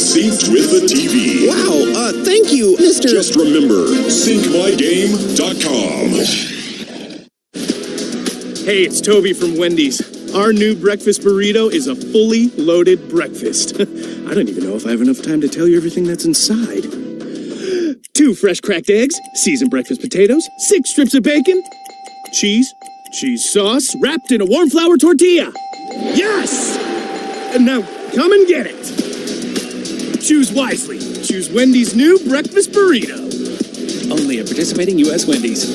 synced with the TV. Wow, thank you, Mr. Just remember, syncmygame.com. Hey, it's Toby from Wendy's. Our new breakfast burrito is a fully loaded breakfast. I don't even know if I have enough time to tell you everything that's inside. 2 fresh cracked eggs, seasoned breakfast potatoes, 6 strips of bacon, cheese sauce, wrapped in a warm flour tortilla. Yes! And now, come and get it. Choose wisely. Choose Wendy's new breakfast burrito. Only at participating U.S. Wendy's.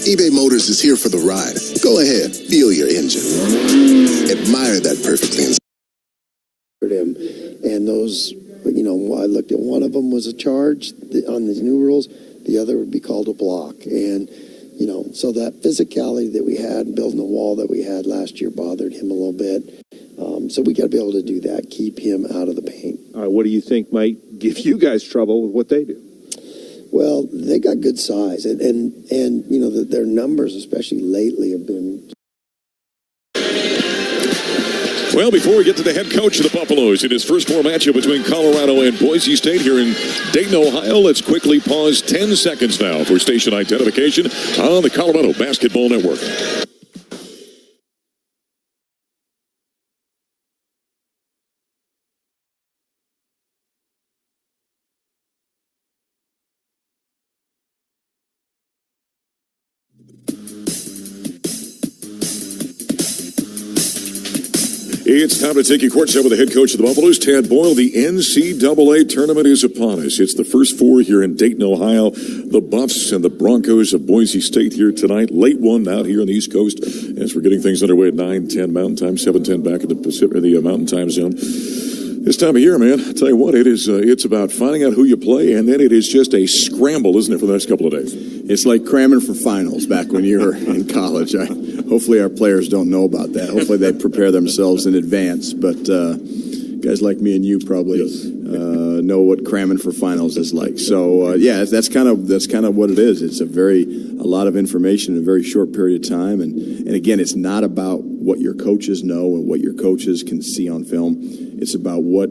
eBay Motors is here for the ride. Go ahead, feel your engine. Admire that perfectly. And those, I looked at one of them was a charge on these new rules. The other would be called a block. And, so that physicality that we had, building the wall that we had last year bothered him a little bit. So we got to be able to do that, keep him out of the paint. All right, what do you think might give you guys trouble with what they do? Well, they got good size, and their numbers, especially lately, have been. Well, before we get to the head coach of the Buffaloes in his first 4 matchup between Colorado and Boise State here in Dayton, Ohio, let's quickly pause 10 seconds now for station identification on the Colorado Basketball Network. It's time to take you courtside with the head coach of the Buffaloes, Tad Boyle. The NCAA tournament is upon us. It's the first 4 here in Dayton, Ohio. The Buffs and the Broncos of Boise State here tonight. Late one out here on the East Coast as we're getting things underway at 9:10 Mountain Time, 7:10 back in the Mountain Time Zone. This time of year, man, I tell you what, it's about finding out who you play, and then it is just a scramble, isn't it, for the next couple of days? It's like cramming for finals back when you were in college. Hopefully our players don't know about that. Hopefully they prepare themselves in advance. But guys like me and you probably know what cramming for finals is like. So that's kind of what it is. It's a lot of information in a very short period of time. And again, it's not about what your coaches know and what your coaches can see on film. It's about what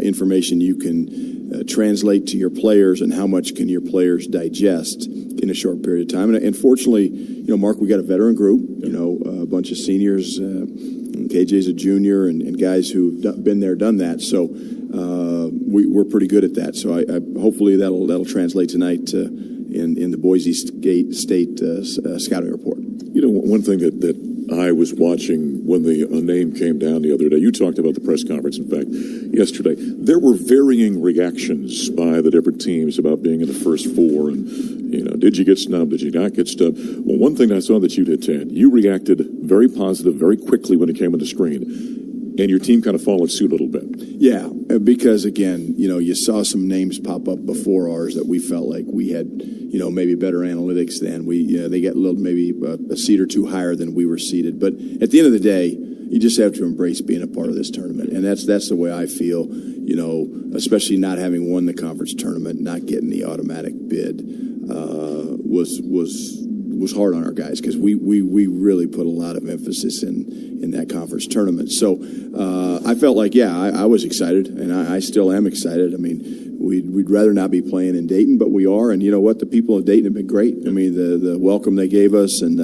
information you can translate to your players and how much can your players digest in a short period of time. And fortunately, Mark, we got a veteran group, a bunch of seniors, KJ's a junior, and guys who've been there, done that. So we're pretty good at that. So I hopefully that'll translate tonight in the Boise State scouting report. One thing that I was watching when the name came down the other day, you talked about the press conference, in fact, yesterday. There were varying reactions by the different teams about being in the first 4 and, did you get snubbed? Did you not get snubbed? Well, one thing I saw that you did, Tad, you reacted very positive, very quickly when it came on the screen, and your team kind of followed suit a little bit. Yeah, because, again, you saw some names pop up before ours that we felt like we had, maybe better analytics than they get a little, maybe a seed or 2 higher than we were seeded. But at the end of the day, you just have to embrace being a part of this tournament. And that's the way I feel, especially not having won the conference tournament, not getting the automatic bid was hard on our guys because we really put a lot of emphasis in that conference tournament. So I felt like, I was excited, and I still am excited. I mean, we'd rather not be playing in Dayton, but we are. And you know what? The people of Dayton have been great. I mean, the welcome they gave us, and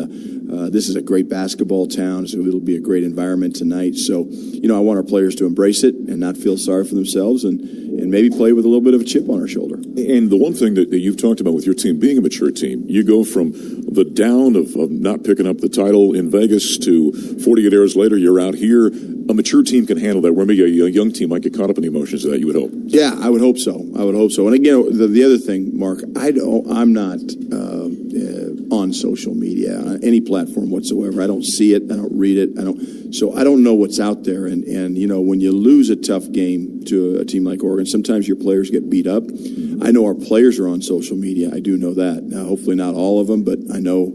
this is a great basketball town, so it'll be a great environment tonight. So, I want our players to embrace it and not feel sorry for themselves and maybe play with a little bit of a chip on our shoulder. And the one thing that you've talked about with your team, being a mature team, you go from the down of not picking up the title in Vegas to 48 hours later, you're out here. A mature team can handle that, where maybe a young team might get caught up in the emotions of that, you would hope. Yeah, I would hope so. And again, the other thing, Mark, I'm not on social media, on any platform whatsoever. I don't see it. I don't read it. So I don't know what's out there. And when you lose a tough game to a team like Oregon, sometimes your players get beat up. I know our players are on social media. I do know that. Now, hopefully not all of them, but I know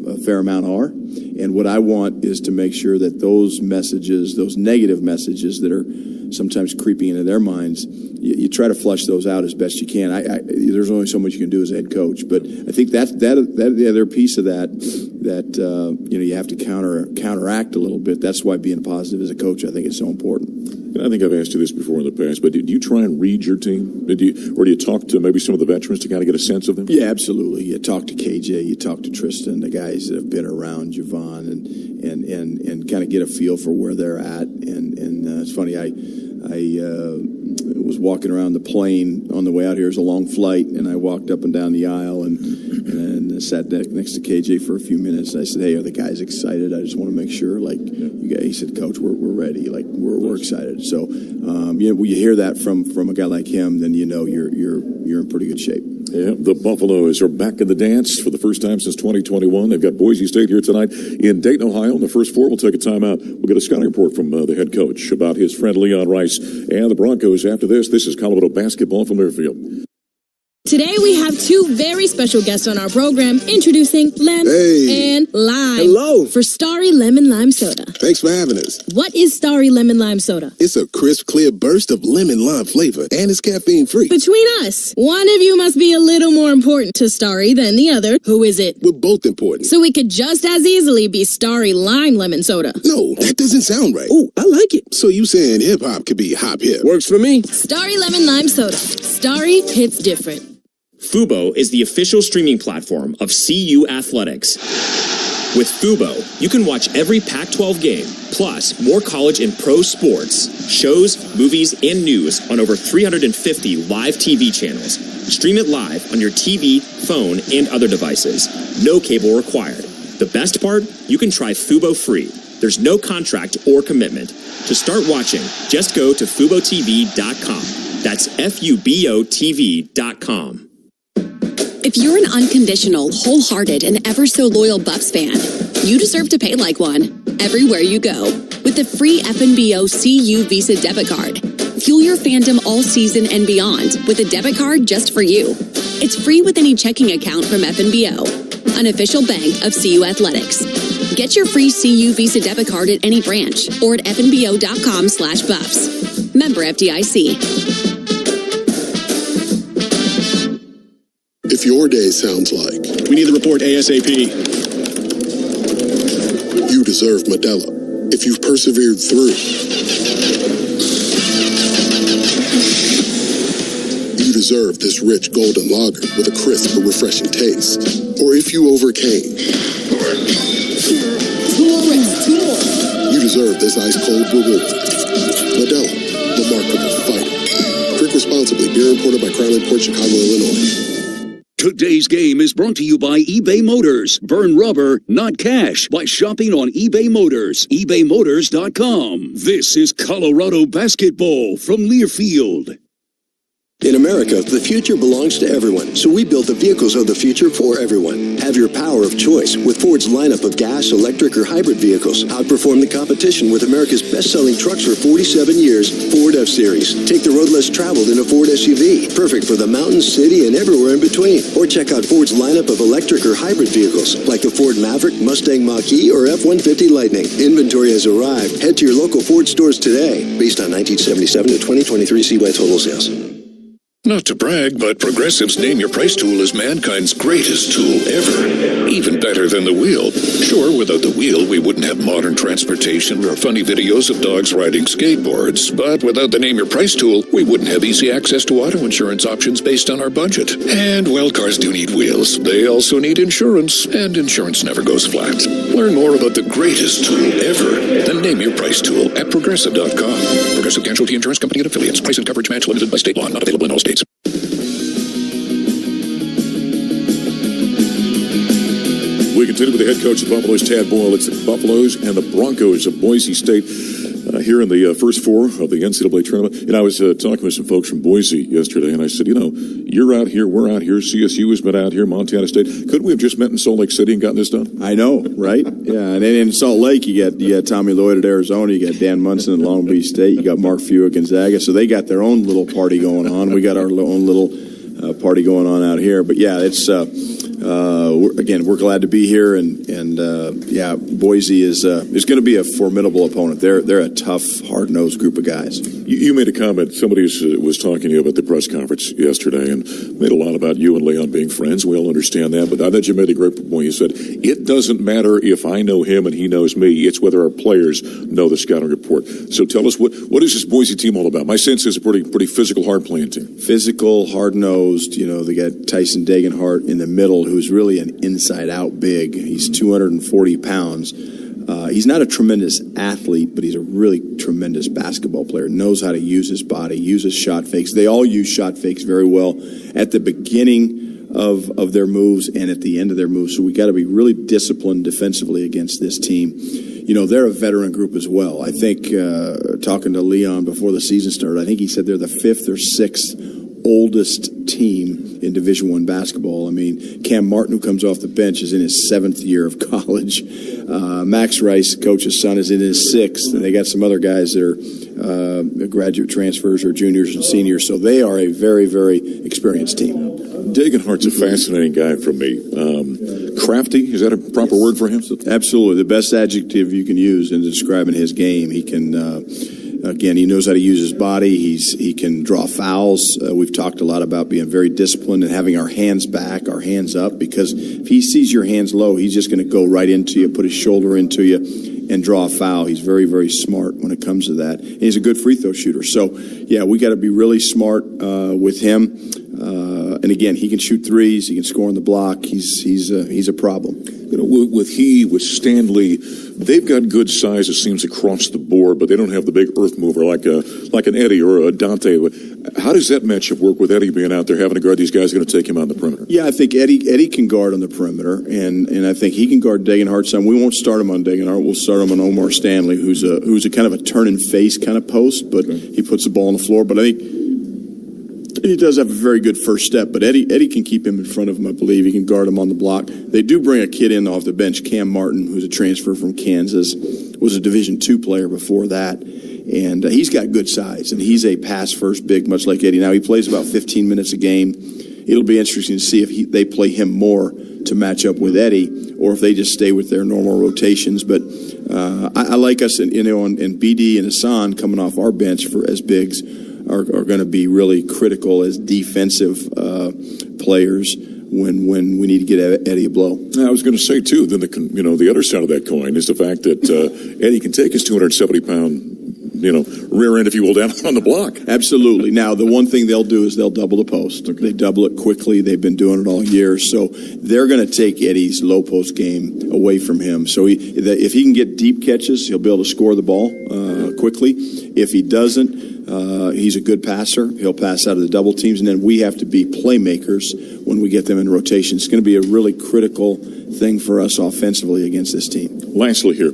a fair amount are. And what I want is to make sure that those messages, those negative messages that are sometimes creeping into their minds. You try to flush those out as best you can. There's only so much you can do as a head coach, but I think that the other piece of that you have to counteract a little bit. That's why being positive as a coach, I think, is so important. And I think I've asked you this before in the past, but did you try and read your team? Or do you talk to maybe some of the veterans to kind of get a sense of them? Yeah, absolutely. You talk to KJ, you talk to Tristan, the guys that have been around, Javon, and kind of get a feel for where they're at. And it's funny, I was walking around the plane on the way out here. It was a long flight, and I walked up and down the aisle and sat next to KJ for a few minutes. And I said, "Hey, are the guys excited? I just want to make sure." You guys, he said, "Coach, we're ready. We're excited." So, when you hear that from a guy like him, then you're in pretty good shape. Yeah, the Buffaloes are back in the dance for the first time since 2021. They've got Boise State here tonight in Dayton, Ohio. In the first four, we'll take a timeout. We'll get a scouting report from the head coach about his friend Leon Rice and the Broncos after this. This is Colorado basketball from Airfield. Today we have two very special guests on our program, introducing Lem and Lime. Hello. For Starry Lemon Lime Soda. Thanks for having us. What is Starry Lemon Lime Soda? It's a crisp, clear burst of lemon lime flavor, and it's caffeine-free. Between us, one of you must be a little more important to Starry than the other. Who is it? We're both important. So we could just as easily be Starry Lime Lemon Soda. No, that doesn't sound right. Oh, I like it. So you saying hip-hop could be hop-hip? Works for me. Starry Lemon Lime Soda. Starry hits different. Fubo is the official streaming platform of CU Athletics. With Fubo, you can watch every Pac-12 game, plus more college and pro sports, shows, movies, and news on over 350 live TV channels. Stream it live on your TV, phone, and other devices. No cable required. The best part? You can try Fubo free. There's no contract or commitment. To start watching, just go to FuboTV.com. That's FuboTV.com. If you're an unconditional, wholehearted, and ever-so-loyal Buffs fan, you deserve to pay like one everywhere you go with the free FNBO CU Visa debit card. Fuel your fandom all season and beyond with a debit card just for you. It's free with any checking account from FNBO, an official bank of CU Athletics. Get your free CU Visa debit card at any branch or at fnbo.com/buffs. Member FDIC. If your day sounds like We need the report ASAP. you deserve Modelo, if you've persevered through, you deserve this rich golden lager with a crisp but refreshing taste. Or if you overcame, you deserve this ice-cold reward. Modelo, Remarkable Fighter. Drink responsibly. Beer imported by Crown Imports, Chicago, Illinois. Today's game is brought to you by eBay Motors. Burn rubber, not cash, by shopping on eBay Motors. ebaymotors.com. This is Colorado basketball from Learfield. In America, the future belongs to everyone, so we built the vehicles of the future for everyone. Have your power of choice with Ford's lineup of gas, electric, or hybrid vehicles. Outperform the competition with America's best-selling trucks for 47 years, Ford F-Series. Take the road less traveled in a Ford SUV, perfect for the mountains, city, and everywhere in between. Or check out Ford's lineup of electric or hybrid vehicles, like the Ford Maverick, Mustang Mach-E, or F-150 Lightning. Inventory has arrived. Head to your local Ford stores today. Based on 1977 to 2023 CY total sales. Not to brag, but Progressive's Name Your Price tool is mankind's greatest tool ever. Even better than the wheel. Sure, without the wheel, we wouldn't have modern transportation or funny videos of dogs riding skateboards. But without the Name Your Price tool, we wouldn't have easy access to auto insurance options based on our budget. And, well, cars do need wheels. They also need insurance, and insurance never goes flat. Learn more about the greatest tool ever, the Name Your Price tool at Progressive.com. Progressive Casualty Insurance Company and Affiliates. Price and coverage match limited by state law. Not available in all states. We continue with the head coach of the Buffaloes, Tad Boyle. It's the Buffaloes and the Broncos of Boise State here in the first four of the NCAA tournament. And I was talking with some folks from Boise yesterday, and I said, you're out here, we're out here, CSU has been out here, Montana State. Couldn't we have just met in Salt Lake City and gotten this done? I know, right? Yeah, and then in Salt Lake, you got Tommy Lloyd at Arizona, you got Dan Munson at Long Beach State, you got Mark Few at Gonzaga, so they got their own little party going on. We got our own little party going on out here. But yeah, it's We're glad to be here, and Boise is going to be a formidable opponent. They're a tough, hard-nosed group of guys. You made a comment. Somebody was talking to you about the press conference yesterday and made a lot about you and Leon being friends. We all understand that, but I thought you made a great point. You said, it doesn't matter if I know him and he knows me. It's whether our players know the scouting report. So tell us, what is this Boise team all about? My sense is a pretty physical, hard-playing team. Physical, hard-nosed. They got Tyson Dagenhart in the middle, who's really an inside-out big. He's 240 pounds. He's not a tremendous athlete, but he's a really tremendous basketball player. Knows how to use his body, uses shot fakes. They all use shot fakes very well at the beginning of their moves and at the end of their moves. So we got to be really disciplined defensively against this team. They're a veteran group as well. I think, talking to Leon before the season started, I think he said they're the 5th or 6th oldest team in Division I basketball. I mean, Cam Martin, who comes off the bench, is in his 7th year of college. Max Rice, coach's son, is in his 6th, and they got some other guys that are graduate transfers or juniors and seniors. So they are a very, very experienced team. Dagenhart's a fascinating guy for me. Crafty, is that a proper word for him? Absolutely. The best adjective you can use in describing his game. He can, he knows how to use his body. He can draw fouls. We've talked a lot about being very disciplined and having our hands back, our hands up, because if he sees your hands low, he's just going to go right into you, put his shoulder into you, and draw a foul. He's very, very smart when it comes to that. And he's a good free throw shooter. So, we got to be really smart with him. And again, he can shoot threes. He can score on the block. He's a problem. With Stanley, they've got good size, it seems, across the board, but they don't have the big earth mover like an Eddie or a Dante. How does that matchup work with Eddie being out there having to guard these guys going to take him out on the perimeter? Yeah, I think Eddie can guard on the perimeter, and I think he can guard Dagenhart some. We won't start him on Dagenhart. We'll start him on Omar Stanley, who's a kind of a turn and face kind of post, but he puts the ball on the floor. But I think he does have a very good first step, but Eddie can keep him in front of him, I believe. He can guard him on the block. They do bring a kid in off the bench, Cam Martin, who's a transfer from Kansas, was a Division II player before that, and he's got good size, and he's a pass-first big, much like Eddie. Now, he plays about 15 minutes a game. It'll be interesting to see if they play him more to match up with Eddie, or if they just stay with their normal rotations. But I like us, and BD and Hassan coming off our bench as bigs are going to be really critical as defensive players when we need to get Eddie a blow. I was going to say too. Then the other side of that coin is the fact that Eddie can take his 270-pound rear end, if you will, down on the block. Absolutely. Now, the one thing they'll do is they'll double the post. Okay. They double it quickly. They've been doing it all year. So they're going to take Eddie's low post game away from him. So if he can get deep catches, he'll be able to score the ball quickly. If he doesn't, he's a good passer. He'll pass out of the double teams, and then we have to be playmakers when we get them in rotation. It's going to be a really critical thing for us offensively against this team. Lastly here,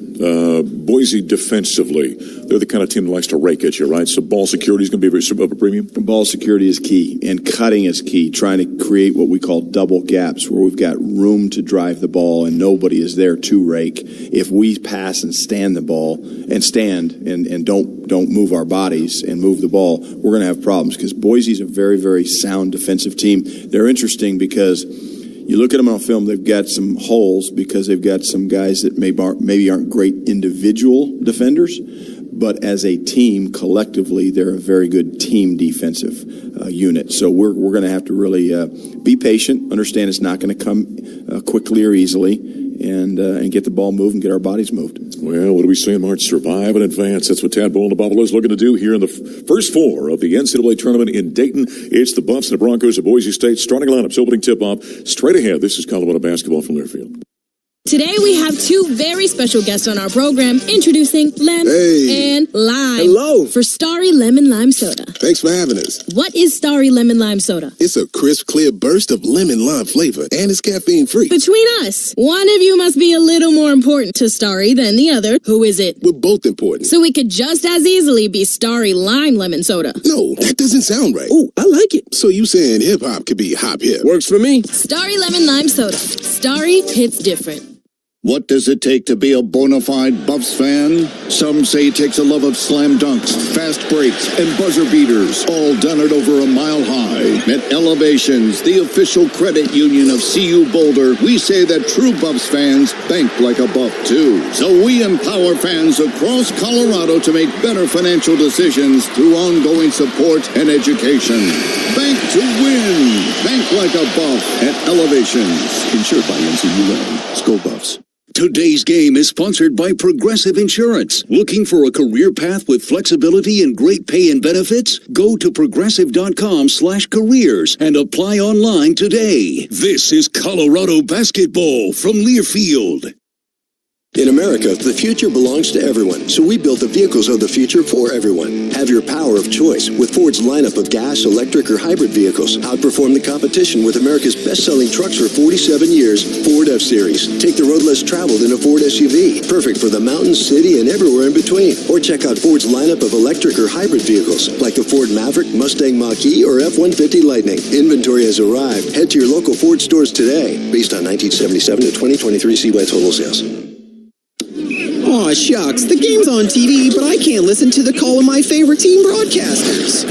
Boise defensively, they're the kind of team that likes to rake at you, right? So ball security is going to be of a premium? Ball security is key, and cutting is key, trying to create what we call double gaps, where we've got room to drive the ball and nobody is there to rake. If we pass and stand the ball and don't move our bodies and move the ball, we're going to have problems, because Boise's a very, very sound defensive team. They're interesting because you look at them on film, they've got some holes because they've got some guys that maybe aren't great individual defenders, but as a team, collectively, they're a very good team defensive unit. So we're going to have to really be patient, understand it's not going to come quickly or easily, and get the ball moved and get our bodies moved. Well, what do we say in March? Survive and advance. That's what Tad Bowl and the Buffaloes looking to do here in the first four of the NCAA tournament in Dayton. It's the Buffs and the Broncos of Boise State. Starting lineups, opening tip-off. Straight ahead, this is Colorado basketball from Learfield. Today we have two very special guests on our program, introducing Lem and Lime. Hello. For Starry Lemon Lime Soda. Thanks for having us. What is Starry Lemon Lime Soda? It's a crisp, clear burst of lemon lime flavor, and it's caffeine-free. Between us, one of you must be a little more important to Starry than the other. Who is it? We're both important. So we could just as easily be Starry Lime Lemon Soda. No, that doesn't sound right. Oh, I like it. So you saying hip-hop could be hop-hip. Works for me. Starry Lemon Lime Soda. Starry hits different. What does it take to be a bona fide Buffs fan? Some say it takes a love of slam dunks, fast breaks, and buzzer beaters, all done at over a mile high. At Elevations, the official credit union of CU Boulder, we say that true Buffs fans bank like a Buff too. So we empower fans across Colorado to make better financial decisions through ongoing support and education. Bank to win. Bank like a Buff at Elevations. Insured by NCAA. Go Buffs. Today's game is sponsored by Progressive Insurance. Looking for a career path with flexibility and great pay and benefits? Go to progressive.com/careers and apply online today. This is Colorado basketball from Learfield. In America, the future belongs to everyone, so we built the vehicles of the future for everyone. Have your power of choice with Ford's lineup of gas, electric, or hybrid vehicles. Outperform the competition with America's best-selling trucks for 47 years, Ford F-Series. Take the road less traveled in a Ford SUV, perfect for the mountains, city, and everywhere in between. Or check out Ford's lineup of electric or hybrid vehicles, like the Ford Maverick, Mustang Mach-E, or F-150 Lightning. Inventory has arrived. Head to your local Ford stores today. Based on 1977 to 2023 CY total sales. Aw, shucks. The game's on TV, but I can't listen to the call of my favorite team broadcasters.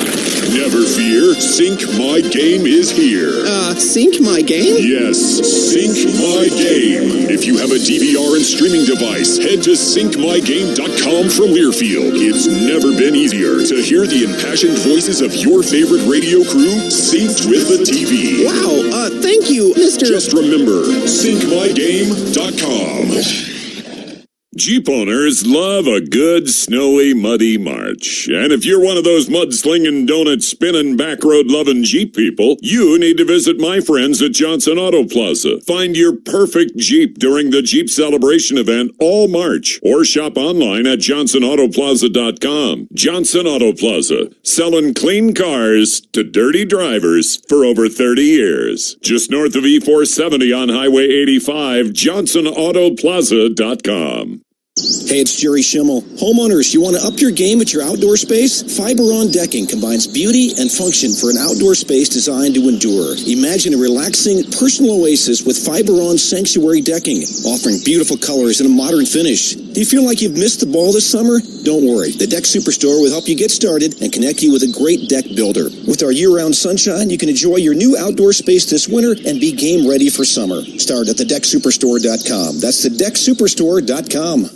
Never fear, Sync My Game is here. Sync My Game? Yes, Sync My Game. If you have a DVR and streaming device, head to syncmygame.com from Learfield. It's never been easier to hear the impassioned voices of your favorite radio crew synced with the TV. Wow, thank you, Mr. Just remember, syncmygame.com. Jeep owners love a good, snowy, muddy March. And if you're one of those mud-slinging, donut-spinning, back-road-loving Jeep people, you need to visit my friends at Johnson Auto Plaza. Find your perfect Jeep during the Jeep Celebration event all March. Or shop online at johnsonautoplaza.com. Johnson Auto Plaza, selling clean cars to dirty drivers for over 30 years. Just north of E470 on Highway 85, johnsonautoplaza.com. Hey, it's Jerry Schimmel. Homeowners, you want to up your game at your outdoor space? Fiberon Decking combines beauty and function for an outdoor space designed to endure. Imagine a relaxing, personal oasis with Fiberon Sanctuary Decking, offering beautiful colors and a modern finish. Do you feel like you've missed the ball this summer? Don't worry. The Deck Superstore will help you get started and connect you with a great deck builder. With our year-round sunshine, you can enjoy your new outdoor space this winter and be game ready for summer. Start at thedecksuperstore.com. That's thedecksuperstore.com.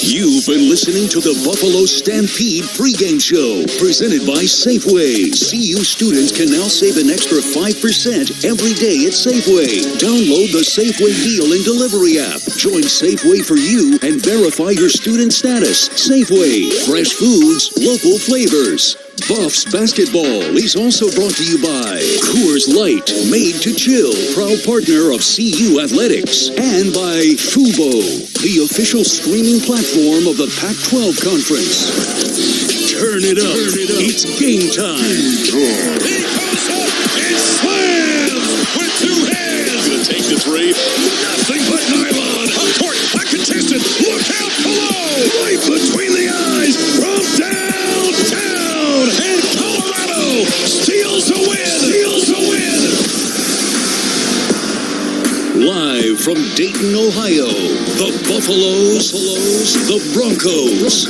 You've been listening to the Buffalo Stampede pregame show, presented by Safeway. CU students can now save an extra 5% every day at Safeway. Download the Safeway Deal and Delivery app. Join Safeway for you and verify your student status. Safeway, fresh foods, local flavors. Buffs basketball is also brought to you by Coors Light, made to chill, proud partner of CU Athletics, and by Fubo, the official streaming platform of the Pac-12 Conference. Turn it up. It's game time. He posts up and slams with two hands. Gonna take the three. Nothing but nylon. Up court, uncontested. Look out below. Right between the eyes from downtown. And Colorado steals a win. Live from Dayton, Ohio, the Buffaloes, the Broncos.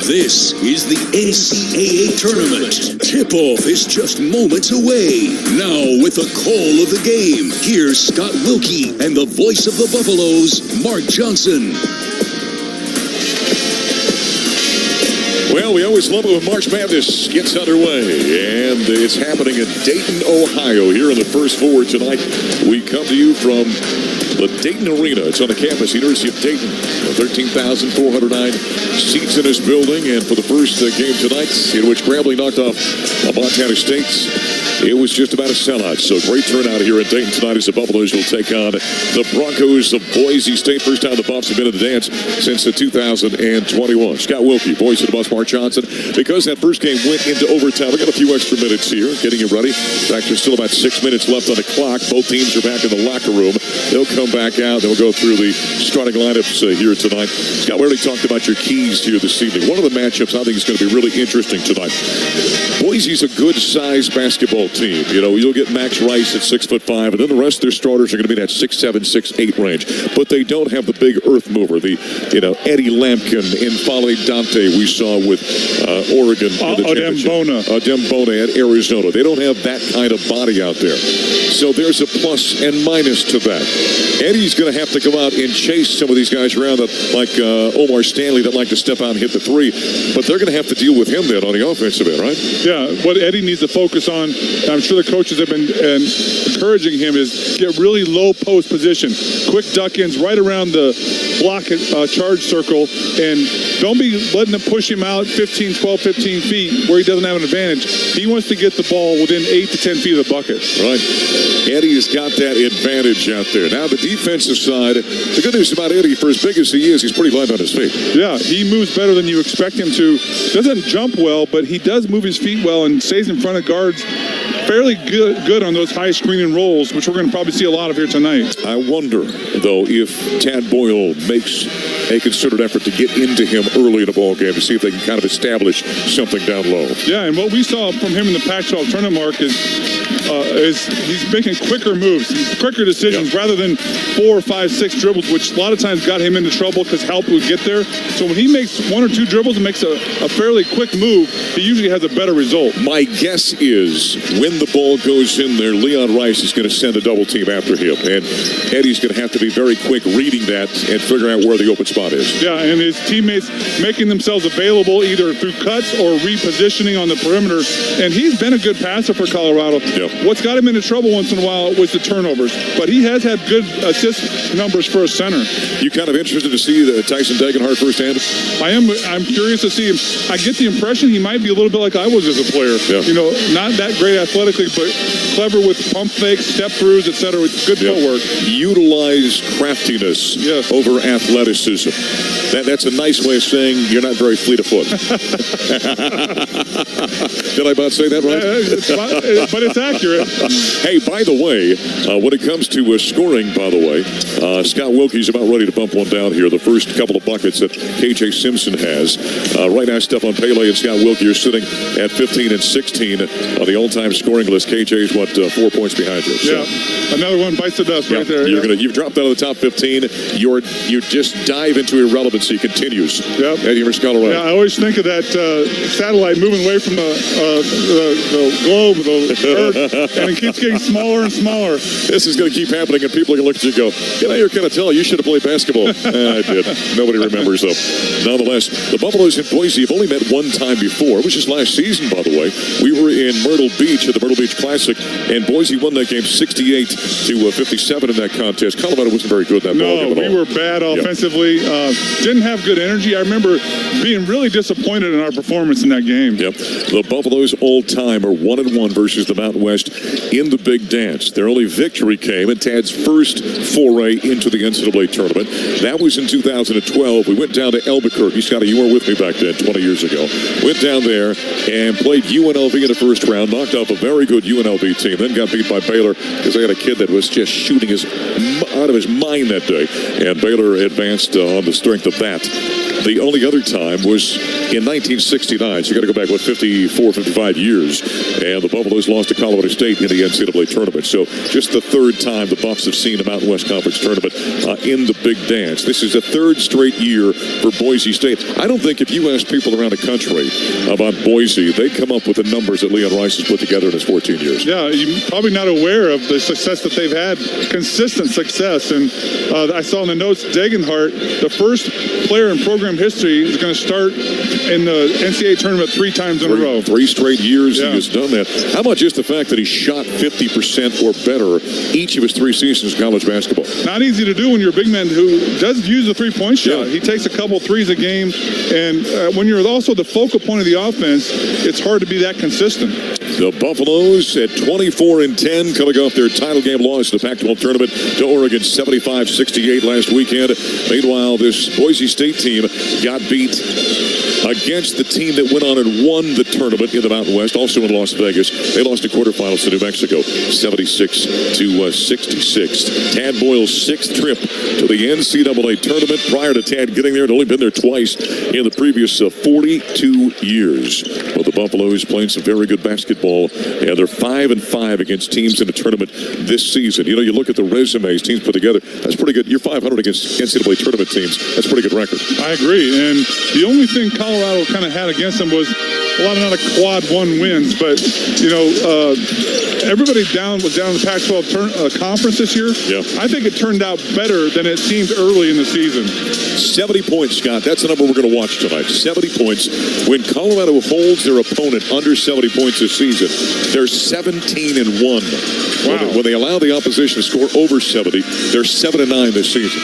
This is the NCAA tournament. Tip-off is just moments away. Now with the call of the game, here's Scott Wilkie and the voice of the Buffaloes, Mark Johnson. Well, we always love it when March Madness gets underway, and it's happening in Dayton, Ohio. Here in the first four tonight, we come to you from the Dayton Arena. It's on the campus, University of Dayton. 13,409 seats in this building, and for the first game tonight, in which Grambling knocked off Montana State, it was just about a sellout. So great turnout here in Dayton tonight as the Buffaloes will take on the Broncos of Boise State. First time the Buffs have been in the dance since 2021. Scott Wilkie, voice of the Buffs, Mark Johnson. Because that first game went into overtime, we got a few extra minutes here, getting you ready. In fact, there's still about 6 minutes left on the clock. Both teams are back in the locker room. They'll come back out, then we'll go through the starting lineups here tonight. Scott, we already talked about your keys here this evening. One of the matchups I think is going to be really interesting tonight. Boise's a good-sized basketball team. You know, you'll get Max Rice at 6'5", and then the rest of their starters are going to be in that 6'7", 6'8" range. But they don't have the big earth mover, the Eddie Lampkin and Fale Dante we saw with Oregon in the championship. Dembona at Arizona. They don't have that kind of body out there. So there's a plus and minus to that. Eddie's going to have to go out and chase some of these guys around that, like Omar Stanley, that like to step out and hit the three. But they're going to have to deal with him then on the offensive end, right? Yeah, what Eddie needs to focus on, I'm sure the coaches have been encouraging him, is get really low post position. Quick duck-ins right around the block charge circle, and don't be letting them push him out 15 feet where he doesn't have an advantage. He wants to get the ball within 8 to 10 feet of the bucket. Right. Eddie's got that advantage out there. Now the defensive side, the good news about Eddie, for as big as he is, he's pretty light on his feet. Yeah, he moves better than you expect him to. Doesn't jump well, but he does move his feet well and stays in front of guards fairly good on those high screening rolls, which we're going to probably see a lot of here tonight. I wonder, though, if Tad Boyle makes a concerted effort to get into him early in the ball game to see if they can kind of establish something down low. Yeah, and what we saw from him in the Pac-12 tournament, Mark, is he's making quicker moves, quicker decisions rather than 4, 5, 6 dribbles, which a lot of times got him into trouble because help would get there. So when he makes 1 or 2 dribbles and makes a fairly quick move, he usually has a better result. My guess is when the ball goes in there, Leon Rice is going to send a double team after him, and Eddie's going to have to be very quick reading that and figuring out where the open spot is. Yeah, and his teammates making themselves available either through cuts or repositioning on the perimeter, and he's been a good passer for Colorado. Yep. What's got him into trouble once in a while was the turnovers, but he has had good assist numbers for a center. You kind of interested to see the Tyson Degenhart firsthand? I'm curious to see him. I get the impression he might be a little bit like I was as a player. Yeah. You know, not that great athletically, but clever with pump fakes, step throughs, etc. Good footwork. Utilize craftiness over athleticism. That's a nice way of saying you're not very fleet of foot. Did I about say that right? But it's accurate. Hey, by the way, when it comes to scoring, by the way, Scott Wilkie's about ready to bump one down here. The first couple of buckets that KJ Simpson has. Right now, Stephon Pele and Scott Wilkie are sitting at 15 and 16 on the all-time scoring list. KJ's 4 points behind you. So. Yeah, another one bites the dust right there. You've dropped out of the top 15. You just dive into irrelevancy continues. Yep. At University of Colorado. Yeah, I always think of that satellite moving away from the globe, the Earth, and it keeps getting smaller and smaller. This is going to keep happening, and people are going to look at you and go, you're kind of tall. You should have played basketball. I did. Nobody remembers, though. Nonetheless, the Buffaloes in Boise have only met one time before, which is last season, by the way. We were in Myrtle Beach at the Myrtle Beach Classic, and Boise won that game 68 to 57 in that contest. Colorado wasn't very good in that ball game at all. No, we were bad offensively. Didn't have good energy. I remember being really disappointed in our performance in that game. Yep. The Buffaloes all-time are 1-1 versus the Mountain West in the Big Dance. Their only victory came in Tad's first foray into the NCAA tournament. That was in 2012. We went down to Albuquerque. Scotty, you were with me back then, 20 years ago. Went down there and played UNLV in the first round, knocked off a very good UNLV team, then got beat by Baylor because they had a kid that was just shooting out of his mind that day. And Baylor advanced on the strength of that. The only other time was in 1969, so you got to go back, 54, 55 years, and the Buffaloes lost to Colorado State in the NCAA tournament. So just the third time the Buffs have seen a Mountain West Conference tournament in the Big Dance. This is the third straight year for Boise State. I don't think if you ask people around the country about Boise, they come up with the numbers that Leon Rice has put together in his 14 years. Yeah, you're probably not aware of the success that they've had, consistent success. And I saw in the notes, Degenhart, the first player in program history, is going to start in the NCAA tournament 3 times in a row. 3 straight years he has done that. How about just the fact that he shot 50% or better each of his 3 seasons in college basketball? Not easy to do when you're a big man who does use the 3-point shot. He takes a couple threes a game, and when you're also the focal point of the offense, it's hard to be that consistent. The Buffaloes at 24-10, coming off their title game loss in the Pac-12 tournament to Oregon, 75-68 last weekend. Meanwhile, this Boise State team got beat against the team that went on and won the tournament in the Mountain West, also in Las Vegas. They lost the quarterfinals to New Mexico, 76-66. Tad Boyle's sixth trip to the NCAA tournament. Prior to Tad getting there, had only been there twice in the previous 42 years. But the Buffaloes playing some very good basketball. And they're 5-5 against teams in the tournament this season. You know, you look at the resumes teams put together. That's pretty good. You're 500 against NCAA tournament teams. That's a pretty good record. I agree. And the only thing Colorado kind of had against them was a lot of not a quad one wins, but you know, everybody was down in the Pac-12 conference this year. Yeah. I think it turned out better than it seemed early in the season. 70 points, Scott. That's the number we're going to watch tonight. 70 points. When Colorado holds their opponent under 70 points this season, they're 17-1. Wow. When they allow the opposition to score over 70, they're 7-9 this season.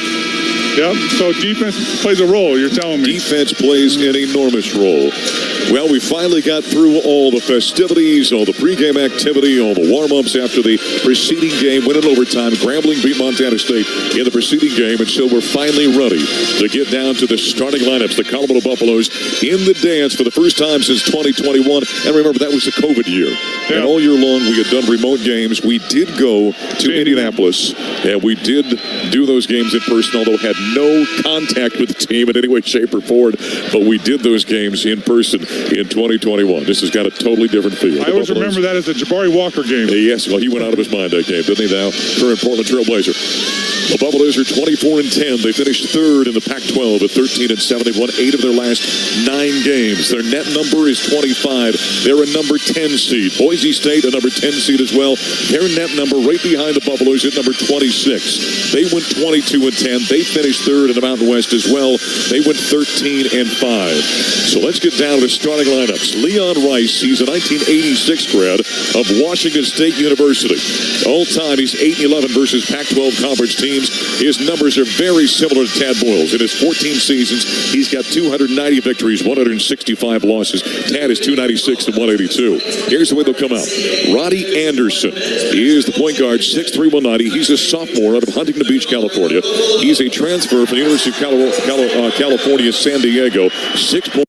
Yep. So defense plays a role, you're telling me. Defense plays an enormous role. Well, we finally got through all the festivities, all the pregame activity, all the warm-ups after the preceding game. Went in overtime. Grambling beat Montana State in the preceding game, and so we're finally ready to get down to the starting lineups. The Colorado Buffaloes in the dance for the first time since 2021. And remember, that was the COVID year. Yeah. And all year long, we had done remote games. We did go to Indianapolis, and we did do those games in person, although had no contact with the team in any way, shape, or form. But we did those games in person in 2021. This has got a totally different feel. I always remember that as the Jabari Walker game. Yes, well, he went out of his mind that game, didn't he, now? Current Portland Trailblazer. The Buffaloes are 24-10. They finished third in the Pac-12 at 13-7. They've won 8 of their last 9 games. Their net number is 25. They're a number 10 seed. Boise State, a number 10 seed as well. Their net number right behind the Buffaloes at number 26. They went 22-10. They finished third in the Mountain West as well. They went 13-5. So let's get down to the starting lineups. Leon Rice, he's a 1986 grad of Washington State University. All time, he's 8-11 versus Pac-12 conference teams. His numbers are very similar to Tad Boyle's. In his 14 seasons, he's got 290 victories, 165 losses. Tad is 296 and 182. Here's the way they'll come out. Roddy Anderson is the point guard, 6'3", 190. He's a sophomore out of Huntington Beach, California. He's a transfer from the University of California, San Diego. 6 points.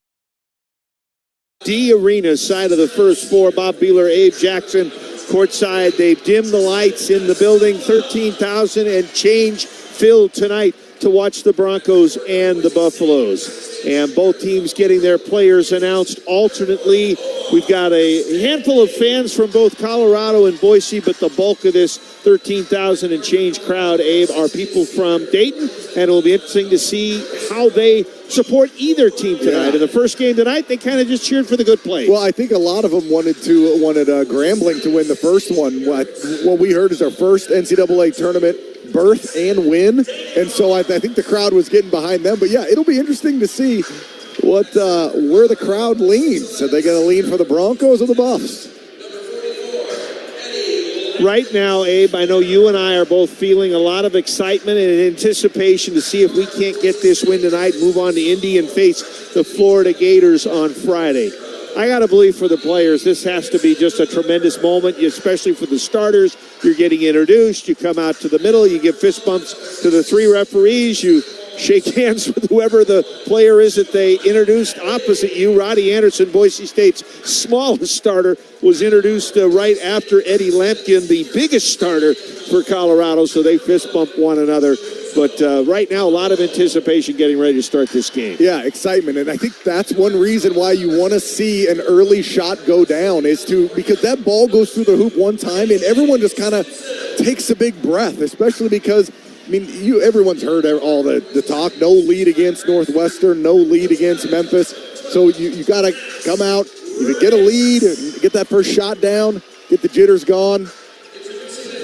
D Arena side of the first floor. Bob Beeler, Abe Jackson, courtside. They've dimmed the lights in the building. 13,000 and change filled tonight to watch the Broncos and the Buffaloes. And both teams getting their players announced alternately. We've got a handful of fans from both Colorado and Boise, but the bulk of this 13,000 and change crowd, Abe, are people from Dayton, and it will be interesting to see how they support either team tonight. Yeah. In the first game tonight, they kind of just cheered for the good plays. Well, I think a lot of them wanted Grambling to win the first one. What we heard is our first NCAA tournament berth and win, and so I think the crowd was getting behind them. But yeah, it'll be interesting to see where the crowd leans. Are they going to lean for the Broncos or the Buffs? Right now, Abe, I know you and I are both feeling a lot of excitement and anticipation to see if we can't get this win tonight, move on to Indy, and face the Florida Gators on Friday. I got to believe for the players, this has to be just a tremendous moment, especially for the starters. You're getting introduced. You come out to the middle. You give fist bumps to the 3 referees. You shake hands with whoever the player is that they introduced opposite you. Roddy Anderson, Boise State's smallest starter, was introduced right after Eddie Lampkin, the biggest starter for Colorado, so they fist bump one another. But right now, a lot of anticipation getting ready to start this game. Yeah, excitement. And I think that's one reason why you want to see an early shot go down because that ball goes through the hoop one time and everyone just kind of takes a big breath, especially because, I mean, everyone's heard all the talk. No lead against Northwestern, no lead against Memphis. So you got to come out, you get a lead, and get that first shot down, get the jitters gone,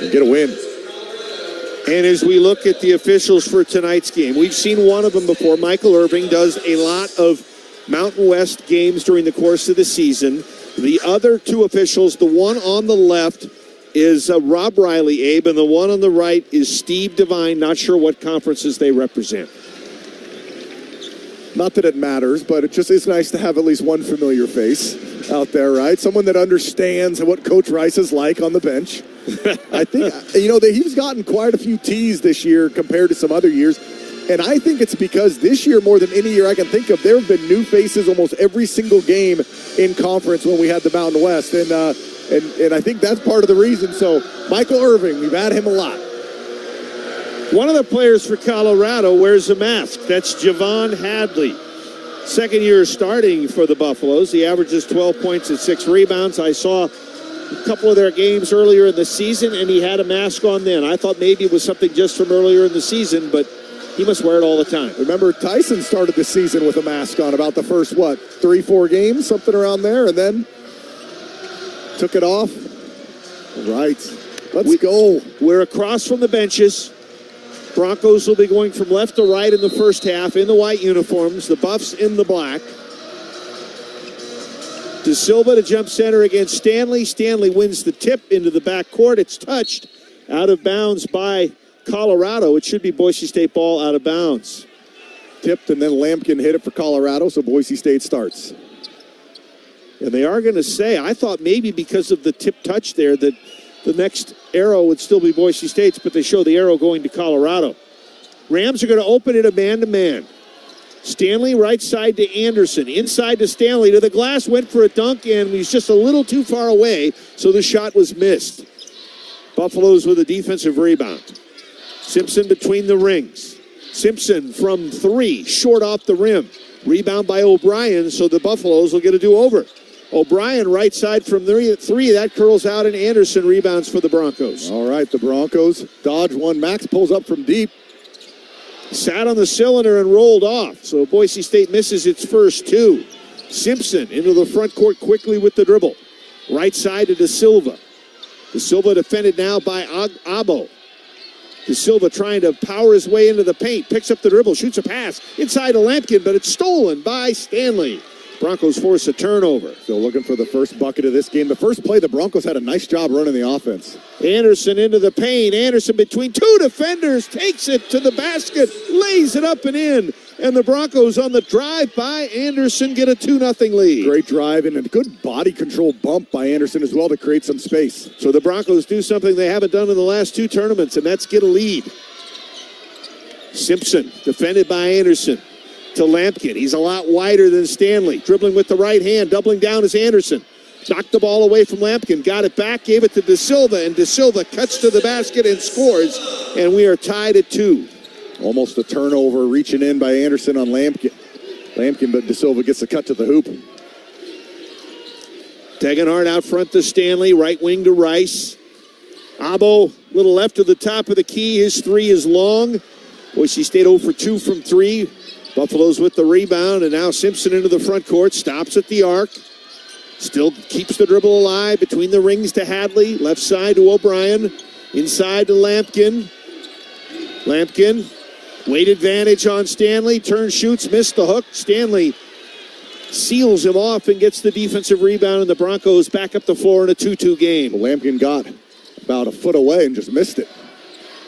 and get a win. And as we look at the officials for tonight's game, we've seen one of them before. Michael Irving does a lot of Mountain West games during the course of the season. The other 2 officials, the one on the left is Rob Riley, Abe, and the one on the right is Steve Devine. Not sure what conferences they represent. Not that it matters, but it just is nice to have at least one familiar face out there, right? Someone that understands what Coach Rice is like on the bench. I think, that he's gotten quite a few T's this year compared to some other years. And I think it's because this year, more than any year I can think of, there have been new faces almost every single game in conference when we had the Mountain West. And I think that's part of the reason. So, Michael Irving, we've had him a lot. One of the players for Colorado wears a mask. That's Javon Hadley. Second year starting for the Buffaloes. He averages 12 points and 6 rebounds. I saw a couple of their games earlier in the season, and he had a mask on then. I thought maybe it was something just from earlier in the season, but he must wear it all the time. Remember, Tyson started the season with a mask on about the first, 3-4 games, something around there, and then took it off. Right. Let's go. We're across from the benches. Broncos will be going from left to right in the first half in the white uniforms. The Buffs in the black. De Silva to jump center against Stanley. Stanley wins the tip into the backcourt. It's touched out of bounds by Colorado. It should be Boise State ball out of bounds. Tipped, and then Lampkin hit it for Colorado, so Boise State starts. And they are going to say, I thought maybe because of the tip touch there that the next arrow would still be Boise State's, but they show the arrow going to Colorado. Rams are going to open it a man-to-man. Stanley right side to Anderson. Inside to Stanley to the glass. Went for a dunk, and he's just a little too far away, so the shot was missed. Buffaloes with a defensive rebound. Simpson between the rings. Simpson from 3, short off the rim. Rebound by O'Brien, so the Buffaloes will get a do-over. O'Brien right side from 3. That curls out, and Anderson rebounds for the Broncos. All right, the Broncos dodge one. Max pulls up from deep. Sat on the cylinder and rolled off. So Boise State misses its first 2. Simpson into the front court quickly with the dribble. Right side to De Silva. De Silva defended now by Abo. De Silva trying to power his way into the paint. Picks up the dribble, shoots a pass inside to Lampkin, but it's stolen by Stanley. Broncos force a turnover. Still looking for the first bucket of this game. The first play, the Broncos had a nice job running the offense. Anderson into the paint. Anderson between 2 defenders, takes it to the basket, lays it up and in. And the Broncos on the drive by Anderson get a 2-0 lead. Great drive and a good body control bump by Anderson as well to create some space. So the Broncos do something they haven't done in the last 2 tournaments, and that's get a lead. Simpson defended by Anderson. To Lampkin. He's a lot wider than Stanley. Dribbling with the right hand. Doubling down is Anderson. Knocked the ball away from Lampkin. Got it back. Gave it to De Silva. And De Silva cuts to the basket and scores. And we are tied at 2. Almost a turnover. Reaching in by Anderson on Lampkin. But De Silva gets a cut to the hoop. Degenhardt out front to Stanley. Right wing to Rice. Abo, little left to the top of the key. His 3 is long. Boise State 0 for 2 from 3. Buffaloes with the rebound, and now Simpson into the front court, stops at the arc. Still keeps the dribble alive between the rings to Hadley, left side to O'Brien, inside to Lampkin. Lampkin, weight advantage on Stanley, turns, shoots, missed the hook. Stanley seals him off and gets the defensive rebound, and the Broncos back up the floor in a 2-2 game. Well, Lampkin got about a foot away and just missed it.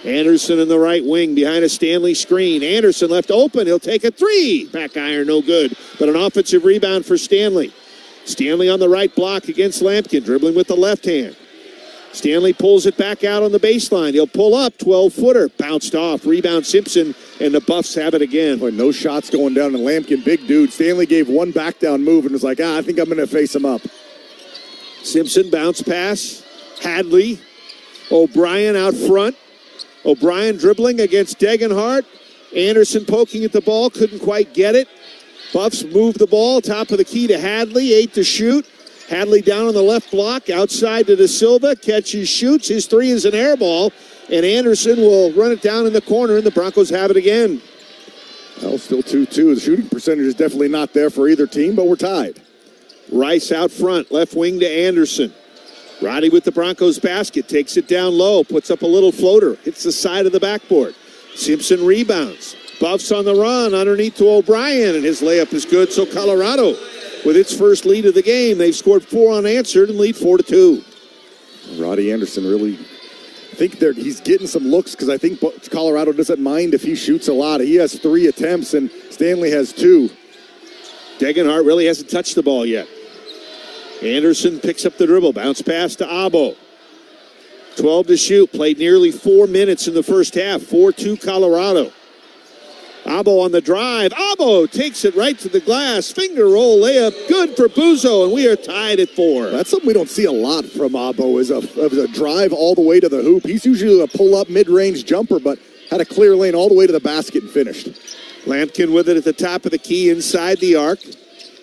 Anderson in the right wing behind a Stanley screen. Anderson left open. He'll take a 3. Back iron, no good. But an offensive rebound for Stanley. Stanley on the right block against Lampkin, dribbling with the left hand. Stanley pulls it back out on the baseline. He'll pull up, 12-footer. Bounced off. Rebound Simpson, and the Buffs have it again. Boy, no shots going down to Lampkin. Big dude. Stanley gave one back down move and was like, I think I'm going to face him up. Simpson bounce pass. Hadley. O'Brien out front. O'Brien dribbling against Degenhardt. Anderson poking at the ball, couldn't quite get it. Buffs move the ball, top of the key to Hadley, 8 to shoot. Hadley down on the left block, outside to De Silva, catches, shoots. His 3 is an air ball, and Anderson will run it down in the corner, and the Broncos have it again. Well, still 2-2. The shooting percentage is definitely not there for either team, but we're tied. Rice out front, left wing to Anderson. Roddy with the Broncos basket, takes it down low, puts up a little floater, hits the side of the backboard. Simpson rebounds. Buffs on the run, underneath to O'Brien, and his layup is good. So Colorado, with its first lead of the game, they've scored 4 unanswered and lead 4-2. Roddy Anderson really think he's getting some looks because I think Colorado doesn't mind if he shoots a lot. He has 3 attempts and Stanley has 2. Degenhart really hasn't touched the ball yet. Anderson picks up the dribble. Bounce pass to Abo. 12 to shoot. Played nearly 4 minutes in the first half. 4-2 Colorado. Abo on the drive. Abo takes it right to the glass. Finger roll layup. Good for Buzo, and we are tied at 4. That's something we don't see a lot from Abo is a drive all the way to the hoop. He's usually a pull-up mid-range jumper, but had a clear lane all the way to the basket and finished. Lampkin with it at the top of the key inside the arc.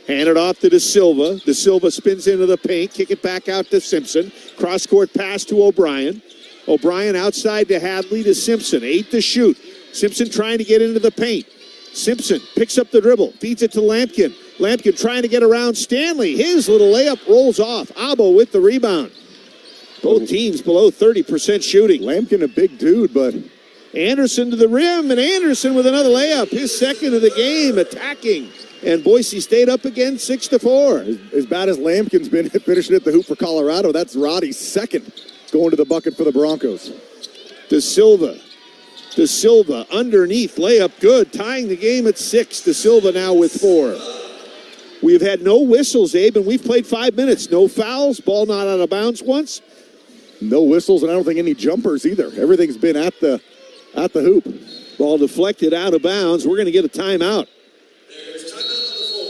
Hand it off to De Silva. De Silva spins into the paint. Kick it back out to Simpson. Cross-court pass to O'Brien. O'Brien outside to Hadley to Simpson. 8 to shoot. Simpson trying to get into the paint. Simpson picks up the dribble. Feeds it to Lampkin. Lampkin trying to get around Stanley. His little layup rolls off. Abo with the rebound. Both teams below 30% shooting. Lampkin a big dude, but... Anderson to the rim, and Anderson with another layup. His second of the game, attacking. And Boise State up again, 6-4. As bad as Lampkin's been finishing at the hoop for Colorado, that's Roddy's second going to the bucket for the Broncos. De Silva underneath, layup good, tying the game at 6. De Silva now with 4. We've had no whistles, Abe, and we've played 5 minutes. No fouls, ball not out of bounds once. No whistles, and I don't think any jumpers either. Everything's been at the hoop. Ball deflected out of bounds. We're going to get a timeout.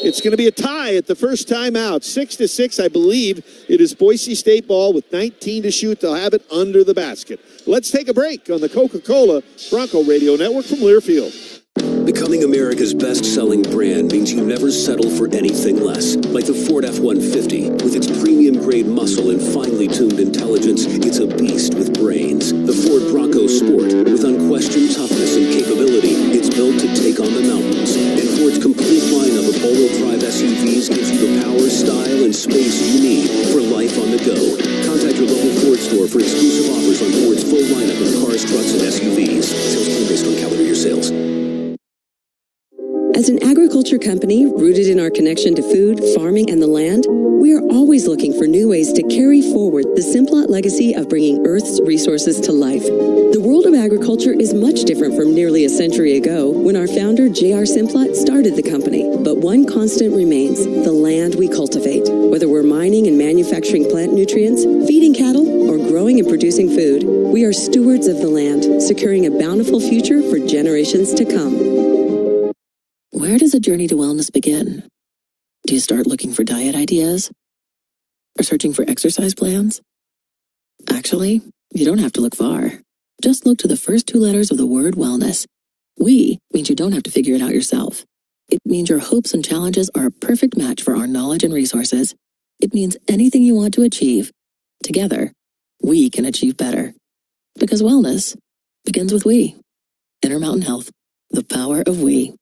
It's going to be a tie at the first timeout. 6-6, I believe. It is Boise State ball with 19 to shoot. They'll have it under the basket. Let's take a break on the Coca-Cola Bronco Radio Network from Learfield. Becoming America's best-selling brand means you never settle for anything less. Like the Ford F-150. With its premium-grade muscle and finely tuned intelligence, it's a beast with brains. The Ford Bronco Sport, with unquestioned toughness and capability, it's built to take on the mountains. And Ford's complete lineup of all-wheel drive SUVs gives you the power, style, and space you need for life on the go. Contact your local Ford store for exclusive offers on Ford's full lineup of cars, trucks, and SUVs. Sales only based on calendar year sales. As an agriculture company rooted in our connection to food, farming, and the land, we are always looking for new ways to carry forward the Simplot legacy of bringing Earth's resources to life. The world of agriculture is much different from nearly a century ago when our founder, J.R. Simplot, started the company. But one constant remains: the land we cultivate. Whether we're mining and manufacturing plant nutrients, feeding cattle, or growing and producing food, we are stewards of the land, securing a bountiful future for generations to come. Where does a journey to wellness begin? Do you start looking for diet ideas? Or searching for exercise plans? Actually, you don't have to look far. Just look to the first 2 letters of the word wellness. We means you don't have to figure it out yourself. It means your hopes and challenges are a perfect match for our knowledge and resources. It means anything you want to achieve, together, we can achieve better. Because wellness begins with we. Intermountain Health, the power of we.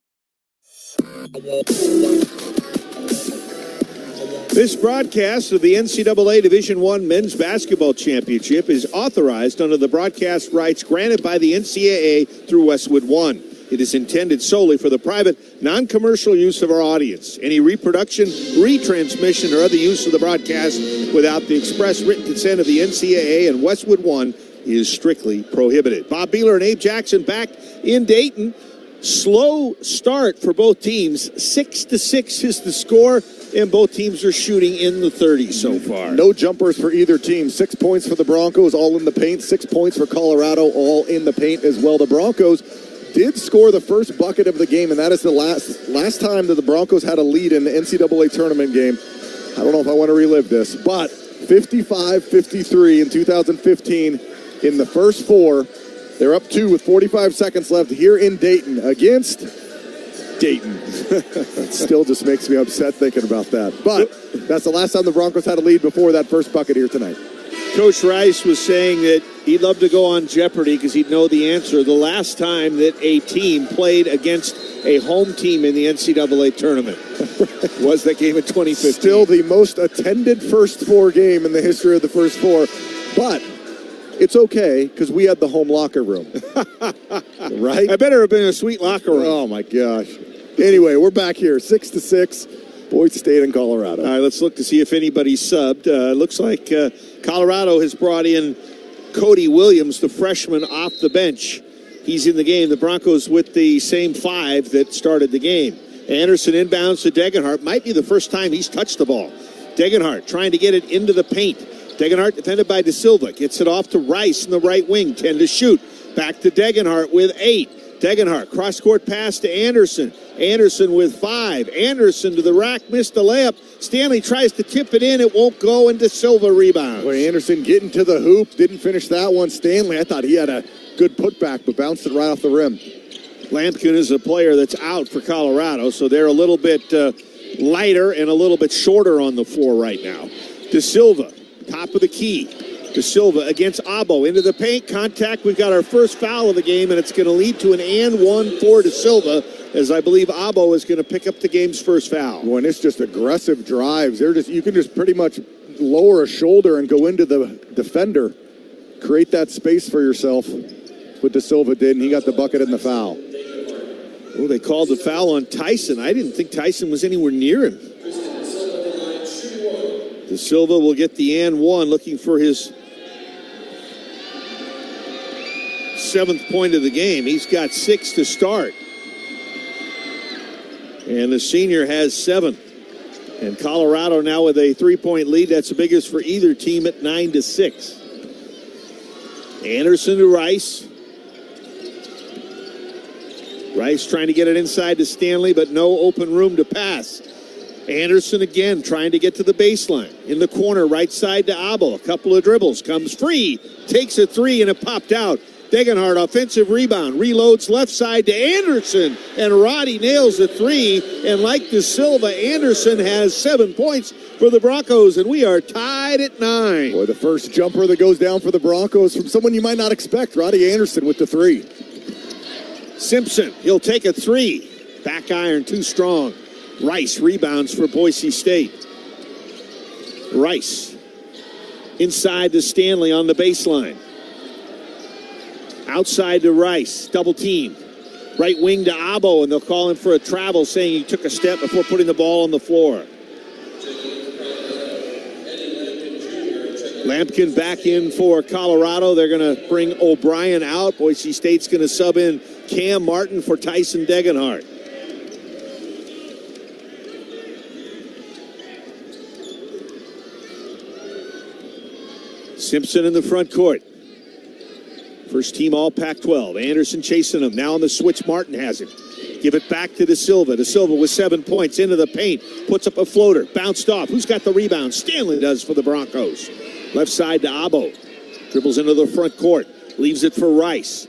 This broadcast of the NCAA Division I Men's Basketball Championship is authorized under the broadcast rights granted by the NCAA through Westwood One. It is intended solely for the private, non-commercial use of our audience. Any reproduction, retransmission, or other use of the broadcast without the express written consent of the NCAA and Westwood One is strictly prohibited. Bob Beeler and Abe Jackson back in Dayton. Slow start for both teams. 6-6 is the score, and both teams are shooting in the 30s so far. No jumpers for either team. 6 points for the Broncos, all in the paint. 6 points for Colorado, all in the paint as well. The Broncos did score the first bucket of the game, and that is the last time that the Broncos had a lead in the NCAA tournament game. I don't know if I want to relive this, but 55-53 in 2015 in the first 4. They're up 2 with 45 seconds left here in Dayton against Dayton. It still just makes me upset thinking about that. But that's the last time the Broncos had a lead before that first bucket here tonight. Coach Rice was saying that he'd love to go on Jeopardy because he'd know the answer. The last time that a team played against a home team in the NCAA tournament was that game in 2015. Still the most attended first 4 game in the history of the first 4. But it's okay, because we had the home locker room. Right? I better have been a sweet locker room. Oh, my gosh. Anyway, we're back here, 6-6, Boise State and Colorado. All right, let's look to see if anybody's subbed. Looks like Colorado has brought in Cody Williams, the freshman off the bench. He's in the game. The Broncos with the same 5 that started the game. Anderson inbounds to Degenhart. Might be the first time he's touched the ball. Degenhart trying to get it into the paint. Degenhart defended by De Silva. Gets it off to Rice in the right wing. 10 to shoot. Back to Degenhart with 8. Degenhart, cross-court pass to Anderson. Anderson with 5. Anderson to the rack, missed the layup. Stanley tries to tip it in. It won't go, and De Silva rebounds. Boy, Anderson getting to the hoop. Didn't finish that one. Stanley, I thought he had a good putback, but bounced it right off the rim. Lampkin is a player that's out for Colorado, so they're a little bit lighter and a little bit shorter on the floor right now. De Silva, top of the key. De Silva against Abo, into the paint, contact. We've got our first foul of the game, and it's going to lead to an and 1 for De Silva, as I believe Abo is going to pick up the game's first foul. When it's just aggressive drives, you can just pretty much lower a shoulder and go into the defender, create that space for yourself. That's what De Silva did, and he got the bucket and the foul. Oh, they called the foul on Tyson. I didn't think Tyson was anywhere near him. De Silva will get the and 1, looking for his 7th point of the game. He's got 6 to start. And the senior has 7. And Colorado now with a 3-point lead. That's the biggest for either team at 9-6. Anderson to Rice. Rice trying to get it inside to Stanley, but no open room to pass. Anderson again trying to get to the baseline. In the corner, right side to Abo. A couple of dribbles. Comes free. Takes a 3 and it popped out. Degenhart, offensive rebound. Reloads left side to Anderson. And Roddy nails the 3. And like De Silva, Anderson has 7 points for the Broncos. And we are tied at 9. Boy, the first jumper that goes down for the Broncos from someone you might not expect. Roddy Anderson with the 3. Simpson, he'll take a 3. Back iron too strong. Rice rebounds for Boise State. Rice inside to Stanley on the baseline. Outside to Rice, double team. Right wing to Abo, and they'll call him for a travel, saying he took a step before putting the ball on the floor. Lampkin back in for Colorado. They're going to bring O'Brien out. Boise State's going to sub in Cam Martin for Tyson Degenhart. Simpson in the front court. First team all Pac-12. Anderson chasing him. Now on the switch, Martin has it. Give it back to De Silva. De Silva with 7 points into the paint. Puts up a floater. Bounced off. Who's got the rebound? Stanley does for the Broncos. Left side to Abo. Dribbles into the front court. Leaves it for Rice.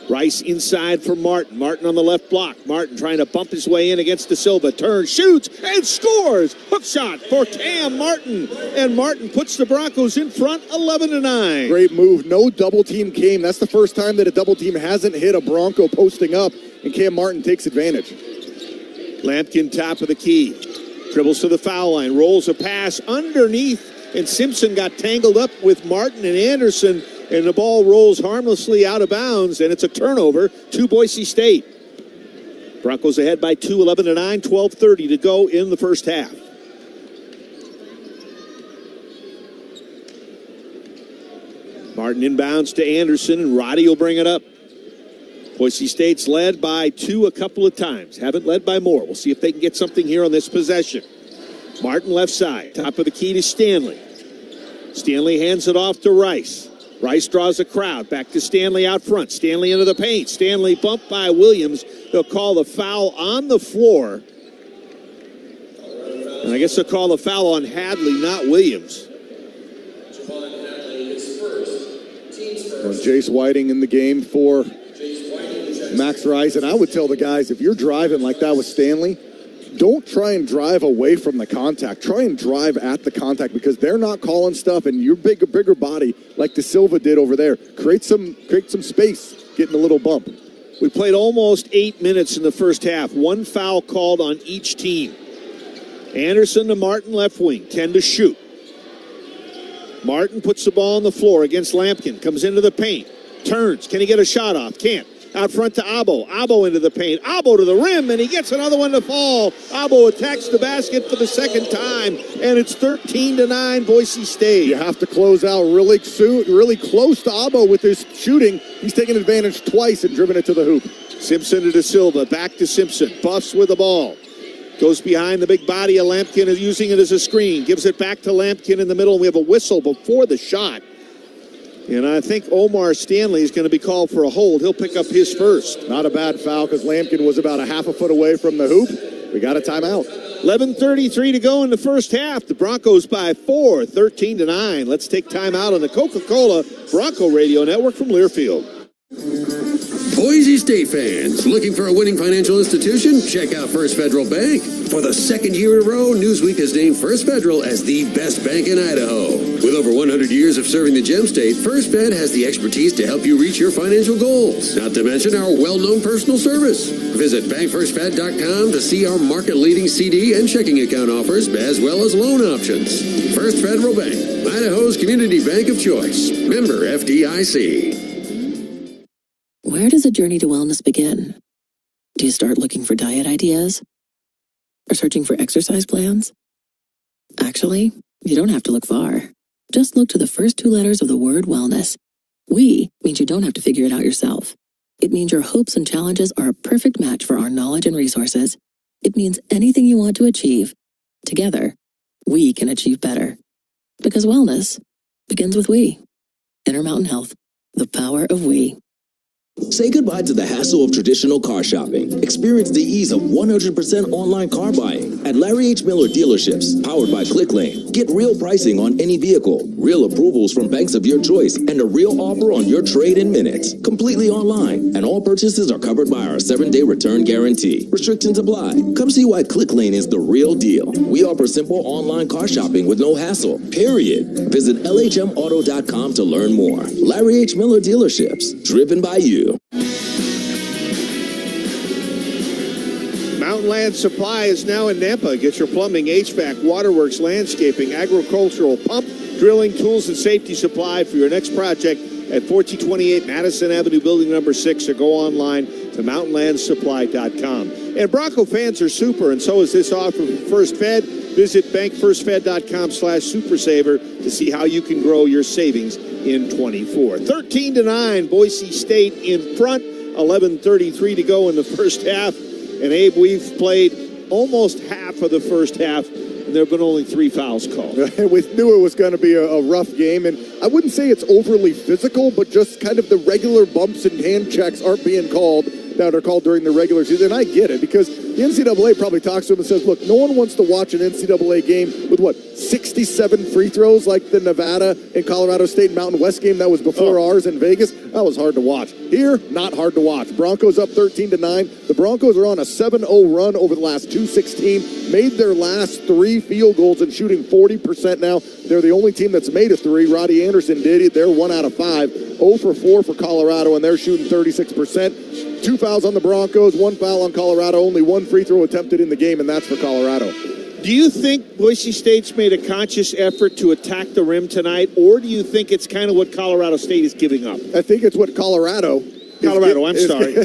Rice inside for Martin. Martin on the left block. Martin trying to bump his way in against De Silva. Turns, shoots, and scores. Hook shot for Cam Martin. And Martin puts the Broncos in front 11-9. Great move. No double team came. That's the first time that a double team hasn't hit a Bronco posting up, and Cam Martin takes advantage. Lampkin top of the key. Dribbles to the foul line. Rolls a pass underneath, and Simpson got tangled up with Martin and Anderson. And the ball rolls harmlessly out of bounds, and it's a turnover to Boise State. Broncos ahead by 2, 11-9, 12:30 to go in the first half. Martin inbounds to Anderson, and Roddy will bring it up. Boise State's led by 2 a couple of times. Haven't led by more. We'll see if they can get something here on this possession. Martin left side, top of the key to Stanley. Stanley hands it off to Rice. Rice draws a crowd. Back to Stanley out front. Stanley into the paint. Stanley bumped by Williams. They'll call the foul on the floor. And I guess they'll call the foul on Hadley, not Williams. Jace Whiting in the game for Max Rice. And I would tell the guys, if you're driving like that with Stanley, don't try and drive away from the contact. Try and drive at the contact, because they're not calling stuff, and your bigger body, like De Silva did over there, create some space, getting a little bump. We played almost 8 minutes in the first half. 1 foul called on each team. Anderson to Martin, left wing, 10 to shoot. Martin puts the ball on the floor against Lampkin. Comes into the paint. Turns. Can he get a shot off? Can't. Out front to Abo. Abo into the paint. Abo to the rim, and he gets another one to fall. Abo attacks the basket for the second time, and it's 13-9 Boise State. You have to close out really close to Abo with his shooting. He's taken advantage twice and driven it to the hoop. Simpson to De Silva. Back to Simpson. Buffs with the ball. Goes behind the big body of Lampkin, is using it as a screen. Gives it back to Lampkin in the middle. We have a whistle before the shot. And I think Omar Stanley is going to be called for a hold. He'll pick up his first. Not a bad foul because Lampkin was about a half a foot away from the hoop. We got a timeout. 11:33 to go in the first half. The Broncos by 4, 13-9. Let's take time out on the Coca-Cola Bronco Radio Network from Learfield. Boise State fans, looking for a winning financial institution? Check out First Federal Bank. For the second year in a row, Newsweek has named First Federal as the best bank in Idaho. With over 100 years of serving the Gem State, First Fed has the expertise to help you reach your financial goals. Not to mention our well-known personal service. Visit bankfirstfed.com to see our market-leading CD and checking account offers, as well as loan options. First Federal Bank, Idaho's community bank of choice. Member FDIC. Where does a journey to wellness begin? Do you start looking for diet ideas? Or searching for exercise plans? Actually, you don't have to look far. Just look to the first 2 letters of the word wellness. We means you don't have to figure it out yourself. It means your hopes and challenges are a perfect match for our knowledge and resources. It means anything you want to achieve, together, we can achieve better. Because wellness begins with we. Intermountain Health, the power of we. Say goodbye to the hassle of traditional car shopping. Experience the ease of 100% online car buying at Larry H. Miller dealerships, powered by ClickLane. Get real pricing on any vehicle, real approvals from banks of your choice, and a real offer on your trade in minutes. Completely online, and all purchases are covered by our 7-day return guarantee. Restrictions apply. Come see why ClickLane is the real deal. We offer simple online car shopping with no hassle, period. Visit LHMauto.com to learn more. Larry H. Miller dealerships, driven by you. Mountain Land Supply is now in Nampa. Get your plumbing, HVAC, waterworks, landscaping, agricultural, pump, drilling, tools, and safety supply for your next project at 1428 Madison Avenue, building number 6, or go online to mountainlandsupply.com. And Bronco fans are super, and so is this offer from First Fed. Visit bankfirstfed.com/supersaver to see how you can grow your savings in 24. 13-9, Boise State in front. 11:33 to go in the first half. And Abe, we've played almost half of the first half, and there have been only 3 fouls called. We knew it was going to be a rough game, and I wouldn't say it's overly physical, but just kind of the regular bumps and hand checks aren't being called that are called during the regular season. I get it, because the NCAA probably talks to them and says, look, no one wants to watch an NCAA game with, 67 free throws like the Nevada and Colorado State Mountain West game that was before ours in Vegas? That was hard to watch. Here, not hard to watch. Broncos up 13-9. The Broncos are on a 7-0 run over the last 2-16, made their last 3 field goals and shooting 40% now. They're the only team that's made a 3. Roddy Anderson did it. They're 1 out of 5. 0 for 4 for Colorado, and they're shooting 36%. 2 fouls on the Broncos, 1 foul on Colorado, only 1 free throw attempted in the game, and that's for Colorado. Do you think Boise State's made a conscious effort to attack the rim tonight, or do you think it's kind of what Colorado State is giving up? I think it's what Colorado, I'm sorry.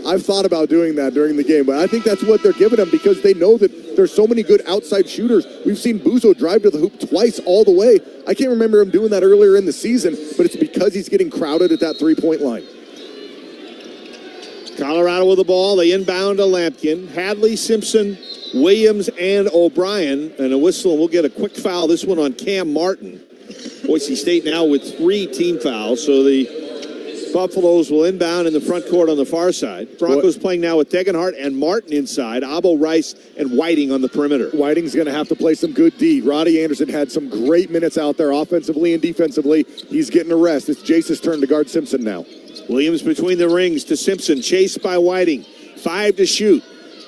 I've thought about doing that during the game, but I think that's what they're giving them because they know that there's so many good outside shooters. We've seen Buzo drive to the hoop twice all the way. I can't remember him doing that earlier in the season, but it's because he's getting crowded at that three-point line. Colorado with the ball. They inbound to Lampkin. Hadley, Simpson, Williams, and O'Brien. And a whistle, and we'll get a quick foul. This one on Cam Martin. Boise State now with 3 team fouls. So the Buffaloes will inbound in the front court on the far side. Broncos playing now with Degenhart and Martin inside. Abo, Rice, and Whiting on the perimeter. Whiting's going to have to play some good D. Roddy Anderson had some great minutes out there offensively and defensively. He's getting a rest. It's Jace's turn to guard Simpson now. Williams between the rings to Simpson. Chased by Whiting. 5 to shoot.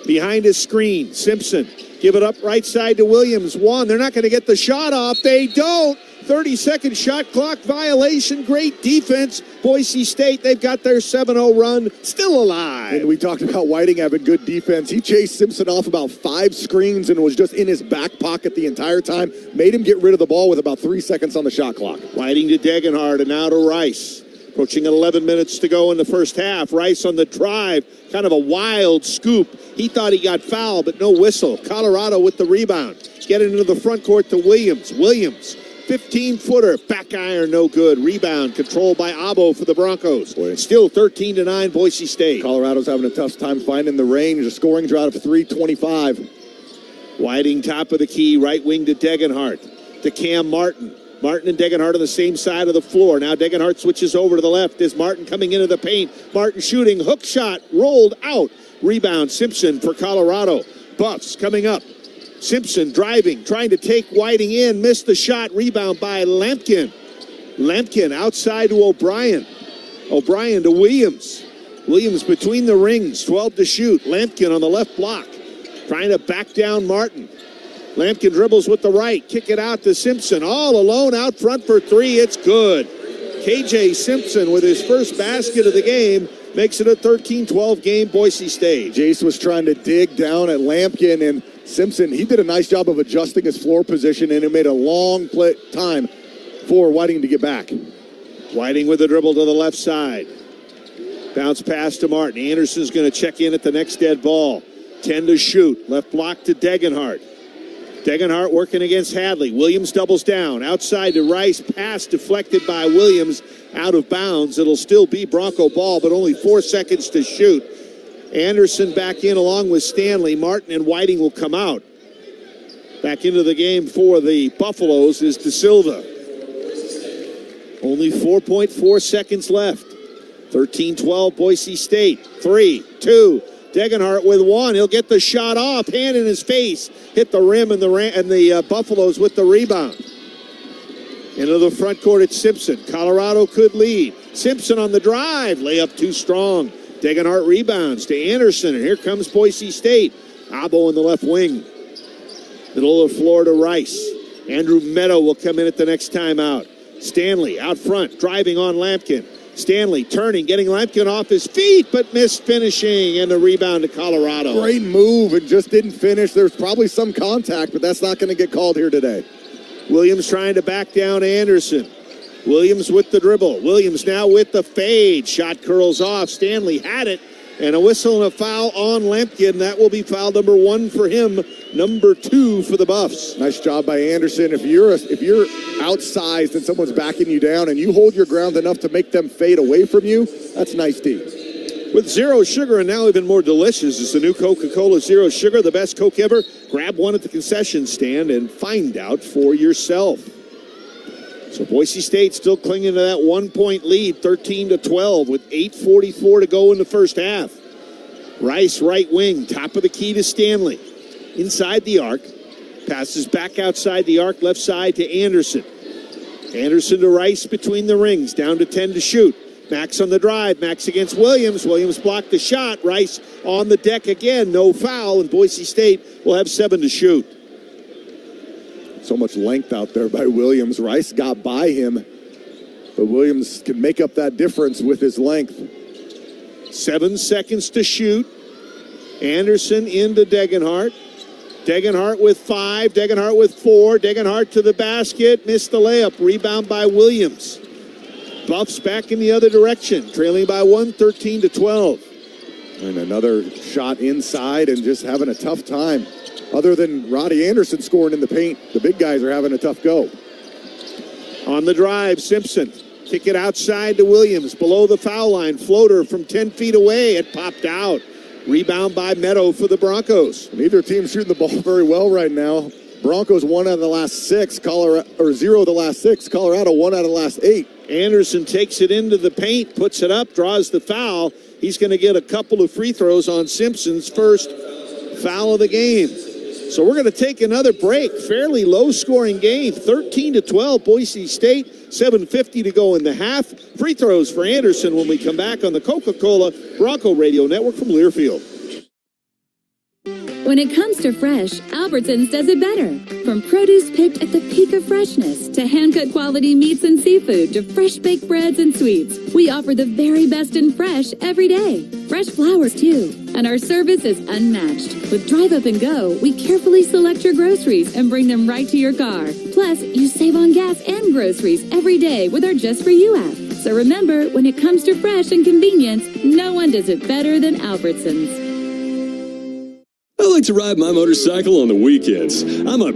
Behind his screen. Simpson. Give it up right side to Williams. 1. They're not going to get the shot off. They don't. 30-second shot clock violation. Great defense. Boise State, they've got their 7-0 run still alive. And we talked about Whiting having good defense. He chased Simpson off about 5 screens and was just in his back pocket the entire time. Made him get rid of the ball with about 3 seconds on the shot clock. Whiting to Degenhart and now to Rice. Approaching 11 minutes to go in the first half. Rice on the drive. Kind of a wild scoop. He thought he got fouled, but no whistle. Colorado with the rebound. Get it into the front court to Williams. Williams, 15-footer. Back iron, no good. Rebound controlled by Abo for the Broncos. Still 13-9 Boise State. Colorado's having a tough time finding the range. A scoring drought of 325. Whiting top of the key. Right wing to Degenhart. To Cam Martin. Martin and Degenhart on the same side of the floor. Now Degenhart switches over to the left. Is Martin coming into the paint. Martin shooting. Hook shot. Rolled out. Rebound Simpson for Colorado. Buffs coming up. Simpson driving. Trying to take Whiting in. Missed the shot. Rebound by Lampkin. Lampkin outside to O'Brien. O'Brien to Williams. Williams between the rings. 12 to shoot. Lampkin on the left block. Trying to back down Martin. Lampkin dribbles with the right. Kick it out to Simpson. All alone out front for three. It's good. KJ Simpson with his first basket of the game makes it a 13-12 game Boise State. Jace was trying to dig down at Lampkin, and Simpson, he did a nice job of adjusting his floor position, and it made a long time for Whiting to get back. Whiting with the dribble to the left side. Bounce pass to Martin. Anderson's going to check in at the next dead ball. 10 to shoot. Left block to Degenhart. Degenhart working against Hadley. Williams doubles down. Outside to Rice. Pass deflected by Williams. Out of bounds. It'll still be Bronco ball, but only 4 seconds to shoot. Anderson back in along with Stanley. Martin and Whiting will come out. Back into the game for the Buffaloes is De Silva. Only 4.4 seconds left. 13-12 Boise State. 3, 2. Degenhart with one. He'll get the shot off. Hand in his face. Hit the rim and the Buffaloes with the rebound. Into the front court, it's Simpson. Colorado could lead. Simpson on the drive. Layup too strong. Degenhart rebounds to Anderson. And here comes Boise State. Abo in the left wing. Middle of the floor to Rice. Andrew Meadow will come in at the next timeout. Stanley out front. Driving on Lampkin. Stanley turning, getting Lampkin off his feet, but missed finishing, and the rebound to Colorado. Great move, and just didn't finish. There's probably some contact, but that's not going to get called here today. Williams trying to back down Anderson. Williams with the dribble. Williams now with the fade. Shot curls off. Stanley had it, and a whistle and a foul on Lampkin. That will be foul number 1 for him, number 2 for the Buffs. Nice job by Anderson. If you're outsized and someone's backing you down and you hold your ground enough to make them fade away from you, that's nice D. With zero sugar and now even more delicious is the new Coca-Cola Zero Sugar, the best Coke ever. Grab one at the concession stand and find out for yourself. So Boise State still clinging to that 1-point lead, 13-12, with 8:44 to go in the first half. Rice, right wing, top of the key to Stanley. Inside the arc. Passes back outside the arc, left side to Anderson. Anderson to Rice between the rings, down to 10 to shoot. Max on the drive, Max against Williams. Williams blocked the shot. Rice on the deck again, no foul, and Boise State will have 7 to shoot. So much length out there by Williams. Rice got by him, but Williams can make up that difference with his length. 7 seconds to shoot. Anderson into Degenhart. Degenhart with 5, Degenhart with 4, Degenhart to the basket, missed the layup, rebound by Williams. Buffs back in the other direction, trailing by 1, 13-12. And another shot inside and just having a tough time. Other than Roddy Anderson scoring in the paint, the big guys are having a tough go. On the drive, Simpson. Kick it outside to Williams, below the foul line, floater from 10 feet away, it popped out. Rebound by Meadow for the Broncos. Neither team shooting the ball very well right now. Broncos 1 out of the last 6, 0 of the last 6. Colorado 1 out of the last 8. Anderson takes it into the paint, puts it up, draws the foul. He's going to get a couple of free throws on Simpson's first foul of the game. So we're going to take another break. Fairly low-scoring game, 13-12, Boise State. 7:50 to go in the half. Free throws for Anderson when we come back on the Coca-Cola Bronco Radio Network from Learfield. When it comes to fresh, Albertsons does it better. From produce picked at the peak of freshness to hand-cut quality meats and seafood to fresh-baked breads and sweets, we offer the very best in fresh every day. Fresh flowers, too. And our service is unmatched. With Drive Up and Go, we carefully select your groceries and bring them right to your car. Plus, you save on gas and groceries every day with our Just For You app. So remember, when it comes to fresh and convenience, no one does it better than Albertsons. I like to ride my motorcycle on the weekends. I'm a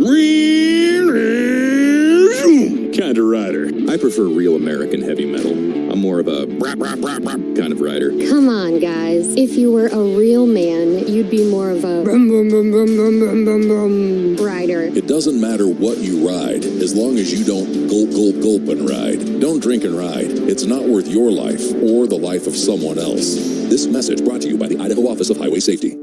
kind of rider. I prefer real American heavy metal. I'm more of a kind of rider. Come on, guys. If you were a real man, you'd be more of a rider. It doesn't matter what you ride, as long as you don't gulp, gulp, gulp and ride. Don't drink and ride. It's not worth your life or the life of someone else. This message brought to you by the Idaho Office of Highway Safety.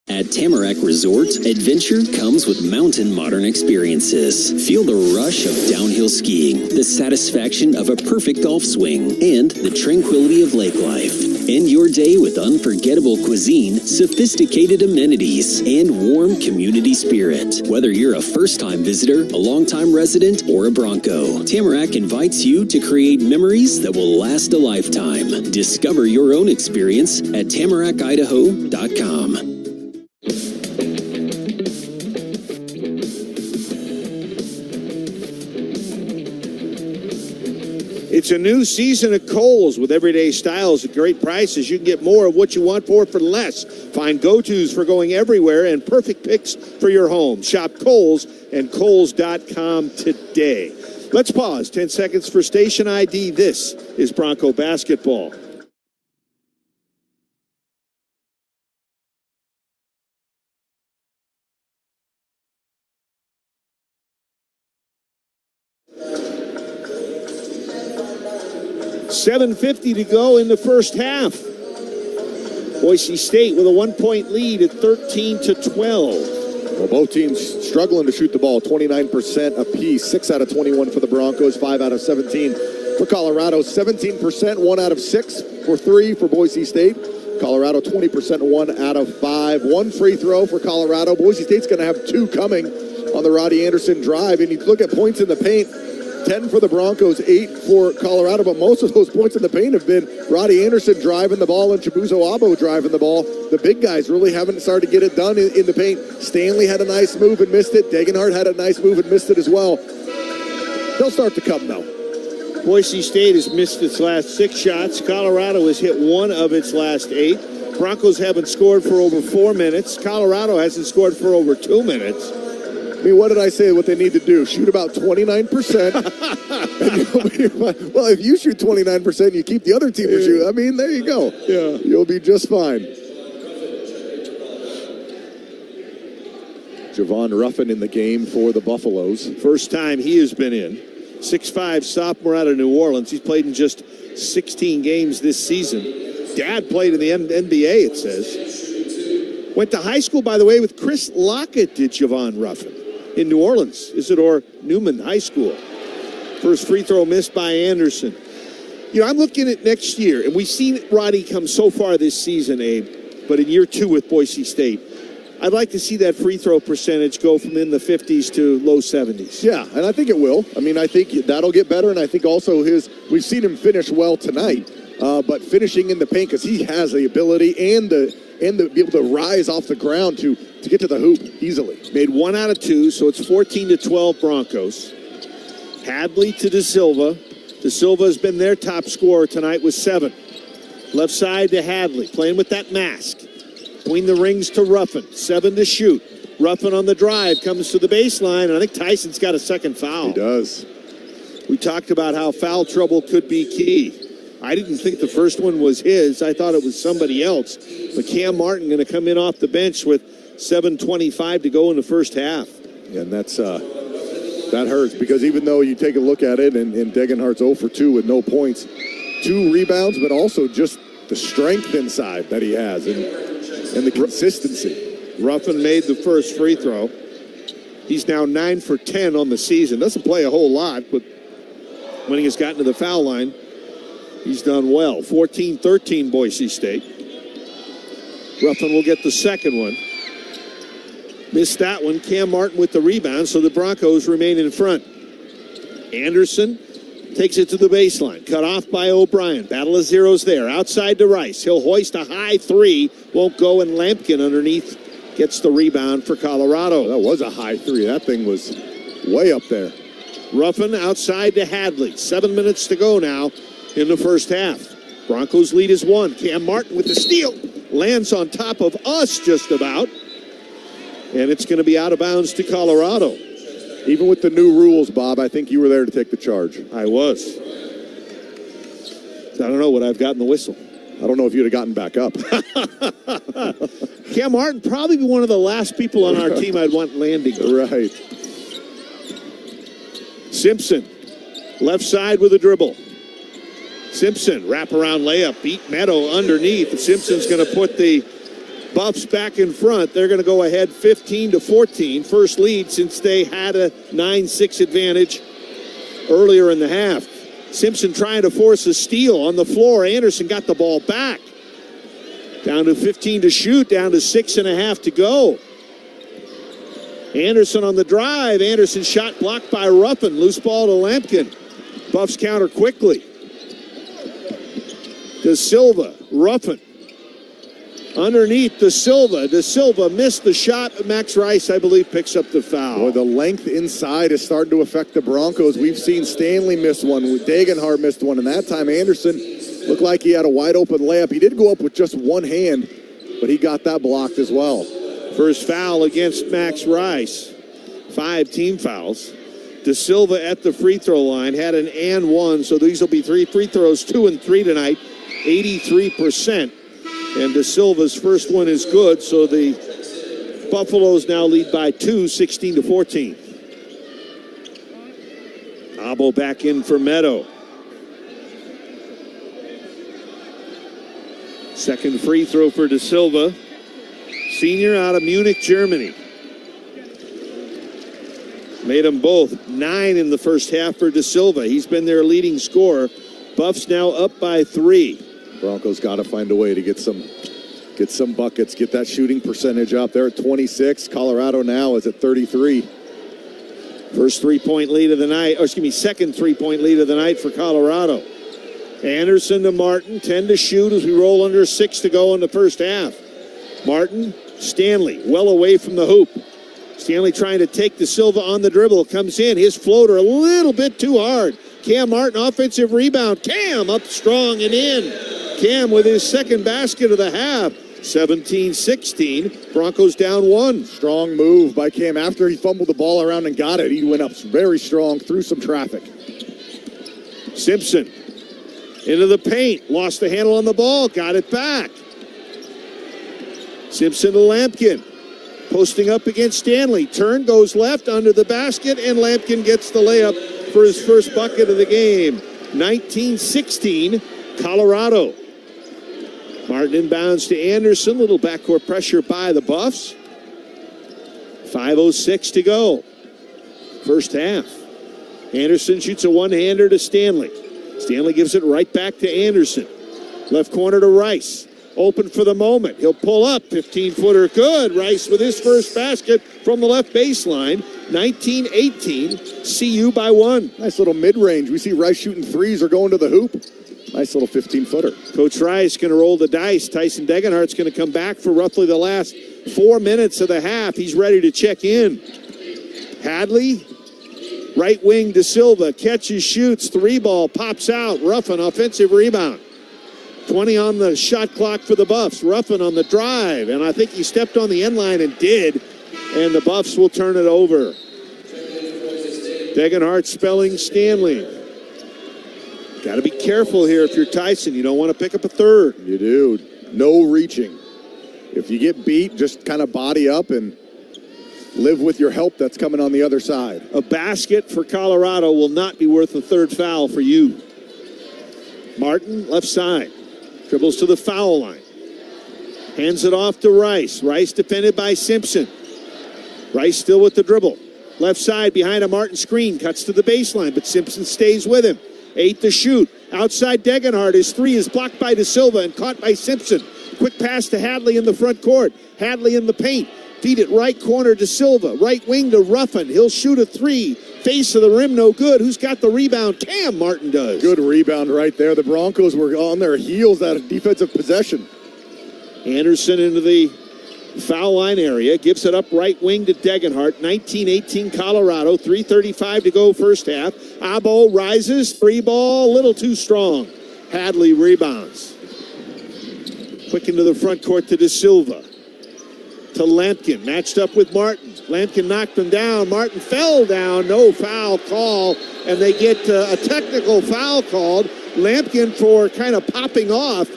At Tamarack Resort, adventure comes with mountain modern experiences. Feel the rush of downhill skiing, the satisfaction of a perfect golf swing, and the tranquility of lake life. End your day with unforgettable cuisine, sophisticated amenities, and warm community spirit. Whether you're a first-time visitor, a long-time resident, or a Bronco, Tamarack invites you to create memories that will last a lifetime. Discover your own experience at tamarackidaho.com. It's a new season of Kohl's with everyday styles at great prices. You can get more of what you want for less. Find go-tos for going everywhere and perfect picks for your home. Shop Kohl's and Kohl's.com today. Let's pause 10 seconds for station ID. This is Bronco basketball. $7:50 to go in the first half. Boise State with a 1-point lead at 13-12. Well, both teams struggling to shoot the ball, 29% apiece. 6 out of 21 for the Broncos, 5 out of 17 for Colorado. 17%, 1 out of 6 for 3 for Boise State. Colorado 20%, 1 out of 5. 1 free throw for Colorado. Boise State's going to have 2 coming on the Roddy Anderson drive. And you look at points in the paint, 10 for the Broncos, 8 for Colorado, but most of those points in the paint have been Roddy Anderson driving the ball and Chibuzo Abo driving the ball. The big guys really haven't started to get it done in the paint. Stanley had a nice move and missed it. Degenhardt had a nice move and missed it as well. They'll start to come, though. Boise State has missed its last 6 shots. Colorado has hit 1 of its last 8. Broncos haven't scored for over 4 minutes. Colorado hasn't scored for over 2 minutes. I mean, what did I say what they need to do? Shoot about 29%. Well, if you shoot 29%, you keep the other team to shoot. I mean, there you go. Yeah. You'll be just fine. Javon Ruffin in the game for the Buffaloes. First time he has been in. 6'5" sophomore out of New Orleans. He's played in just 16 games this season. Dad played in the NBA, it says. Went to high school, by the way, with Chris Lockett, did Javon Ruffin. In New Orleans, Isidore Newman High School. First free throw missed by Anderson. You know, I'm looking at next year, and we've seen Roddy come so far this season, Abe, but in year 2 with Boise State, I'd like to see that free throw percentage go from in the 50s to low 70s. Yeah, and I think it will. I mean, I think that'll get better, and I think also we've seen him finish well tonight, but finishing in the paint, because he has the ability and the be able to rise off the ground to get to the hoop easily. Made 1 out of 2, so it's 14-12 Broncos. Hadley to De Silva. De Silva has been their top scorer tonight with 7. Left side to Hadley, playing with that mask. Between the rings to Ruffin, 7 to shoot. Ruffin on the drive, comes to the baseline, and I think Tyson's got a second foul. He does. We talked about how foul trouble could be key. I didn't think the first one was his. I thought it was somebody else. But Cam Martin going to come in off the bench with 7:25 to go in the first half. Yeah, and that hurts, because even though you take a look at it, and Degenhardt's 0 for 2 with no points, 2 rebounds, but also just the strength inside that he has and the consistency. Ruffin made the first free throw. He's now 9 for 10 on the season. Doesn't play a whole lot, but when he has gotten to the foul line, he's done well. 14-13 Boise State. Ruffin will get the second one. Missed that one. Cam Martin with the rebound, so the Broncos remain in front. Anderson takes it to the baseline. Cut off by O'Brien. Battle of zeros there. Outside to Rice. He'll hoist a high 3. Won't go, and Lampkin underneath gets the rebound for Colorado. That was a high 3. That thing was way up there. Ruffin outside to Hadley. 7 minutes to go now in the first half. Broncos lead is 1. Cam Martin with the steal. Lands on top of us just about. And it's going to be out of bounds to Colorado. Even with the new rules, Bob, I think you were there to take the charge. I was. I don't know, would I have gotten the whistle? I don't know if you'd have gotten back up. Cam Martin probably be one of the last people on our team I'd want landing. Right. Simpson, left side with a dribble. Simpson, wraparound layup, beat Meadow underneath. Simpson's going to put the Buffs back in front. They're going to go ahead 15-14. First lead since they had a 9-6 advantage earlier in the half. Simpson trying to force a steal on the floor. Anderson got the ball back. Down to 15 to shoot, down to 6.5 to go. Anderson on the drive. Anderson shot blocked by Ruffin. Loose ball to Lampkin. Buffs counter quickly. De Silva, Ruffin. Underneath De Silva. De Silva missed the shot. Max Rice, I believe, picks up the foul. Boy, the length inside is starting to affect the Broncos. We've seen Stanley miss one. Dagenhart missed one. And that time Anderson looked like he had a wide open layup. He did go up with just one hand, but he got that blocked as well. First foul against Max Rice. 5 team fouls. De Silva at the free throw line had an and 1, so these will be 3 free throws, 2 and 3 tonight, 83%. And De Silva's first one is good, so the Buffaloes now lead by 2, 16-14. Abo back in for Meadow. Second free throw for De Silva. Senior out of Munich, Germany. Made them both 9 in the first half for De Silva. He's been their leading scorer. Buffs now up by 3. Broncos got to find a way to get some buckets, get that shooting percentage up. They're at 26. Colorado now is at 33. First 3-point lead of the night, second 3-point lead of the night for Colorado. Anderson to Martin, 10 to shoot as we roll under 6 to go in the first half. Martin, Stanley, well away from the hoop. Stanley trying to take De Silva on the dribble, comes in, his floater a little bit too hard. Cam Martin, offensive rebound. Cam up strong and in. Cam with his second basket of the half. 17-16. Broncos down 1. Strong move by Cam. After he fumbled the ball around and got it, he went up very strong through some traffic. Simpson into the paint. Lost the handle on the ball. Got it back. Simpson to Lampkin. Posting up against Stanley. Turn, goes left under the basket, and Lampkin gets the layup for his first bucket of the game. 19-16, Colorado. Martin inbounds to Anderson. Little backcourt pressure by the Buffs. 5:06 to go. First half. Anderson shoots a one-hander to Stanley. Stanley gives it right back to Anderson. Left corner to Rice. Open for the moment. He'll pull up. 15-footer good. Rice with his first basket from the left baseline. 19-18. CU by 1. Nice little mid-range. We see Rice shooting threes or going to the hoop. Nice little 15-footer. Coach Rice going to roll the dice. Tyson Degenhart's going to come back for roughly the last 4 minutes of the half. He's ready to check in. Hadley, right wing De Silva, catches, shoots, 3-ball, pops out. Ruffin, offensive rebound. 20 on the shot clock for the Buffs. Ruffin on the drive, and I think he stepped on the end line and did, and the Buffs will turn it over. Degenhart spelling Stanley. Got to be careful here if you're Tyson. You don't want to pick up a third. You do. No reaching. If you get beat, just kind of body up and live with your help that's coming on the other side. A basket for Colorado will not be worth a third foul for you. Martin, left side. Dribbles to the foul line. Hands it off to Rice. Rice defended by Simpson. Rice still with the dribble. Left side behind a Martin screen. Cuts to the baseline, but Simpson stays with him. 8 to shoot. Outside Degenhart. His 3 is blocked by De Silva and caught by Simpson. Quick pass to Hadley in the front court. Hadley in the paint. Feed it right corner to Silva. Right wing to Ruffin. He'll shoot a 3. Face of the rim, no good. Who's got the rebound? Cam Martin does. Good rebound right there. The Broncos were on their heels at a defensive possession. Anderson into the foul line area. Gives it up right wing to Degenhart. 19-18 Colorado. 3:35 to go first half. Abo rises. Free ball. A little too strong. Hadley rebounds. Quick into the front court to De Silva. To Lampkin. Matched up with Martin. Lampkin knocked him down. Martin fell down. No foul call. And they get a technical foul called. Lampkin for kind of popping off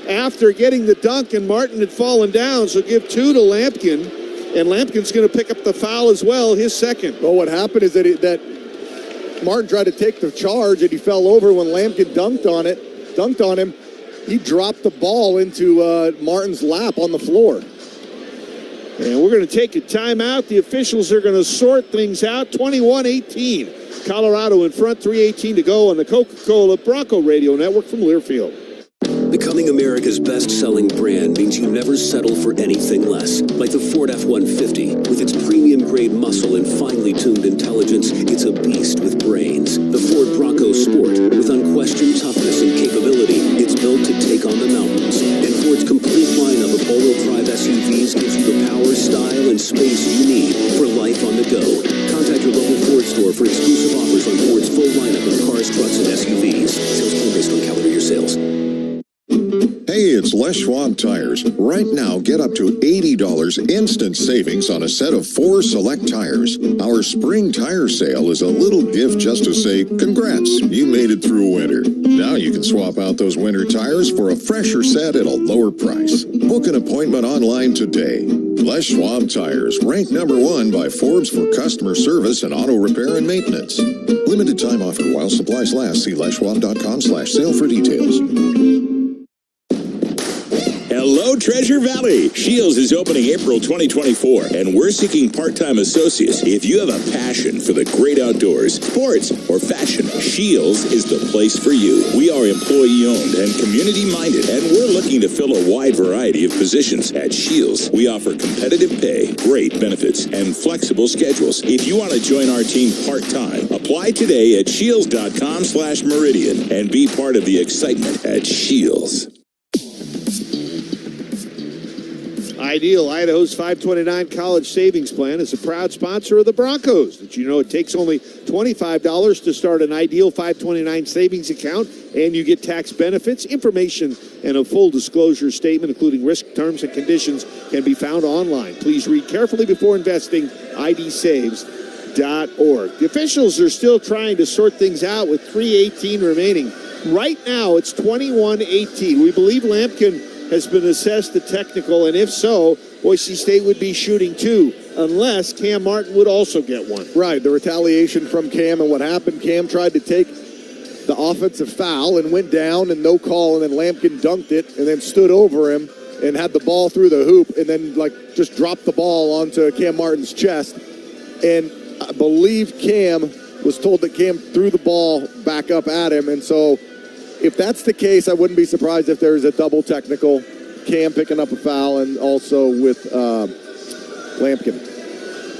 after getting the dunk, and Martin had fallen down. So give 2 to Lampkin. And Lampkin's going to pick up the foul as well, his second. Well, what happened is that Martin tried to take the charge, and he fell over when Lampkin dunked on him. He dropped the ball into Martin's lap on the floor. And we're going to take a timeout. The officials are going to sort things out. 21-18. Colorado in front, 3:18 to go on the Coca-Cola Bronco Radio Network from Learfield. Becoming America's best-selling brand means you never settle for anything less. Like the Ford F-150. With its premium-grade muscle and finely tuned intelligence, it's a beast with brains. The Ford Bronco Sport, with unquestioned toughness and capability, it's built to take on the mountains. And Ford's complete lineup of all-wheel drive SUVs gives you the power, style, and space you need for life on the go. Contact your local Ford store for exclusive offers on Ford's full lineup of cars, trucks, and SUVs. Sales only based on calendar year sales. Hey, it's Les Schwab Tires. Right now, get up to $80 instant savings on a set of 4 select tires. Our spring tire sale is a little gift just to say, congrats, you made it through winter. Now you can swap out those winter tires for a fresher set at a lower price. Book an appointment online today. Les Schwab Tires, ranked #1 by Forbes for customer service and auto repair and maintenance. Limited time offer while supplies last. See leschwab.com/sale for details. Hello, Treasure Valley. Shields is opening April 2024, and we're seeking part-time associates. If you have a passion for the great outdoors, sports, or fashion, Shields is the place for you. We are employee-owned and community-minded, and we're looking to fill a wide variety of positions. At Shields, we offer competitive pay, great benefits, and flexible schedules. If you want to join our team part-time, apply today at shields.com/meridian and be part of the excitement at Shields. Ideal, Idaho's 529 College Savings Plan, is a proud sponsor of the Broncos. Did you know it takes only $25 to start an Ideal 529 savings account, and you get tax benefits? Information and a full disclosure statement, including risk, terms, and conditions, can be found online. Please read carefully before investing. idsaves.org. The officials are still trying to sort things out with 3:18 remaining. Right now, it's 21-18. We believe Lampkin has been assessed the technical, and if so, Boise State would be shooting 2, unless Cam Martin would also get 1. Right, the retaliation from Cam, and what happened, Cam tried to take the offensive foul and went down and no call, and then Lampkin dunked it and then stood over him and had the ball through the hoop and then just dropped the ball onto Cam Martin's chest. And I believe Cam was told that Cam threw the ball back up at him, and so if that's the case, I wouldn't be surprised if there's a double technical, Cam picking up a foul, and also with Lampkin.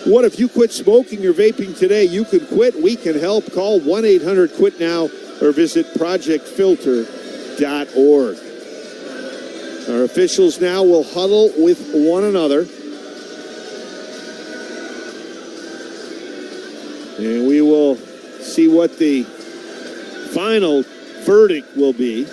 What if you quit smoking or vaping today? You can quit. We can help. Call 1-800-QUIT-NOW or visit projectfilter.org. Our officials now will huddle with one another. And we will see what the final verdict will be.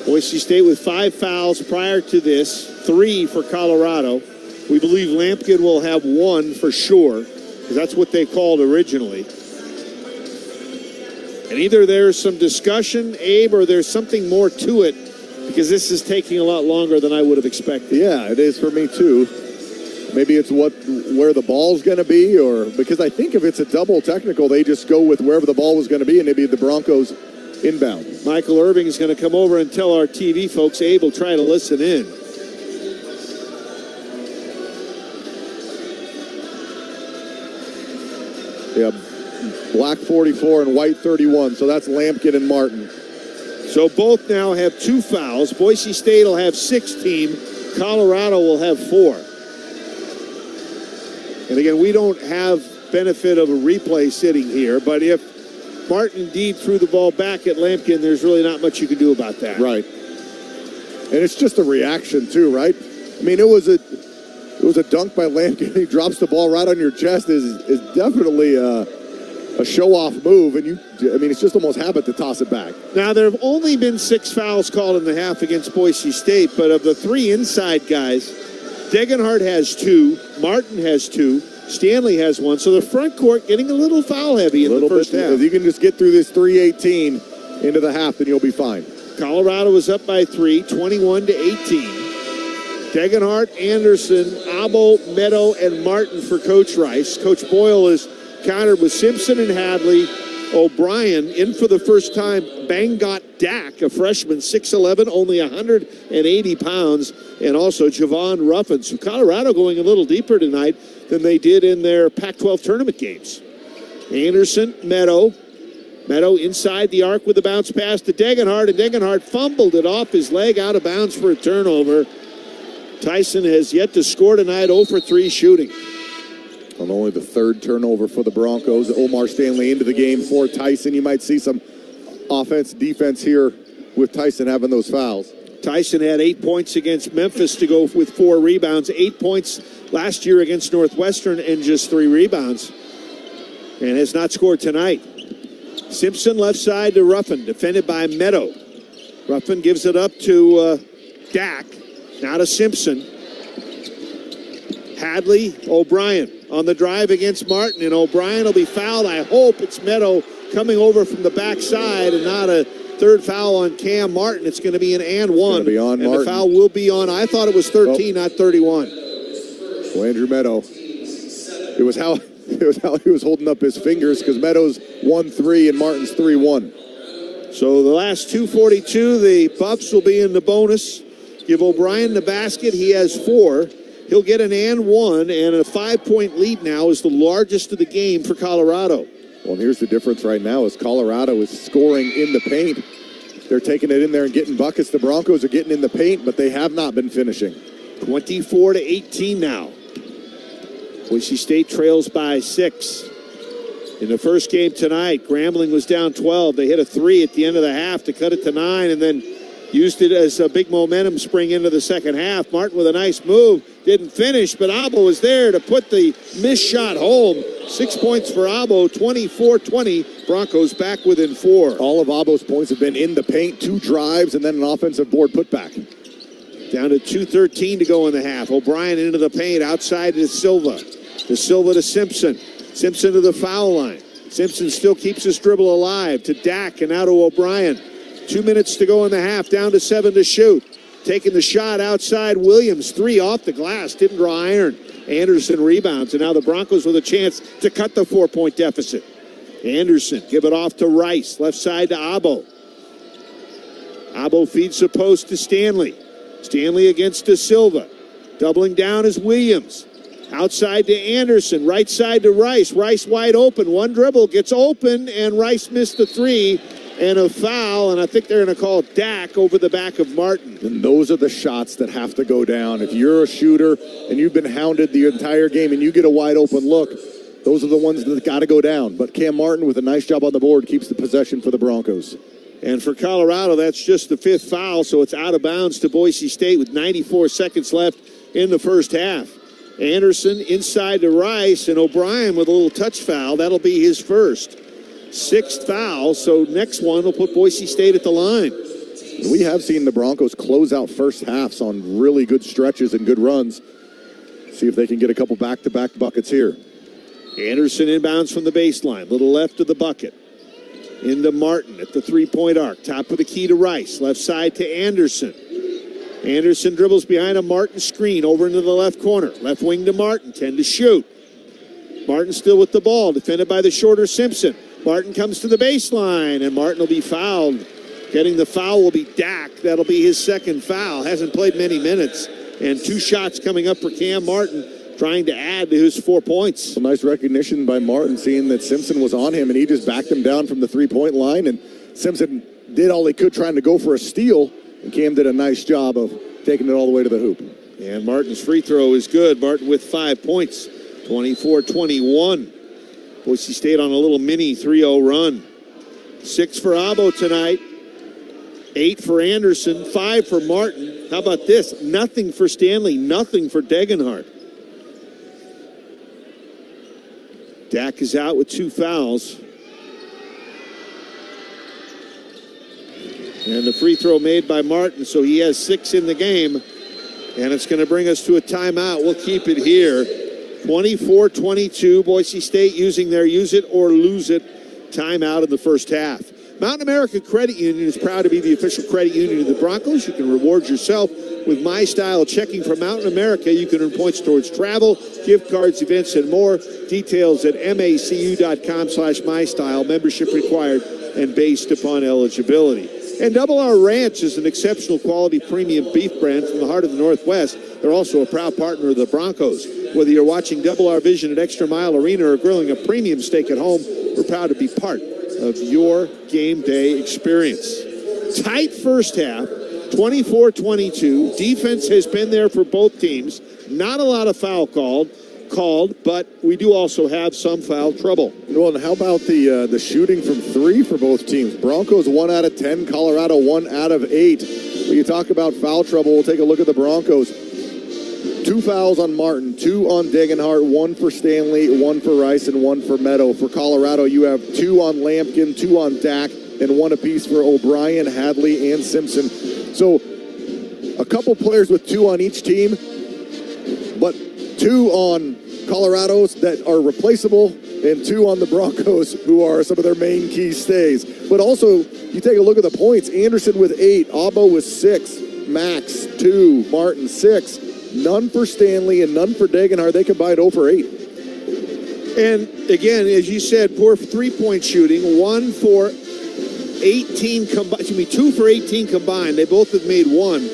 Boise State with 5 fouls prior to this, 3 for Colorado. We believe Lampkin will have 1 for sure, because that's what they called originally. And either there's some discussion, Abe, or there's something more to it, because this is taking a lot longer than I would have expected. Yeah, it is for me too. Maybe it's where the ball's going to be, or because I think if it's a double technical, they just go with wherever the ball was going to be, and maybe the Broncos inbound. Michael Irving is going to come over and tell our TV folks. Abe will try to listen in. Yeah, black 44 and white 31, so that's Lampkin and Martin. So both now have 2 fouls. Boise State will have 16. Colorado will have 4. And again, we don't have benefit of a replay sitting here, but if Martin indeed threw the ball back at Lampkin, there's really not much you can do about that. Right. And it's just a reaction too, right? I mean, it was a dunk by Lampkin. He drops the ball right on your chest. Is definitely a show-off move, and it's just almost habit to toss it back. Now, there have only been 6 fouls called in the half against Boise State, but of the 3 inside guys, Degenhardt has 2, Martin has 2, Stanley has 1, so the front court getting a little foul heavy in the first half. If you can just get through this 3:18 into the half, then you'll be fine. Colorado was up by 3, 21-18. Degenhardt, Anderson, Abo, Meadow, and Martin for Coach Rice. Coach Boyle is countered with Simpson and Hadley. O'Brien in for the first time. Bangot Dak, a freshman, 6'11", only 180 pounds, and also Javon Ruffin. So Colorado going a little deeper tonight than they did in their Pac-12 tournament games. Anderson, Meadow. Meadow inside the arc with a bounce pass to Degenhardt, and Degenhardt fumbled it off his leg out of bounds for a turnover. Tyson has yet to score tonight, 0 for 3 shooting. On only the 3rd turnover for the Broncos. Omar Stanley into the game for Tyson. You might see some offense, defense here with Tyson having those fouls. Tyson had 8 points against Memphis to go with 4 rebounds. 8 points last year against Northwestern and just 3 rebounds. And has not scored tonight. Simpson left side to Ruffin, defended by Meadow. Ruffin gives it up to Dak. Now to Simpson. Hadley, O'Brien on the drive against Martin, and O'Brien will be fouled. I hope it's Meadow coming over from the backside and not a 3rd foul on Cam Martin. It's going to be an and 1. Be on and Martin. The foul will be on. I thought it was 13, not 31. Well, Andrew Meadow. It was how he was holding up his fingers, because Meadow's 1-3 and Martin's 3-1. So the last 2:42, the Buffs will be in the bonus. Give O'Brien the basket. He has 4. He'll get an and 1, and a 5-point lead now is the largest of the game for Colorado. Well, here's the difference right now is Colorado is scoring in the paint. They're taking it in there and getting buckets. The Broncos are getting in the paint, but they have not been finishing. 24-18 now. Boise State trails by 6. In the first game tonight, Grambling was down 12. They hit a 3 at the end of the half to cut it to 9, and then used it as a big momentum spring into the second half. Martin with a nice move. Didn't finish, but Abo was there to put the missed shot home. 6 points for Abo, 24-20. Broncos back within 4. All of Abo's points have been in the paint, 2 drives, and then an offensive board putback. Down to 2:13 to go in the half. O'Brien into the paint, outside to Silva. To Silva to Simpson. Simpson to the foul line. Simpson still keeps his dribble alive. To Dak and now to O'Brien. 2 minutes to go in the half, down to 7 to shoot. Taking the shot outside, Williams, 3 off the glass, didn't draw iron. Anderson rebounds, and now the Broncos with a chance to cut the 4-point deficit. Anderson, give it off to Rice, left side to Abo. Abo feeds the post to Stanley. Stanley against De Silva. Doubling down is Williams. Outside to Anderson, right side to Rice. Rice wide open, 1 dribble, gets open, and Rice missed the 3. And a foul, and I think they're going to call Dak over the back of Martin. And those are the shots that have to go down. If you're a shooter and you've been hounded the entire game and you get a wide open look, those are the ones that got to go down. But Cam Martin, with a nice job on the board, keeps the possession for the Broncos. And for Colorado, that's just the 5th foul, so it's out of bounds to Boise State with 94 seconds left in the first half. Anderson inside to Rice, and O'Brien with a little touch foul. That'll be his first. 6th foul, so next one will put Boise State at the line. We have seen the Broncos close out first halves on really good stretches and good runs. See if they can get a couple back-to-back buckets here. Anderson inbounds from the baseline, little left of the bucket. Into Martin at the 3-point arc. Top of the key to Rice, left side to Anderson. Anderson dribbles behind a Martin screen over into the left corner. Left wing to Martin, 10 to shoot. Martin still with the ball, defended by the shorter Simpson. Martin comes to the baseline, and Martin will be fouled. Getting the foul will be Dak. That'll be his 2nd foul. Hasn't played many minutes. And 2 shots coming up for Cam Martin, trying to add to his 4 points. A nice recognition by Martin, seeing that Simpson was on him, and he just backed him down from the 3-point line. And Simpson did all he could trying to go for a steal, and Cam did a nice job of taking it all the way to the hoop. And Martin's free throw is good. Martin with 5 points, 24-21. Boise State on a little mini 3-0 run. 6 for Abo tonight. 8 for Anderson, 5 for Martin. How about this? Nothing for Stanley, nothing for Degenhardt. Dak is out with 2 fouls. And the free throw made by Martin, so he has 6 in the game. And it's going to bring us to a timeout. We'll keep it here. 24-22, Boise State using their use it or lose it timeout in the first half. Mountain America Credit Union is proud to be the official credit union of the Broncos. You can reward yourself with My Style checking from Mountain America. You can earn points towards travel, gift cards, events, and more. Details at macu.com/mystyle. Membership required and based upon eligibility. And Double R Ranch is an exceptional quality premium beef brand from the heart of the Northwest. They're also a proud partner of the Broncos. Whether you're watching Double R Vision at Extra Mile Arena or grilling a premium steak at home, we're proud to be part of your game day experience. Tight first half, 24-22. Defense has been there for both teams. Not a lot of foul called, but we do also have some foul trouble. Well, and how about the shooting from 3 for both teams? Broncos 1 out of 10, Colorado 1 out of 8. When you talk about foul trouble, we'll take a look at the Broncos. 2 fouls on Martin, 2 on Degenhardt, 1 for Stanley, 1 for Rice, and 1 for Meadow. For Colorado, you have 2 on Lampkin, 2 on Dak, and 1 apiece for O'Brien, Hadley, and Simpson. So a couple players with 2 on each team, but 2 on Colorado's that are replaceable, and 2 on the Broncos, who are some of their main key stays. But also, you take a look at the points. Anderson with 8, Abo with 6, Max 2, Martin 6. None for Stanley and none for Degenhardt. They combined 0 for 8. And again, as you said, poor 3-point shooting. 1 for 18 combined. 2 for 18 combined. They both have made 1.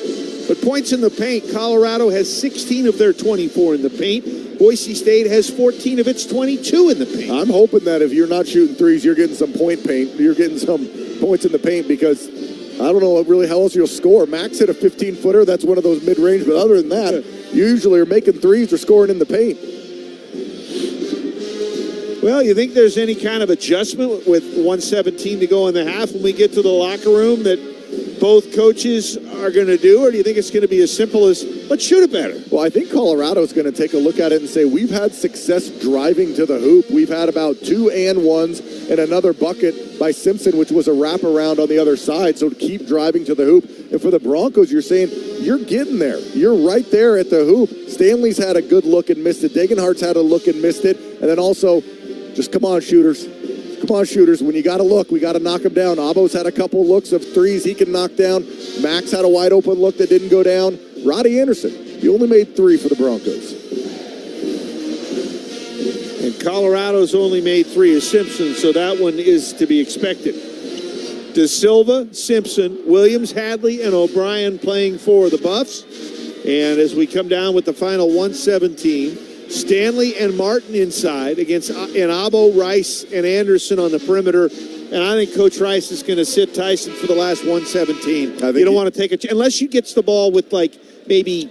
But points in the paint, Colorado has 16 of their 24 in the paint. Boise State has 14 of its 22 in the paint. I'm hoping that if you're not shooting threes, you're getting some point paint. You're getting some points in the paint because I don't know really how else you'll score. Max hit a 15-footer. That's one of those mid-range. But other than that, you usually are making threes or scoring in the paint. Well, you think there's any kind of adjustment with 1:17 to go in the half when we get to the locker room that both coaches are going to do, or do you think it's going to be as simple as, let's shoot it better? Well, I think Colorado's going to take a look at it and say, we've had success driving to the hoop. We've had about 2 and 1s and another bucket by Simpson, which was a wraparound on the other side, so to keep driving to the hoop. And for the Broncos, you're saying, you're getting there. You're right there at the hoop. Stanley's had a good look and missed it. Degenhardt's had a look and missed it. And then also, just come on, shooters. Come on, shooters. When you got to look, we got to knock them down. Abo's had a couple looks of threes he can knock down. Max had a wide open look that didn't go down. Roddy Anderson, he only made 3 for the Broncos. And Colorado's only made 3 as Simpson, so that one is to be expected. De Silva, Simpson, Williams, Hadley, and O'Brien playing for the Buffs. And as we come down with the final 1:17, Stanley and Martin inside against Abo, Rice, and Anderson on the perimeter. And I think Coach Rice is going to sit Tyson for the last 1:17. You don't want to take a chance, unless he gets the ball with like maybe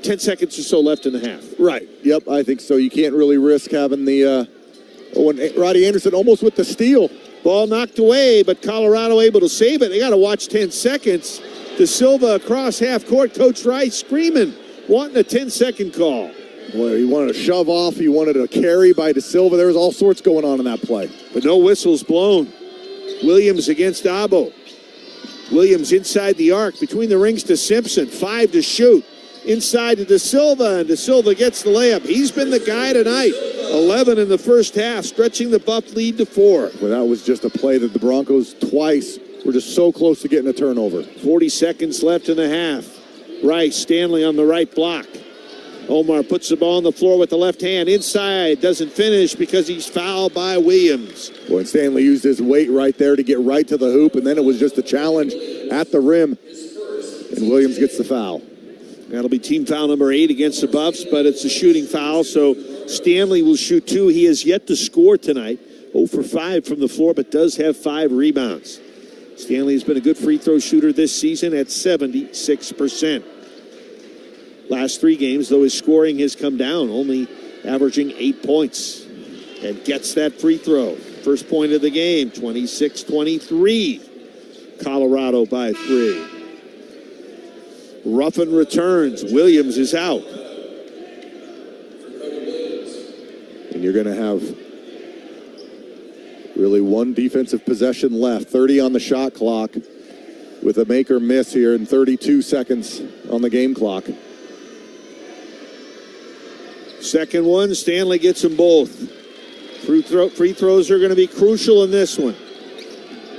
10 seconds or so left in the half. Right. Yep, I think so. You can't really risk having the Roddy Anderson almost with the steal. Ball knocked away, but Colorado able to save it. They got to watch 10 seconds. De Silva across half court. Coach Rice screaming, wanting a 10-second call. Boy, he wanted a shove off. He wanted a carry by De Silva. There was all sorts going on in that play. But no whistles blown. Williams against Abo. Williams inside the arc. Between the rings to Simpson. 5 to shoot. Inside to De Silva, and De Silva gets the layup. He's been the guy tonight. 11 in the first half, stretching the Buff lead to 4. Well, that was just a play that the Broncos twice were just so close to getting a turnover. 40 seconds left in the half. Rice, Stanley on the right block. Omar puts the ball on the floor with the left hand. Inside, doesn't finish because he's fouled by Williams. Boy, and Stanley used his weight right there to get right to the hoop, and then it was just a challenge at the rim. And Williams gets the foul. That'll be team foul number 8 against the Buffs, but it's a shooting foul, so Stanley will shoot 2. He has yet to score tonight. 0 for 5 from the floor, but does have 5 rebounds. Stanley has been a good free throw shooter this season at 76%. Last 3 games, though, his scoring has come down, only averaging 8 points. And gets that free throw. First point of the game, 26-23. Colorado by 3. Ruffin returns. Williams is out. And you're going to have really one defensive possession left. 30 on the shot clock with a make or miss here and 32 seconds on the game clock. Second one, Stanley gets them both. Free throws are going to be crucial in this one.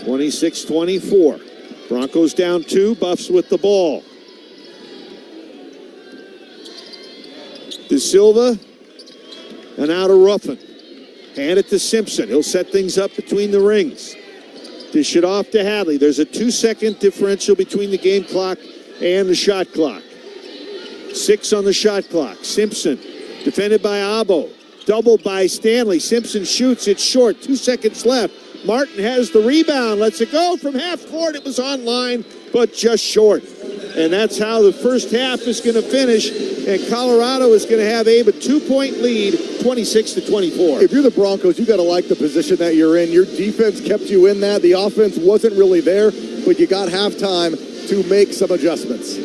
26-24. Broncos down 2, Buffs with the ball. De Silva and out of Ruffin. Hand it to Simpson. He'll set things up between the rings. Dish it off to Hadley. There's a 2-second differential between the game clock and the shot clock. 6 on the shot clock. Simpson, defended by Abo. Doubled by Stanley. Simpson shoots. It's short. 2 seconds left. Martin has the rebound. Lets it go from half court. It was online, but just short. And that's how the first half is going to finish. And Colorado is going to have a 2-point lead, 26-24. If you're the Broncos, you got to like the position that you're in. Your defense kept you in that. The offense wasn't really there, but you got halftime to make some adjustments.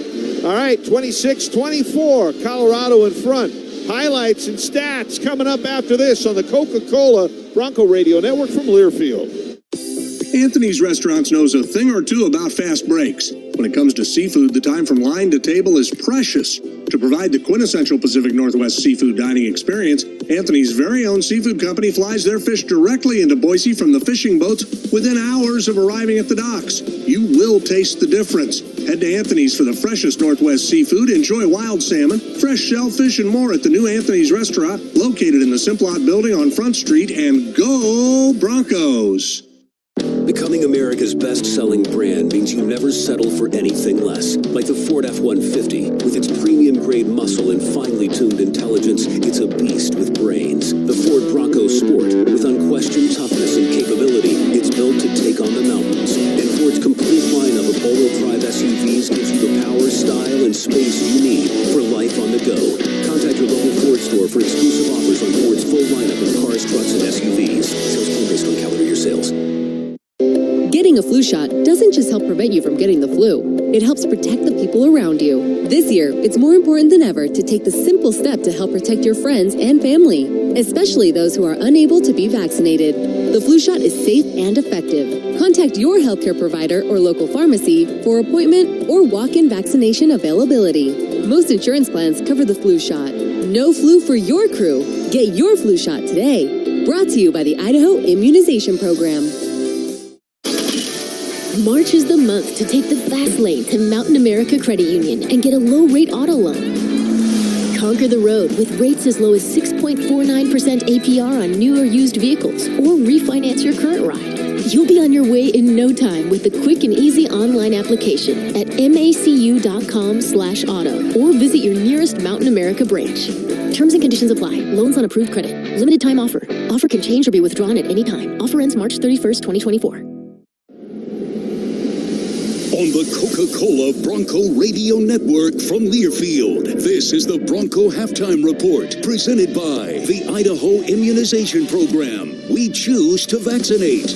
All right, 26-24. Colorado in front. Highlights and stats coming up after this on the Coca-Cola Bronco Radio Network from Learfield. Anthony's Restaurants knows a thing or two about fast breaks. When it comes to seafood, the time from line to table is precious. To provide the quintessential Pacific Northwest seafood dining experience, Anthony's very own seafood company flies their fish directly into Boise from the fishing boats within hours of arriving at the docks. You will taste the difference. Head to Anthony's for the freshest Northwest seafood. Enjoy wild salmon, fresh shellfish, and more at the new Anthony's Restaurant, located in the Simplot Building on Front Street. And go Broncos! Becoming America's best-selling brand means you never settle for anything less. Like the Ford F-150, with its premium-grade muscle and finely tuned intelligence, it's a beast with brains. The Ford Bronco Sport, with unquestioned toughness and capability, it's built to take on the mountains. And Ford's complete lineup of all-wheel drive SUVs gives you the power, style, and space you need for life on the go. Contact your local Ford store for exclusive offers on Ford's full lineup of cars, trucks, and SUVs. Sales only based on calendar year sales. Getting a flu shot doesn't just help prevent you from getting the flu. It helps protect the people around you. This year, it's more important than ever to take the simple step to help protect your friends and family, especially those who are unable to be vaccinated. The flu shot is safe and effective. Contact your healthcare provider or local pharmacy for appointment or walk-in vaccination availability. Most insurance plans cover the flu shot. No flu for your crew. Get your flu shot today. Brought to you by the Idaho Immunization Program. March is the month to take the fast lane to Mountain America Credit Union and get a low-rate auto loan. Conquer the road with rates as low as 6.49% APR on new or used vehicles, or refinance your current ride. You'll be on your way in no time with the quick and easy online application at macu.com/auto or visit your nearest Mountain America branch. Terms and conditions apply. Loans on approved credit. Limited time offer. Offer can change or be withdrawn at any time. Offer ends March 31st, 2024. On the Coca-Cola Bronco Radio Network from Learfield, this is the Bronco Halftime Report, presented by the Idaho Immunization Program. We choose to vaccinate.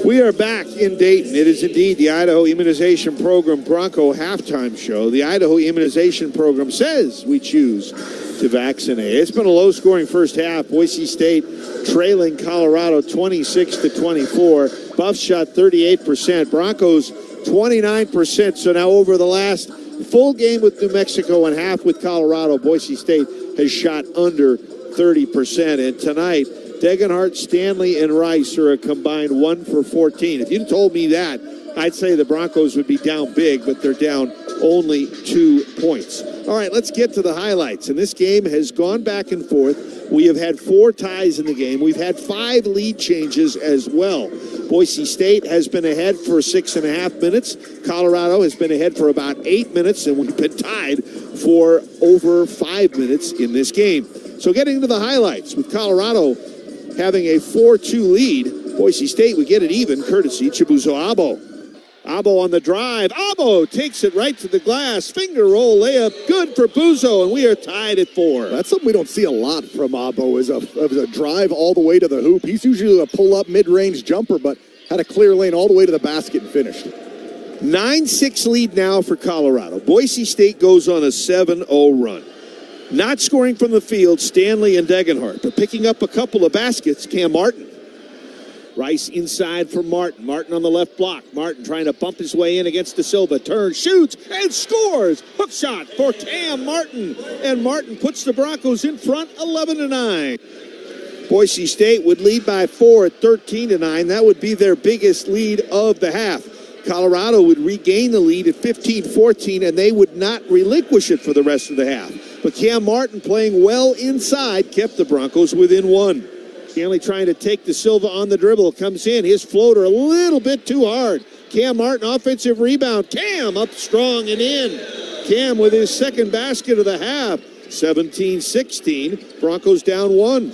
We are back in Dayton. It is indeed the Idaho Immunization Program Bronco Halftime Show. The Idaho Immunization Program says we choose to vaccinate. It's been a low-scoring first half. Boise State trailing Colorado 26-24. Buffs shot 38%. Broncos 29%. So now over the last full game with New Mexico and half with Colorado, Boise State has shot under 30%. And tonight, Degenhart, Stanley, and Rice are a combined 1 for 14. If you'd told me that, I'd say the Broncos would be down big, but they're down only 2 points. All right, let's get to the highlights. And this game has gone back and forth. We have had 4 ties in the game. We've had 5 lead changes as well. Boise State has been ahead for 6.5 minutes. Colorado has been ahead for about 8 minutes, and we've been tied for over 5 minutes in this game. So getting to the highlights, with Colorado having a 4-2 lead, Boise State would get it even, courtesy Chibuzo Abo. Abo on the drive. Abo takes it right to the glass. Finger roll layup. Good for Buzo, and we are tied at 4. That's something we don't see a lot from Abo, is a drive all the way to the hoop. He's usually a pull-up mid-range jumper, but had a clear lane all the way to the basket and finished. 9-6 lead now for Colorado. Boise State goes on a 7-0 run. Not scoring from the field, Stanley and Degenhart, but picking up a couple of baskets, Cam Martin. Rice inside for Martin. Martin on the left block. Martin trying to bump his way in against De Silva. Turns, shoots, and scores. Hook shot for Cam Martin. And Martin puts the Broncos in front, 11-9. Boise State would lead by 4 at 13-9. That would be their biggest lead of the half. Colorado would regain the lead at 15-14, and they would not relinquish it for the rest of the half. But Cam Martin, playing well inside, kept the Broncos within 1. Stanley trying to take De Silva on the dribble. Comes in. His floater a little bit too hard. Cam Martin, offensive rebound. Cam up strong and in. Cam with his second basket of the half. 17-16. Broncos down 1.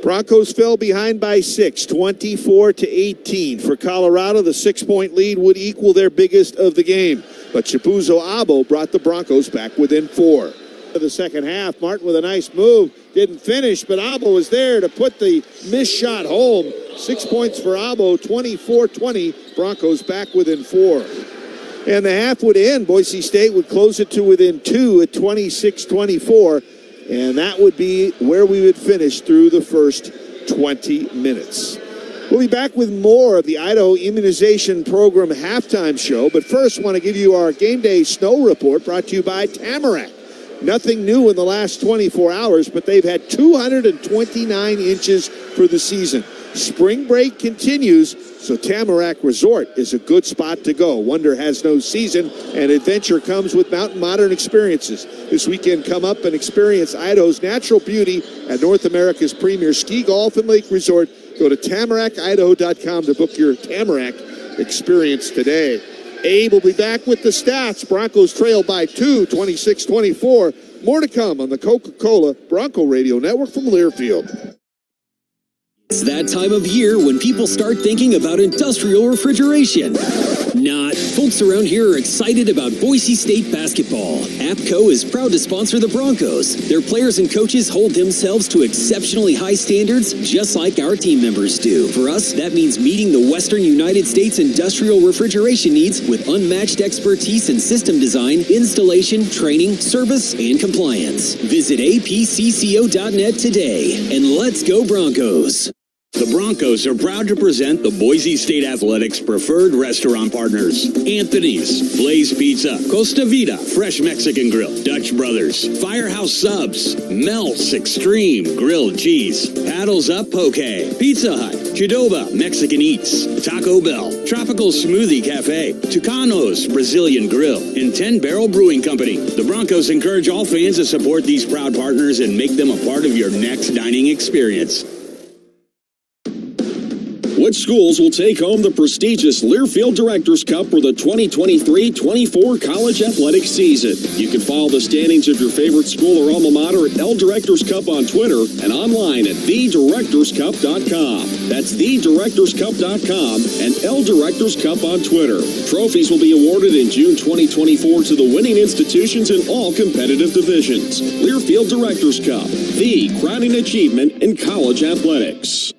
Broncos fell behind by 6, 24-18. For Colorado, the 6-point lead would equal their biggest of the game. But Chibuzo Abo brought the Broncos back within 4. For the second half, Martin with a nice move. Didn't finish, but Abo was there to put the missed shot home. 6 points for Abo, 24-20. Broncos back within 4. And the half would end. Boise State would close it to within 2 at 26-24. And that would be where we would finish through the first 20 minutes. We'll be back with more of the Idaho Immunization Program halftime show. But first, I want to give you our game day snow report brought to you by Tamarack. Nothing new in the last 24 hours, but they've had 229 inches for the season. Spring break continues, so Tamarack Resort is a good spot to go. Wonder has no season, and adventure comes with Mountain Modern experiences. This weekend, come up and experience Idaho's natural beauty at North America's premier ski, golf, and lake resort. Go to TamaracKidaho.com to book your Tamarack experience today. Abe will be back with the stats. Broncos trail by 2, 26-24. More to come on the Coca-Cola Bronco Radio Network from Learfield. It's that time of year when people start thinking about industrial refrigeration. Not. Folks around here are excited about Boise State basketball. APCO is proud to sponsor the Broncos. Their players and coaches hold themselves to exceptionally high standards, just like our team members do. For us, that means meeting the Western United States industrial refrigeration needs with unmatched expertise in system design, installation, training, service, and compliance. Visit apcco.net today, and let's go Broncos. The Broncos are proud to present the Boise State Athletics preferred restaurant partners. Anthony's, Blaze Pizza, Costa Vida, Fresh Mexican Grill, Dutch Brothers, Firehouse Subs, Melts Extreme Grilled Cheese, Paddles Up Poke, Pizza Hut, Qdoba Mexican Eats, Taco Bell, Tropical Smoothie Cafe, Tucano's Brazilian Grill, and 10 Barrel Brewing Company. The Broncos encourage all fans to support these proud partners and make them a part of your next dining experience. Which schools will take home the prestigious Learfield Directors Cup for the 2023-24 college athletics season? You can follow the standings of your favorite school or alma mater at L Directors Cup on Twitter and online at TheDirectorsCup.com. That's TheDirectorsCup.com and L Directors Cup on Twitter. Trophies will be awarded in June 2024 to the winning institutions in all competitive divisions. Learfield Directors Cup, the crowning achievement in college athletics.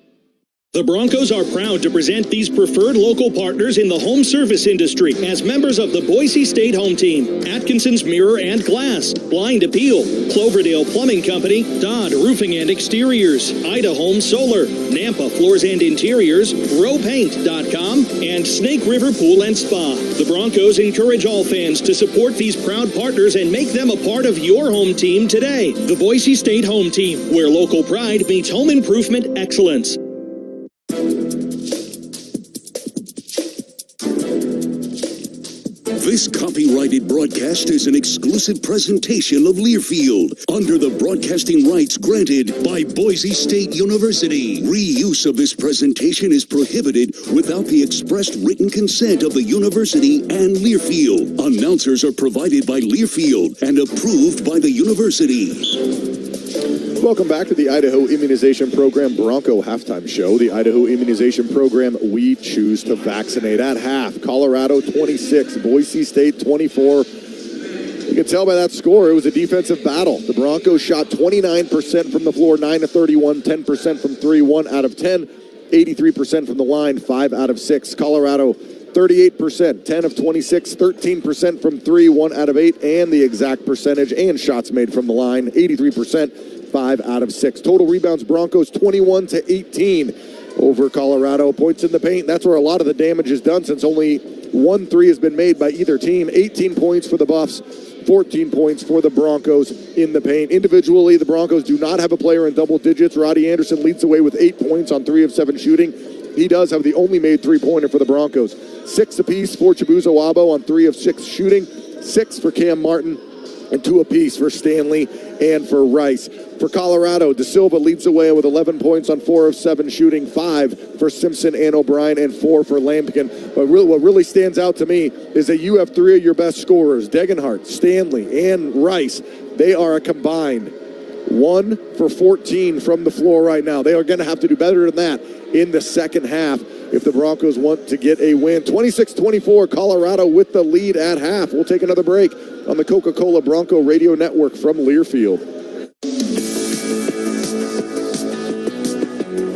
The Broncos are proud to present these preferred local partners in the home service industry as members of the Boise State home team. Atkinson's Mirror and Glass, Blind Appeal, Cloverdale Plumbing Company, Dodd Roofing and Exteriors, Ida Home Solar, Nampa Floors and Interiors, RowPaint.com, and Snake River Pool and Spa. The Broncos encourage all fans to support these proud partners and make them a part of your home team today. The Boise State home team, where local pride meets home improvement excellence. This copyrighted broadcast is an exclusive presentation of Learfield under the broadcasting rights granted by Boise State University. Reuse of this presentation is prohibited without the expressed written consent of the university and Learfield. Announcers are provided by Learfield and approved by the university. Welcome back to the Idaho Immunization Program Bronco Halftime Show. The Idaho Immunization Program, we choose to vaccinate. At half, Colorado 26, Boise State 24. You can tell by that score, it was a defensive battle. The Broncos shot 29% from the floor, 9 of 31, 10% from 3, 1 out of 10, 83% from the line, 5 out of 6. Colorado 38%, 10 of 26, 13% from 3, 1 out of 8, and the exact percentage and shots made from the line, 83%, 5 out of 6. Total rebounds, Broncos 21-18 over Colorado. Points in the paint, that's where a lot of the damage is done since only 1 3 has been made by either team. 18 points for the Buffs, 14 points for the Broncos in the paint. Individually, the Broncos do not have a player in double digits. Roddy Anderson leads the way with 8 points on 3 of 7 shooting. He does have the only made three-pointer for the Broncos. 6 apiece for Chibuzo Wabo on 3 of 6 shooting. 6 for Cam Martin and 2 apiece for Stanley and for Rice. For Colorado, De Silva leads the way with 11 points on 4 of 7 shooting. 5 for Simpson and O'Brien and 4 for Lampkin. But what really stands out to me is that you have 3 of your best scorers, Degenhart, Stanley, and Rice. They are a combined 1 for 14 from the floor right now. They are going to have to do better than that in the second half if the Broncos want to get a win. 26-24, Colorado with the lead at half. We'll take another break on the Coca-Cola Bronco Radio Network from Learfield.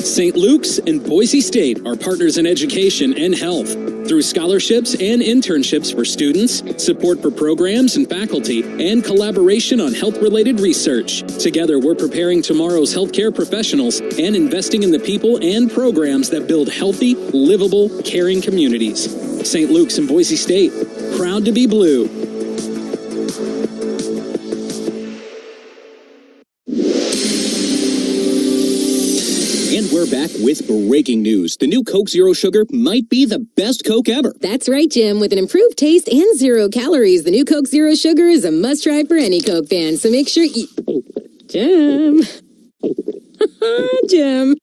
St. Luke's and Boise State are partners in education and health through scholarships and internships for students, support for programs and faculty, and collaboration on health-related research. Together, we're preparing tomorrow's healthcare professionals and investing in the people and programs that build healthy, livable, caring communities. St. Luke's and Boise State, proud to be blue. And we're back with breaking news. The new Coke Zero Sugar might be the best Coke ever. That's right, Jim. With an improved taste and 0 calories, the new Coke Zero Sugar is a must-try for any Coke fan. So make sure you... Jim. Jim.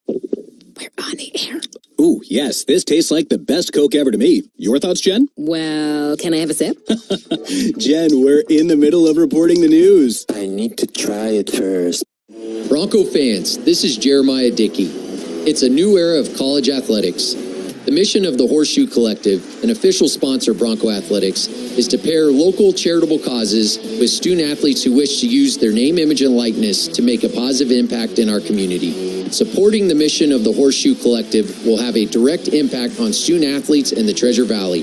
We're on the air. Ooh, yes, this tastes like the best Coke ever to me. Your thoughts, Jen? Well, can I have a sip? Jen, we're in the middle of reporting the news. I need to try it first. Bronco fans, this is Jeremiah Dickey. It's a new era of college athletics. The mission of the Horseshoe Collective, an official sponsor of Bronco Athletics, is to pair local charitable causes with student athletes who wish to use their name, image, and likeness to make a positive impact in our community. Supporting the mission of the Horseshoe Collective will have a direct impact on student athletes in the Treasure Valley.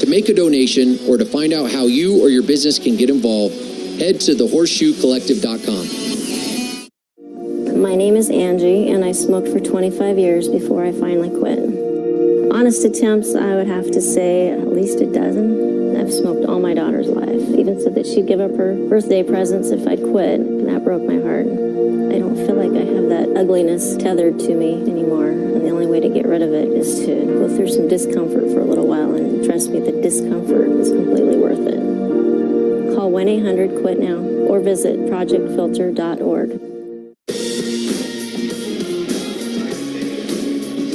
To make a donation or to find out how you or your business can get involved, head to thehorseshoecollective.com. My name is Angie, and I smoked for 25 years before I finally quit. Honest attempts, I would have to say at least a dozen. I've smoked all my daughter's life. Even said that she'd give up her birthday presents if I'd quit, and that broke my heart. I don't feel like I have that ugliness tethered to me anymore, and the only way to get rid of it is to go through some discomfort for a little while, and trust me, the discomfort is completely worth it. Call 1-800-QUIT-NOW or visit projectfilter.org.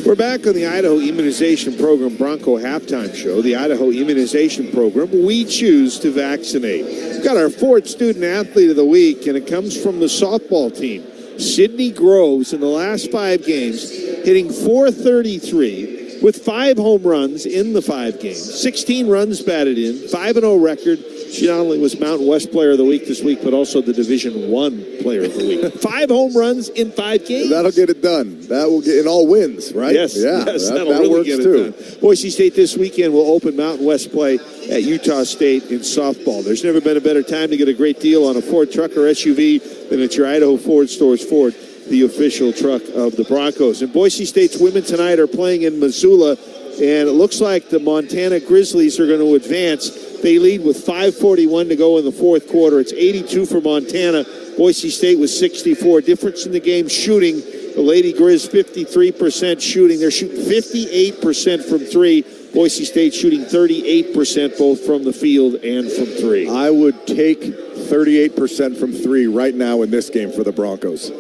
We're back on the Idaho Immunization Program Bronco Halftime Show. The Idaho Immunization Program, we choose to vaccinate. We've got our 4th Student Athlete of the Week, and it comes from the softball team. Sydney Groves, in the last 5 games, hitting .433 with 5 home runs in the 5 games. 16 runs batted in, 5-0 record. She not only was Mountain West Player of the Week this week, but also the Division I Player of the Week. 5 home runs in 5 games. That'll get it done. That will get in all wins, right? Yes, yeah, yes, that really works get it too. done. Boise State this weekend will open Mountain West play at Utah State in softball. There's never been a better time to get a great deal on a Ford truck or SUV than at your Idaho Ford Stores Ford, the official truck of the Broncos. And Boise State's women tonight are playing in Missoula, and it looks like the Montana Grizzlies are going to advance. They lead with 5:41 to go in the 4th quarter. It's 82 for Montana. Boise State with 64. Difference in the game shooting. The Lady Grizz 53% shooting. They're shooting 58% from 3. Boise State shooting 38% both from the field and from 3. I would take 38% from 3 right now in this game for the Broncos.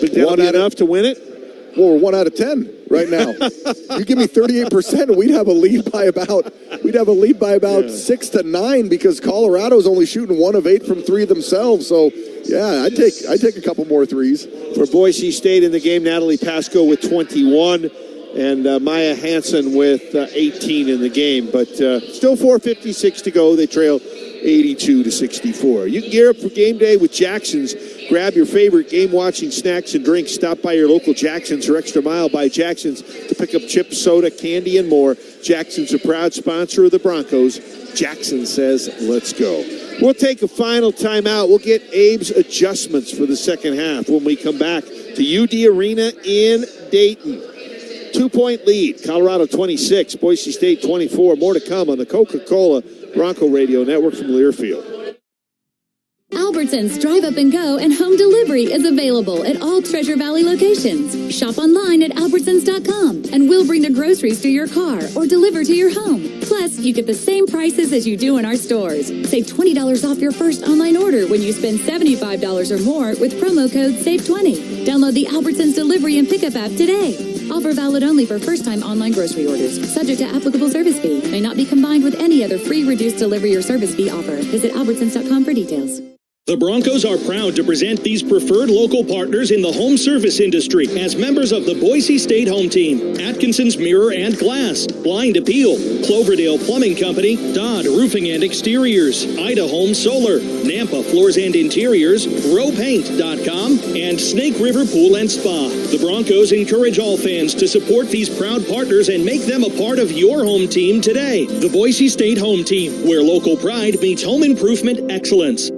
But that'll be enough to win it? Well, we're 1 out of 10 right now. You give me 38%, and we'd have a lead by about 6 to 9 because Colorado's only shooting 1 of 8 from 3 themselves. So, yeah, I'd take a couple more threes. For Boise State in the game, Natalie Pasco with 21 and Maya Hansen with 18 in the game. But still 4:56 to go. They trail 82-64. You can gear up for game day with Jackson's Grab your favorite game-watching snacks and drinks. Stop by your local Jackson's or Extra Mile by Jackson's to pick up chips, soda, candy, and more. Jackson's a proud sponsor of the Broncos. Jackson says, let's go. We'll take a final timeout. We'll get Abe's adjustments for the second half when we come back to UD Arena in Dayton. 2-point lead. Colorado 26, Boise State 24. More to come on the Coca-Cola Bronco Radio Network from Learfield. Albertsons Drive Up and Go and home delivery is available at all Treasure Valley locations. Shop online at Albertsons.com and we'll bring the groceries to your car or deliver to your home. Plus, you get the same prices as you do in our stores. Save $20 off your first online order when you spend $75 or more with promo code SAVE20. Download the Albertsons delivery and pickup app today. Offer valid only for first-time online grocery orders. Subject to applicable service fee. May not be combined with any other free reduced delivery or service fee offer. Visit Albertsons.com for details. The Broncos are proud to present these preferred local partners in the home service industry as members of the Boise State Home Team. Atkinson's Mirror and Glass, Blind Appeal, Cloverdale Plumbing Company, Dodd Roofing and Exteriors, Ida Home Solar, Nampa Floors and Interiors, RowPaint.com, and Snake River Pool and Spa. The Broncos encourage all fans to support these proud partners and make them a part of your home team today. The Boise State Home Team, where local pride meets home improvement excellence.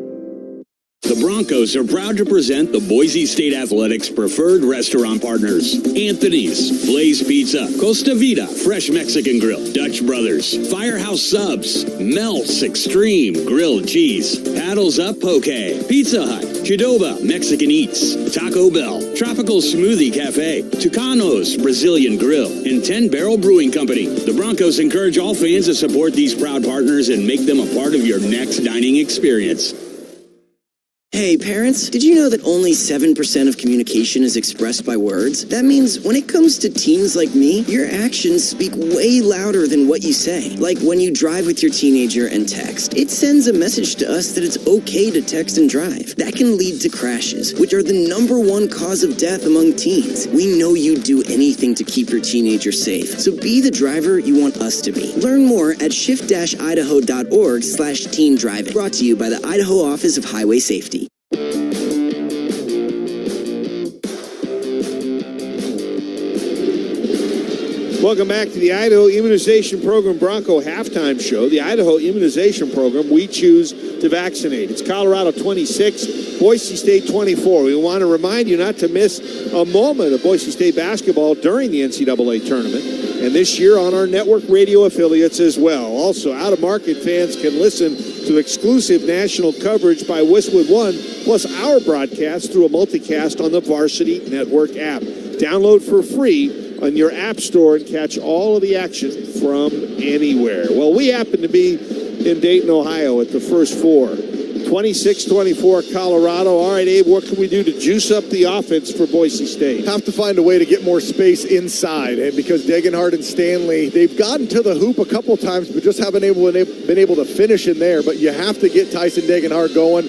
The Broncos are proud to present the Boise State Athletics preferred restaurant partners. Anthony's, Blaze Pizza, Costa Vida, Fresh Mexican Grill, Dutch Brothers, Firehouse Subs, Melts Extreme Grilled Cheese, Paddles Up Poke, Pizza Hut, Chidoba Mexican Eats, Taco Bell, Tropical Smoothie Cafe, Tucano's Brazilian Grill, and 10 Barrel Brewing Company. The Broncos encourage all fans to support these proud partners and make them a part of your next dining experience. Hey parents, did you know that only 7% of communication is expressed by words? That means when it comes to teens like me, your actions speak way louder than what you say. Like when you drive with your teenager and text. It sends a message to us that it's okay to text and drive. That can lead to crashes, which are the #1 cause of death among teens. We know you'd do anything to keep your teenager safe. So be the driver you want us to be. Learn more at shift-idaho.org/teen driving. Brought to you by the Idaho Office of Highway Safety. Welcome back to the Idaho Immunization Program Bronco Halftime Show. The Idaho Immunization Program, we choose to vaccinate. It's Colorado 26, Boise State 24. We want to remind you not to miss a moment of Boise State basketball during the NCAA tournament. And this year on our network radio affiliates as well. Also, out-of-market fans can listen to exclusive national coverage by Westwood One, plus our broadcast through a multicast on the Varsity Network app. Download for free on your app store and catch all of the action from anywhere. Well, we happen to be in Dayton, Ohio at the first four. 26-24 Colorado. All right, Abe, what can we do to juice up the offense for Boise State? Have to find a way to get more space inside, and because Degenhardt and Stanley, they've gotten to the hoop a couple times, but just haven't been able to finish in there. But you have to get Tyson Degenhardt going.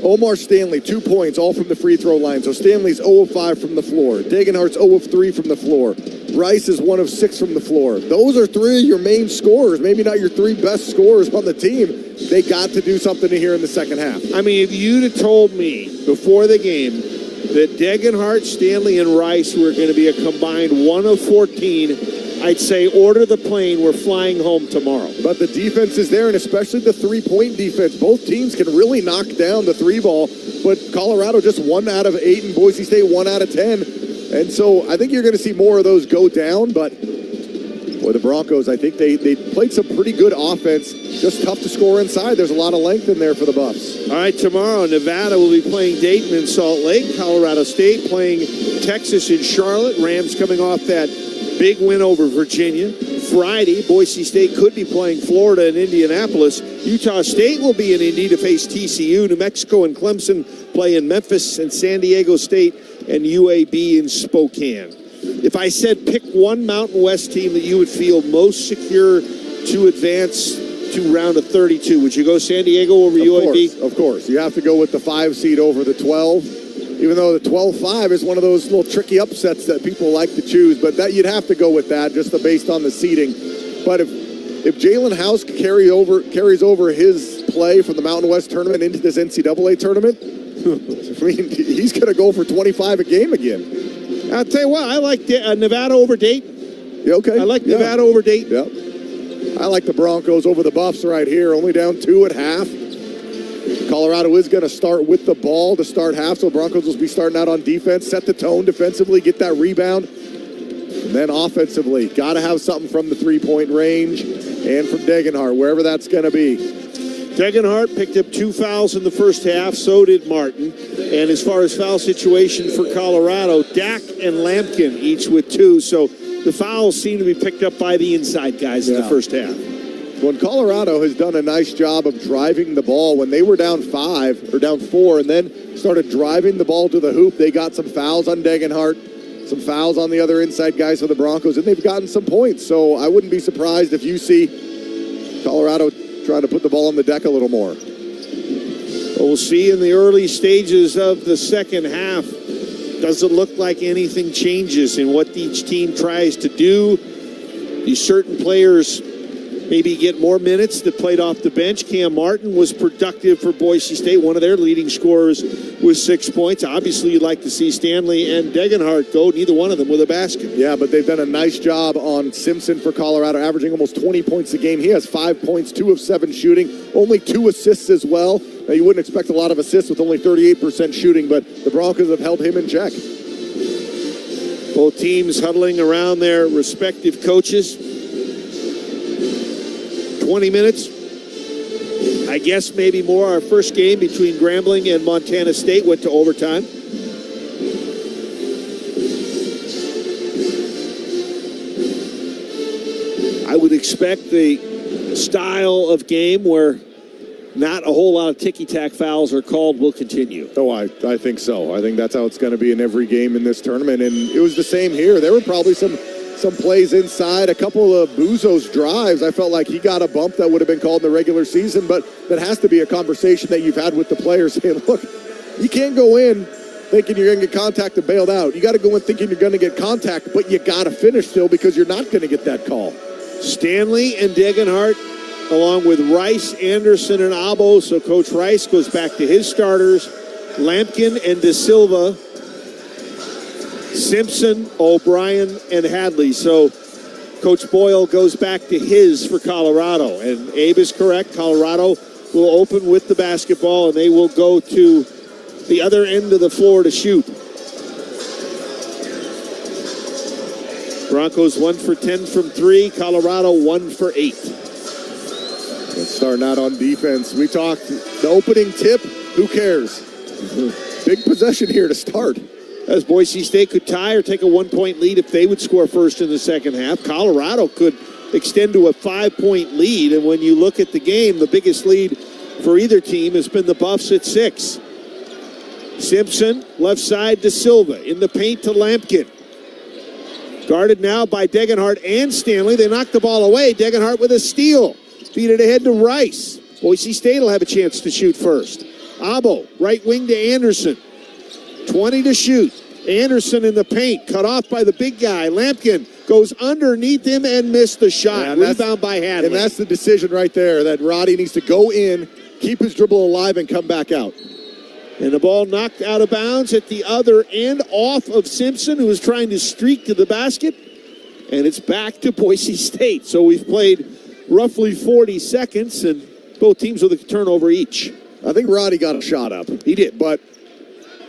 Omar Stanley, 2 points, all from the free throw line. So Stanley's 0 of 5 from the floor. Degenhardt's 0 of 3 from the floor. Rice is 1 of 6 from the floor. Those are 3 of your main scorers, maybe not your 3 best scorers on the team. They got to do something here in the second half. I mean, if you'd have told me before the game that Degenhardt, Stanley, and Rice were going to be a combined 1 of 14, I'd say order the plane. We're flying home tomorrow. But the defense is there, and especially the three-point defense. Both teams can really knock down the three ball, but Colorado just 1 out of 8 and Boise State 1 out of 10. And so I think you're going to see more of those go down, but for the Broncos, I think they played some pretty good offense. Just tough to score inside. There's a lot of length in there for the Buffs. All right, tomorrow Nevada will be playing Dayton in Salt Lake. Colorado State playing Texas in Charlotte. Rams coming off that big win over Virginia. Friday, Boise State could be playing Florida and Indianapolis. Utah State will be in Indy to face TCU. New Mexico and Clemson play in Memphis, and San Diego State and UAB in Spokane. If I said pick one Mountain West team that you would feel most secure to advance to round of 32, would you go San Diego over UAB? Of course. You have to go with the 5 seed over the 12. Even though the 12-5 is one of those little tricky upsets that people like to choose, but that you'd have to go with that just based on the seeding. But if Jalen House carries over his play from the Mountain West tournament into this NCAA tournament, I mean, he's going to go for 25 a game again. I'll tell you what, I like Nevada over Dayton. Yeah, okay. I like Nevada over Dayton. Yep. I like the Broncos over the Buffs right here. Only down 2 at half. Colorado is going to start with the ball to start half, so Broncos will be starting out on defense, set the tone defensively, get that rebound. And then offensively, got to have something from the three-point range and from Degenhart, wherever that's going to be. Degenhart picked up 2 fouls in the first half, so did Martin. And as far as foul situation for Colorado, Dak and Lampkin each with 2. So the fouls seem to be picked up by the inside guys in the first half. When Colorado has done a nice job of driving the ball, when they were down 5 or down 4 and then started driving the ball to the hoop, they got some fouls on Degenhart, some fouls on the other inside guys for the Broncos, and they've gotten some points. So I wouldn't be surprised if you see Colorado try to put the ball on the deck a little more. Well, we'll see in the early stages of the second half. Doesn't look like anything changes in what each team tries to do. These certain players maybe get more minutes that played off the bench. Cam Martin was productive for Boise State, one of their leading scorers with 6 points. Obviously, you'd like to see Stanley and Degenhart go, neither one of them with a basket. Yeah, but they've done a nice job on Simpson for Colorado, averaging almost 20 points a game. He has 5 points, 2 of 7 shooting, only 2 assists as well. Now, you wouldn't expect a lot of assists with only 38% shooting, but the Broncos have held him in check. Both teams huddling around their respective coaches. 20 minutes, I guess maybe more. Our first game between Grambling and Montana State went to overtime. I would expect the style of game where not a whole lot of ticky-tack fouls are called will continue. Oh, I think so. I think that's how it's going to be in every game in this tournament, and it was the same here. There were probably some plays inside, a couple of Buzo's drives. I felt like he got a bump that would have been called in the regular season, but that has to be a conversation that you've had with the players saying, look, you can't go in thinking you're going to get contact and bailed out. You got to go in thinking you're going to get contact, but you got to finish still because you're not going to get that call. Stanley and Degenhart, along with Rice, Anderson, and Abo. So Coach Rice goes back to his starters. Lampkin and De Silva, Simpson, O'Brien, and Hadley. So Coach Boyle goes back to his for Colorado. And Abe is correct. Colorado will open with the basketball, and they will go to the other end of the floor to shoot. Broncos 1 for 10 from 3. Colorado 1 for 8. Let's start out on defense. We talked the opening tip. Who cares? Big possession here to start. As Boise State could tie or take a 1-point lead if they would score first in the second half. Colorado could extend to a 5-point lead. And when you look at the game, the biggest lead for either team has been the Buffs at 6. Simpson, left side to Silva. In the paint to Lampkin. Guarded now by Degenhart and Stanley. They knock the ball away. Degenhart with a steal. Feed it ahead to Rice. Boise State will have a chance to shoot first. Abo, right wing to Anderson. 20 to shoot. Anderson in the paint, cut off by the big guy. Lampkin goes underneath him and missed the shot. Rebound by Hadley. And that's the decision right there, that Roddy needs to go in, keep his dribble alive, and come back out. And the ball knocked out of bounds at the other end, off of Simpson, who was trying to streak to the basket. And it's back to Boise State. So we've played roughly 40 seconds, and both teams with a turnover each. I think Roddy got a shot up. He did. But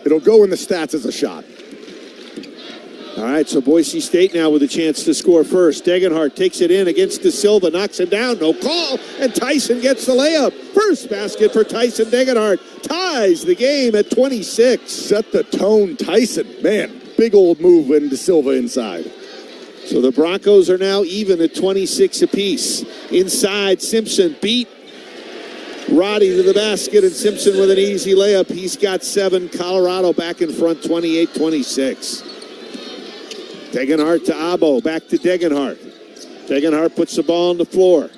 it'll go in the stats as a shot. All right, so Boise State now with a chance to score first. Degenhart takes it in against De Silva, knocks him down, no call, and Tyson gets the layup. First basket for Tyson Degenhart. Ties the game at 26. Set the tone, Tyson. Man, big old move when De Silva inside. So the Broncos are now even at 26 apiece. Inside, Simpson beat Roddy to the basket, and Simpson with an easy layup. He's got 7. Colorado back in front, 28-26. Degenhart to Abo, back to Degenhart. Degenhart puts the ball on the floor,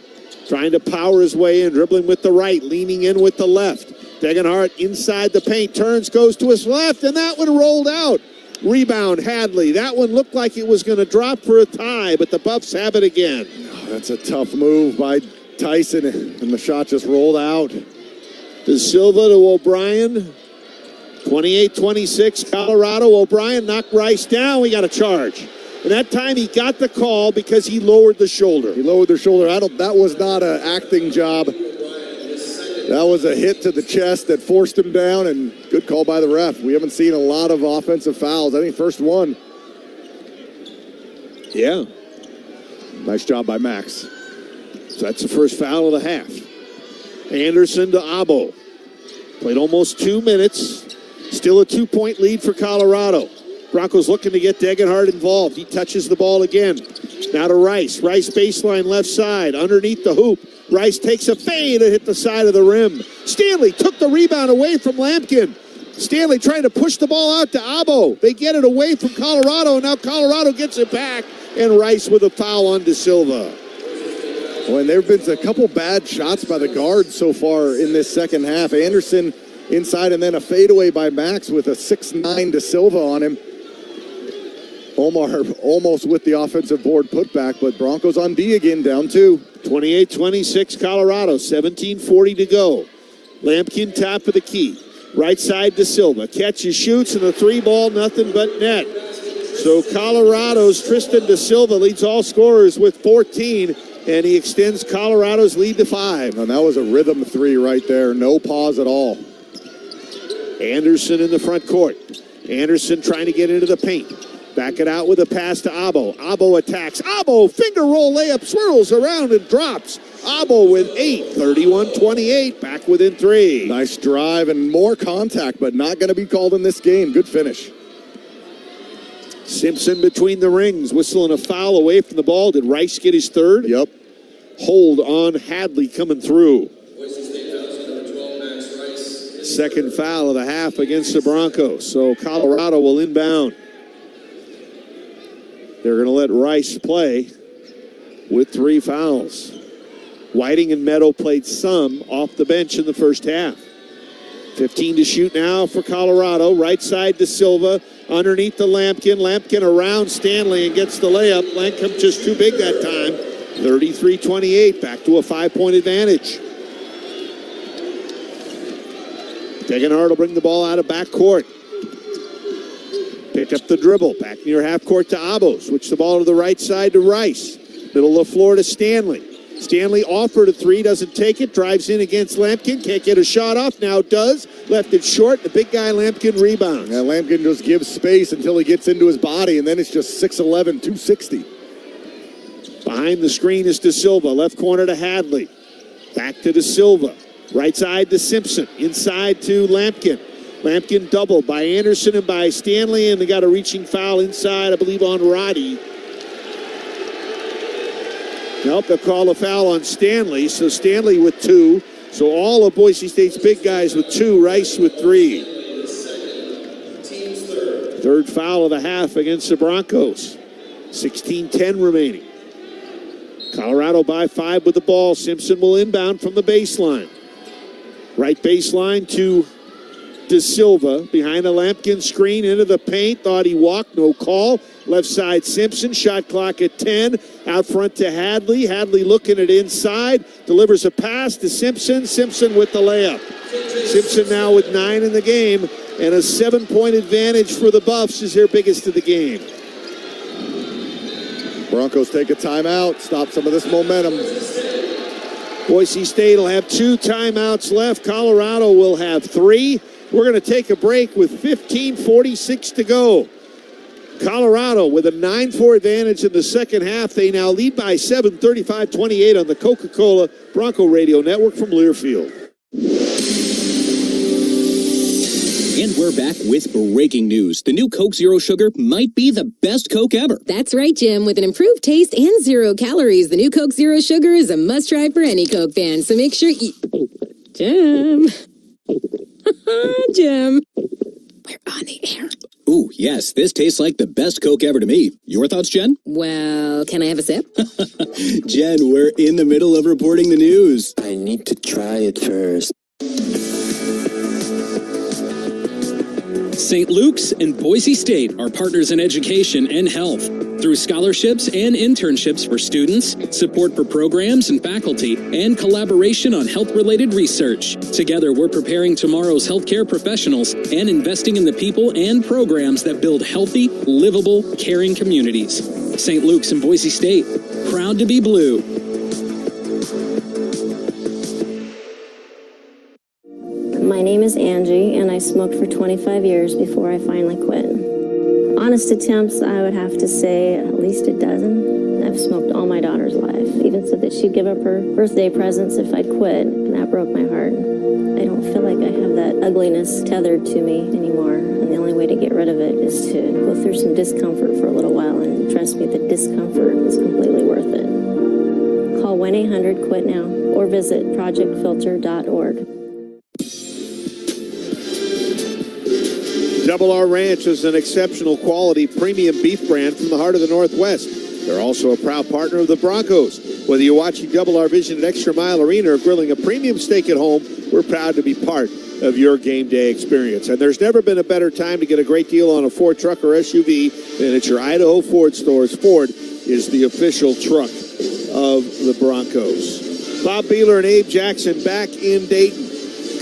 trying to power his way in, dribbling with the right, leaning in with the left. Degenhart inside the paint, turns, goes to his left, and that one rolled out. Rebound, Hadley. That one looked like it was going to drop for a tie, but the Buffs have it again. Oh, that's a tough move by Tyson, and the shot just rolled out. De Silva to O'Brien. 28-26, Colorado. O'Brien knocked Rice down. We got a charge. And that time he got the call because he lowered the shoulder. He lowered the shoulder. That was not an acting job. That was a hit to the chest that forced him down, and good call by the ref. We haven't seen a lot of offensive fouls. I think first one. Yeah. Nice job by Max. So that's the first foul of the half. Anderson to Abo. Played almost 2 minutes. Still a 2-point lead for Colorado. Broncos looking to get Degenhardt involved. He touches the ball again. Now to Rice. Rice baseline left side. Underneath the hoop. Rice takes a fade and hit the side of the rim. Stanley took the rebound away from Lampkin. Stanley trying to push the ball out to Abo. They get it away from Colorado, and now Colorado gets it back. And Rice with a foul on De Silva. Well, and there have been a couple bad shots by the guards so far in this second half. Anderson inside, and then a fadeaway by Max with a 6'9" De Silva on him. Omar almost with the offensive board putback, but Broncos on D again, down 2. 28-26 Colorado, 17:40 to go. Lampkin top of the key. Right side to Silva. Catches, shoots, and the 3-ball, nothing but net. So Colorado's Tristan De Silva leads all scorers with 14, and he extends Colorado's lead to 5. And that was a rhythm 3 right there. No pause at all. Anderson in the front court. Anderson trying to get into the paint. Back it out with a pass to Abo. Abo attacks. Abo, finger roll layup, swirls around and drops. Abo with 8, 31-28, back within 3. Nice drive and more contact, but not going to be called in this game. Good finish. Simpson between the rings, whistling a foul away from the ball. Did Rice get his third? Yep. Hold on Hadley coming through. Second foul of the half against the Broncos. So Colorado will inbound. They're going to let Rice play with 3 fouls. Whiting and Meadow played some off the bench in the first half. 15 to shoot now for Colorado. Right side to Silva. Underneath the Lampkin. Lampkin around Stanley and gets the layup. Lampkin just too big that time. 33-28. Back to a 5-point advantage. Degenhardt will bring the ball out of backcourt. Pick up the dribble. Back near half court to Abo. Switch the ball to the right side to Rice. Middle of the floor to Stanley. Stanley offered a 3, doesn't take it. Drives in against Lampkin. Can't get a shot off. Now does. Left it short. The big guy Lampkin rebounds. Yeah, Lampkin just gives space until he gets into his body, and then it's just 6'11", 260. Behind the screen is De Silva. Left corner to Hadley. Back to De Silva. Right side to Simpson. Inside to Lampkin. Lampkin doubled by Anderson and by Stanley, and they got a reaching foul inside, I believe, on Roddy. Nope, they'll call a foul on Stanley, so Stanley with 2. So all of Boise State's big guys with 2, Rice with 3. Third foul of the half against the Broncos. 16-10 remaining. Colorado by 5 with the ball. Simpson will inbound from the baseline. Right baseline to De Silva behind a Lampkin screen into the paint. Thought he walked, no call. Left side Simpson, shot clock at 10. Out front to Hadley. Hadley looking at inside. Delivers a pass to Simpson. Simpson with the layup. Simpson now with 9 in the game. And a 7-point advantage for the Buffs is their biggest of the game. Broncos take a timeout. Stop some of this momentum. Boise State will have 2 timeouts left. Colorado will have 3. We're going to take a break with 15:46 to go. Colorado with a 9-4 advantage in the second half. They now lead by 7, 35-28 on the Coca-Cola Bronco Radio Network from Learfield. And we're back with breaking news. The new Coke Zero Sugar might be the best Coke ever. That's right, Jim. With an improved taste and 0 calories, the new Coke Zero Sugar is a must-try for any Coke fan. So make sure you... Jim. Jim. We're on the air. Ooh, yes, this tastes like the best Coke ever to me. Your thoughts, Jen? Well, can I have a sip? Jen, we're in the middle of reporting the news. I need to try it first. St. Luke's and Boise State are partners in education and health. Through scholarships and internships for students, support for programs and faculty, and collaboration on health-related research. Together, we're preparing tomorrow's healthcare professionals and investing in the people and programs that build healthy, livable, caring communities. St. Luke's and Boise State, proud to be blue. My name is Angie, and I smoked for 25 years before I finally quit. Honest attempts, I would have to say at least a dozen. I've smoked all my daughter's life, even said that she'd give up her birthday presents if I'd quit, and that broke my heart. I don't feel like I have that ugliness tethered to me anymore, and the only way to get rid of it is to go through some discomfort for a little while, and trust me, the discomfort is completely worth it. Call 1-800-QUIT-NOW or visit projectfilter.org. Double R Ranch is an exceptional quality premium beef brand from the heart of the Northwest. They're also a proud partner of the Broncos. Whether you're watching Double R Vision at Extra Mile Arena or grilling a premium steak at home, we're proud to be part of your game day experience. And there's never been a better time to get a great deal on a Ford truck or SUV than at your Idaho Ford stores. Ford is the official truck of the Broncos. Bob Beeler and Abe Jackson back in Dayton.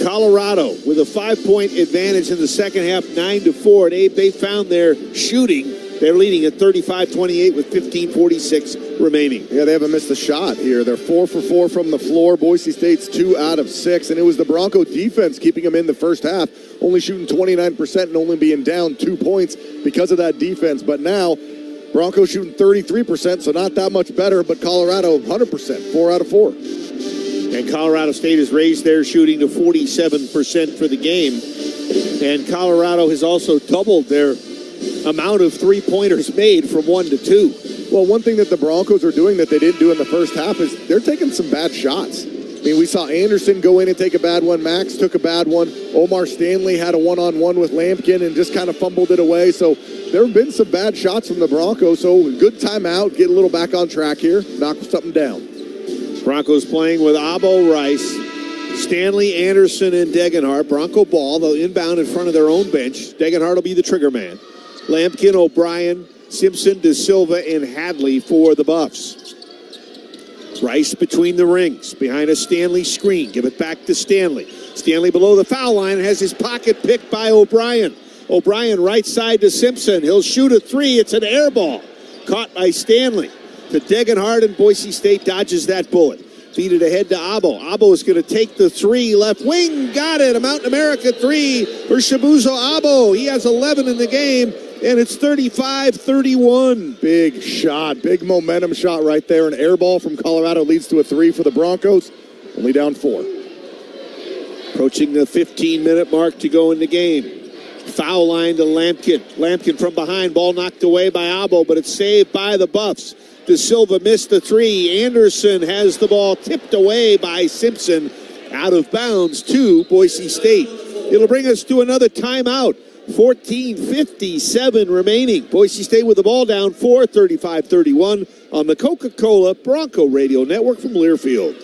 Colorado with a 5-point advantage in the second half, 9-4. And Abe, they found their shooting. They're leading at 35-28 with 15:46 remaining. Yeah, they haven't missed a shot here. They're 4 for 4 from the floor. Boise State's 2 out of 6. And it was the Bronco defense keeping them in the first half, only shooting 29% and only being down 2 points because of that defense. But now, Broncos shooting 33%, so not that much better. But Colorado, 100%, 4 out of 4. And Colorado State has raised their shooting to 47% for the game. And Colorado has also doubled their amount of three-pointers made from 1 to 2. Well, one thing that the Broncos are doing that they didn't do in the first half is they're taking some bad shots. I mean, we saw Anderson go in and take a bad one. Max took a bad one. Omar Stanley had a one-on-one with Lampkin and just kind of fumbled it away. So there have been some bad shots from the Broncos. So good timeout, get a little back on track here, knock something down. Broncos playing with Abo, Rice, Stanley, Anderson, and Degenhart. Bronco ball, they'll inbound in front of their own bench. Degenhart will be the trigger man. Lampkin, O'Brien, Simpson, De Silva, and Hadley for the Buffs. Rice between the rings, behind a Stanley screen. Give it back to Stanley. Stanley below the foul line has his pocket picked by O'Brien. O'Brien right side to Simpson. He'll shoot a three. It's an air ball. Caught by Stanley. To Degenhart, and Boise State dodges that bullet. Feed it ahead to Abo. Abo is going to take the three. Left wing. Got it. A Mountain America three for Shabuzo Abo. He has 11 in the game, and it's 35-31. Big shot. Big momentum shot right there. An air ball from Colorado leads to a three for the Broncos. Only down 4. Approaching the 15-minute mark to go in the game. Foul line to Lampkin. Lampkin from behind. Ball knocked away by Abo, but it's saved by the Buffs. De Silva missed the three. Anderson has the ball tipped away by Simpson. Out of bounds to Boise State. It'll bring us to another timeout. 14:57 remaining. Boise State with the ball down 4, 35-31 on the Coca-Cola Bronco Radio Network from Learfield.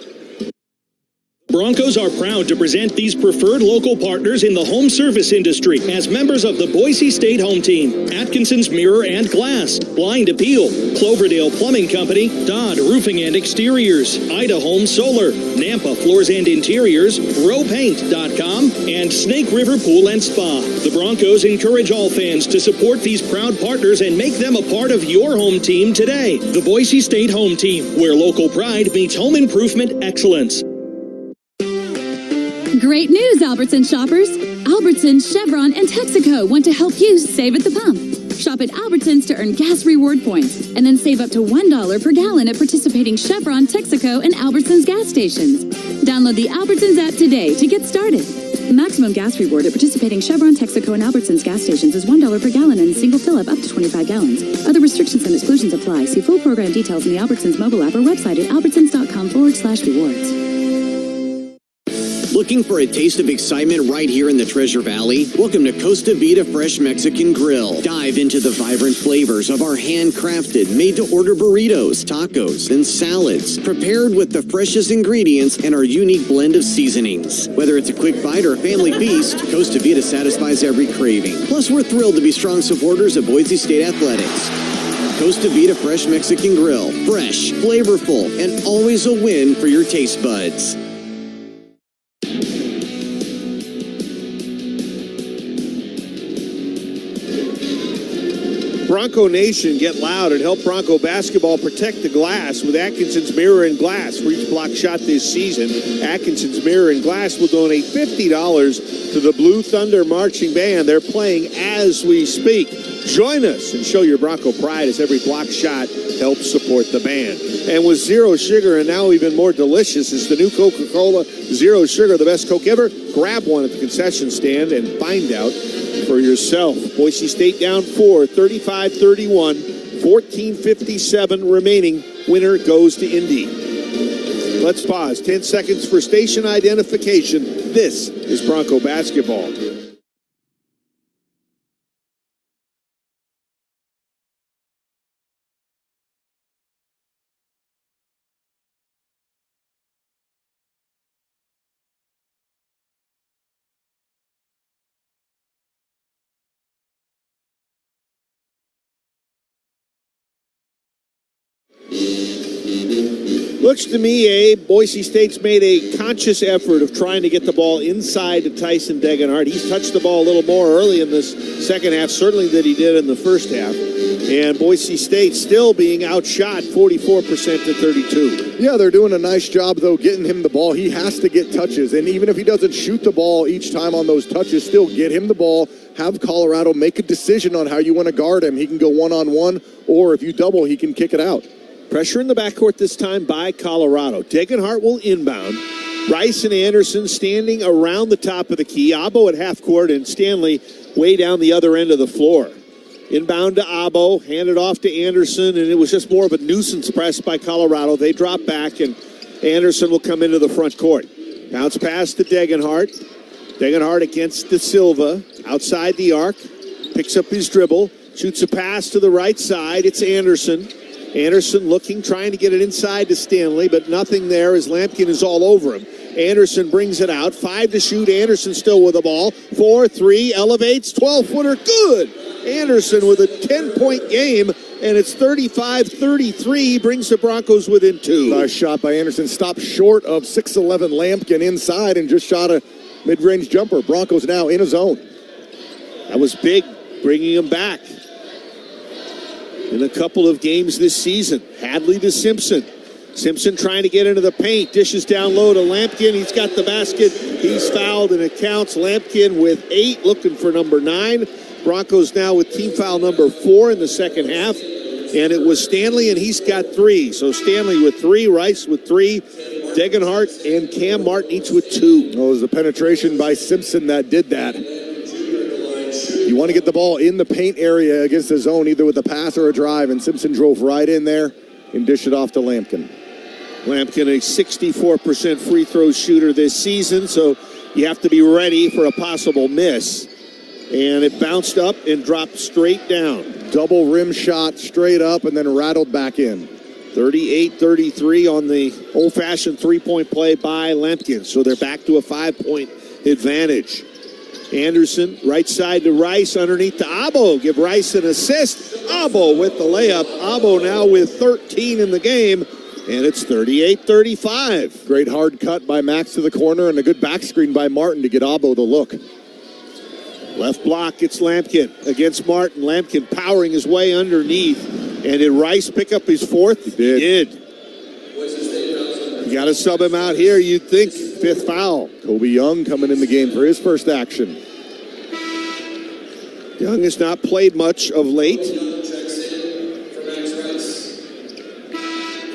Broncos are proud to present these preferred local partners in the home service industry as members of the Boise State home team. Atkinson's Mirror and Glass, Blind Appeal, Cloverdale Plumbing Company, Dodd Roofing and Exteriors, Ida Home Solar, Nampa Floors and Interiors, RowPaint.com, and Snake River Pool and Spa. The Broncos encourage all fans to support these proud partners and make them a part of your home team today. The Boise State home team, where local pride meets home improvement excellence. Great news, Albertson shoppers! Albertsons, Chevron, and Texaco want to help you save at the pump. Shop at Albertsons to earn gas reward points, and then save up to $1 per gallon at participating Chevron, Texaco, and Albertsons gas stations. Download the Albertsons app today to get started. The maximum gas reward at participating Chevron, Texaco, and Albertsons gas stations is $1 per gallon and single fill-up up to 25 gallons. Other restrictions and exclusions apply. See full program details in the Albertsons mobile app or website at albertsons.com/rewards. Looking for a taste of excitement right here in the Treasure Valley? Welcome to Costa Vida Fresh Mexican Grill. Dive into the vibrant flavors of our handcrafted, made-to-order burritos, tacos, and salads, prepared with the freshest ingredients and our unique blend of seasonings. Whether it's a quick bite or a family feast, Costa Vida satisfies every craving. Plus, we're thrilled to be strong supporters of Boise State Athletics. Costa Vida Fresh Mexican Grill. Fresh, flavorful, and always a win for your taste buds. Bronco Nation, get loud and help Bronco basketball protect the glass with Atkinson's Mirror and Glass. For each block shot this season, Atkinson's Mirror and Glass will donate $50 to the Blue Thunder Marching Band. They're playing as we speak. Join us and show your Bronco pride as every block shot helps support the band. And with zero sugar, and now even more delicious, is the new Coca-Cola Zero Sugar, the best Coke ever. Grab one at the concession stand and find out for yourself. Boise State down 4, 35-31, 14:57 remaining. Winner goes to Indy. Let's pause. 10 seconds for station identification. This is Bronco basketball. Looks to me, Boise State's made a conscious effort of trying to get the ball inside to Tyson Degenhardt. He's touched the ball a little more early in this second half, certainly than he did in the first half. And Boise State still being outshot 44% to 32. Yeah, they're doing a nice job, though, getting him the ball. He has to get touches. And even if he doesn't shoot the ball each time on those touches, still get him the ball. Have Colorado make a decision on how you want to guard him. He can go one-on-one, or if you double, he can kick it out. Pressure in the backcourt this time by Colorado. Degenhardt will inbound. Rice and Anderson standing around the top of the key. Abo at half court and Stanley way down the other end of the floor. Inbound to Abo, handed off to Anderson, and it was just more of a nuisance press by Colorado. They drop back, and Anderson will come into the front court. Bounce pass to Degenhardt. Degenhardt against De Silva. Outside the arc. Picks up his dribble. Shoots a pass to the right side. It's Anderson. Anderson looking, trying to get it inside to Stanley, but nothing there as Lampkin is all over him. Anderson brings it out. 5 to shoot. Anderson still with the ball. 4-3, elevates. 12-footer, good. Anderson with a 10-point game, and it's 35-33. Brings the Broncos within 2. Nice shot by Anderson. Stopped short of 6'11 Lampkin inside and just shot a mid-range jumper. Broncos now in a zone. That was big, bringing him back. In a couple of games this season. Hadley to Simpson. Simpson trying to get into the paint. Dishes down low to Lampkin. He's got the basket. He's fouled, and it counts. Lampkin with 8, looking for number 9. Broncos now with team foul number 4 in the second half. And it was Stanley, and he's got 3. So Stanley with 3, Rice with 3, Degenhardt and Cam Martin each with 2. Oh, it was the penetration by Simpson that did that. You want to get the ball in the paint area against the zone, either with a pass or a drive, and Simpson drove right in there and dished it off to Lampkin. Lampkin, a 64% free throw shooter this season, so you have to be ready for a possible miss. And it bounced up and dropped straight down. Double rim shot straight up and then rattled back in. 38-33 on the old-fashioned three-point play by Lampkin, so they're back to a 5-point advantage. Anderson, right side to Rice, underneath to Abo. Give Rice an assist. Abo with the layup. Abo now with 13 in the game, and it's 38-35. Great hard cut by Max to the corner, and a good back screen by Martin to get Abo the look. Left block, it's Lampkin against Martin. Lampkin powering his way underneath. And did Rice pick up his 4th? He did. You got to sub him out here, you'd think. 5th foul. Kobe Young coming in the game for his first action. Young has not played much of late.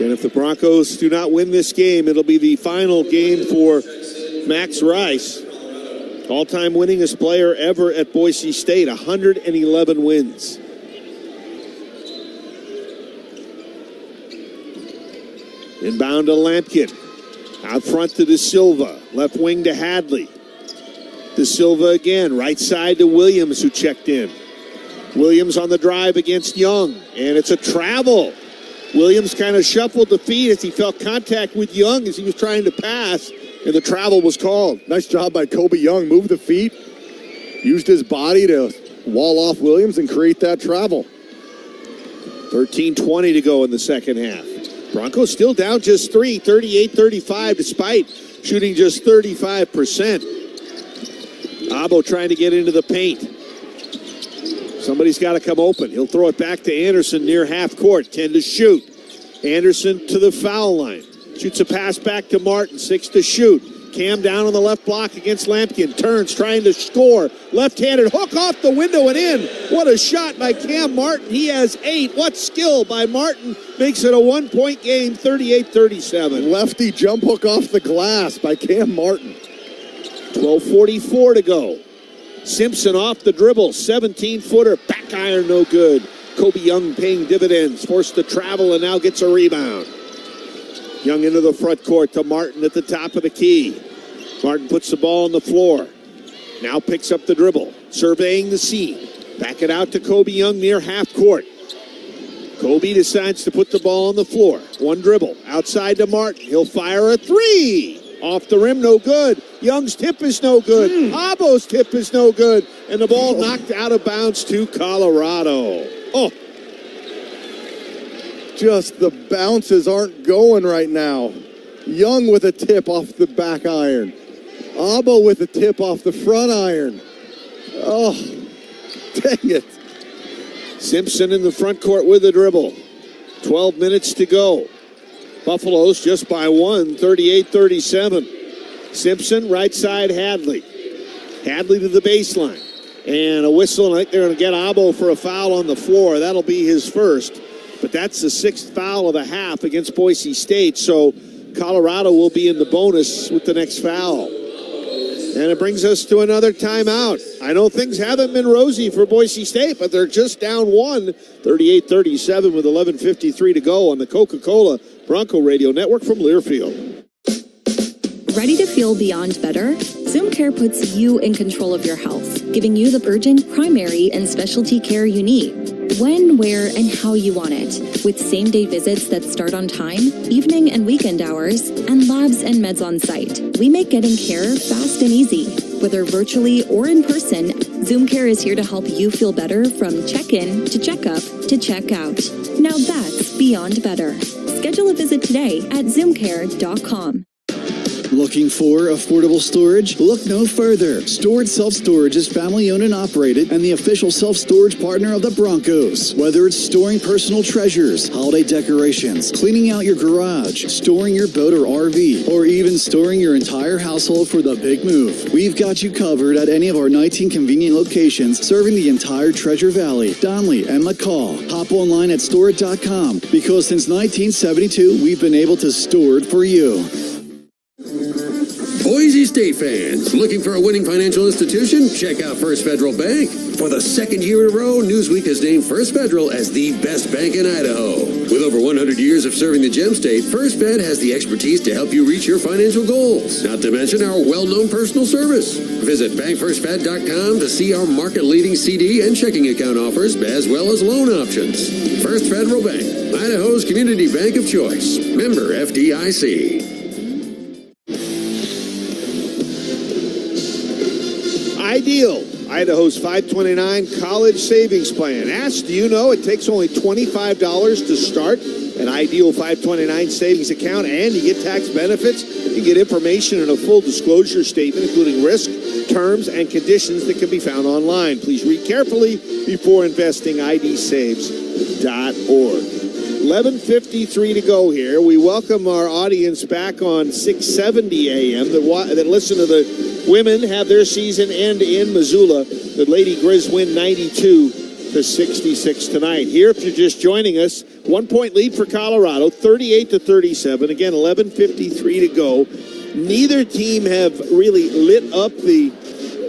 And if the Broncos do not win this game, it'll be the final game for Max Rice. All-time winningest player ever at Boise State, 111 wins. Inbound to Lampkin. Out front to De Silva. Left wing to Hadley. De Silva again. Right side to Williams, who checked in. Williams on the drive against Young. And it's a travel. Williams kind of shuffled the feet as he felt contact with Young as he was trying to pass. And the travel was called. Nice job by Kobe Young. Moved the feet. Used his body to wall off Williams and create that travel. 13:20 to go in the second half. Broncos still down just 3, 38-35, despite shooting just 35%. Abo trying to get into the paint. Somebody's got to come open. He'll throw it back to Anderson near half court. 10 to shoot. Anderson to the foul line. Shoots a pass back to Martin. 6 to shoot. Cam down on the left block against Lampkin. Turns, trying to score. Left-handed hook off the window and in. What a shot by Cam Martin. He has 8. What skill by Martin. Makes it a 1-point game, 38-37. Lefty jump hook off the glass by Cam Martin. 12:44 to go. Simpson off the dribble. 17-footer. Back iron, no good. Kobe Young paying dividends. Forced to travel and now gets a rebound. Young into the front court to Martin at the top of the key. Martin puts the ball on the floor. Now picks up the dribble. Surveying the scene. Back it out to Kobe Young near half court. Kobe decides to put the ball on the floor. One dribble. Outside to Martin. He'll fire a 3. Off the rim, no good. Young's tip is no good. Abo's tip is no good. And the ball knocked out of bounds to Colorado. Oh. Just the bounces aren't going right now. Young with a tip off the back iron. Abo with a tip off the front iron. Oh, dang it. Simpson in the front court with a dribble. 12 minutes to go. Buffaloes just by 1, 38-37. Simpson, right side, Hadley. Hadley to the baseline. And a whistle, and I think they're going to get Abo for a foul on the floor. That'll be his first. But that's the 6th foul of the half against Boise State. So Colorado will be in the bonus with the next foul. And it brings us to another timeout. I know things haven't been rosy for Boise State, but they're just down 1, 38-37 with 11:53 to go on the Coca-Cola Bronco Radio Network from Learfield. Ready to feel beyond better? Zoom Care puts you in control of your health, giving you the urgent, primary, and specialty care you need. When, where, and how you want it. With same-day visits that start on time, evening and weekend hours, and labs and meds on site. We make getting care fast and easy. Whether virtually or in person, Zoom Care is here to help you feel better from check-in to check-up to check-out. Now that's beyond better. Schedule a visit today at zoomcare.com. Looking for affordable storage? Look no further. Storage Self-Storage is family-owned and operated and the official self-storage partner of the Broncos. Whether it's storing personal treasures, holiday decorations, cleaning out your garage, storing your boat or RV, or even storing your entire household for the big move, we've got you covered at any of our 19 convenient locations serving the entire Treasure Valley, Donley, and McCall. Hop online at store.com because since 1972, we've been able to store it for you. Boise State fans, looking for a winning financial institution? Check out First Federal Bank. For the second year in a row, Newsweek has named First Federal as the best bank in Idaho. With over 100 years of serving the Gem State, First Fed has the expertise to help you reach your financial goals. Not to mention our well-known personal service. Visit bankfirstfed.com to see our market-leading CD and checking account offers, as well as loan options. First Federal Bank, Idaho's community bank of choice. Member FDIC. Ideal, Idaho's 529 college savings plan. Ask, do you know it takes only $25 to start an Ideal 529 savings account, and you get tax benefits? You get information and a full disclosure statement, including risk, terms, and conditions that can be found online. Please read carefully before investing. idsaves.org. 11:53 to go here. We welcome our audience back on 670 AM that listen to the women have their season end in Missoula. The Lady Grizz win 92-66 tonight. Here, if you're just joining us, 1-point lead for Colorado, 38-37. Again, 11:53 to go. Neither team have really lit up the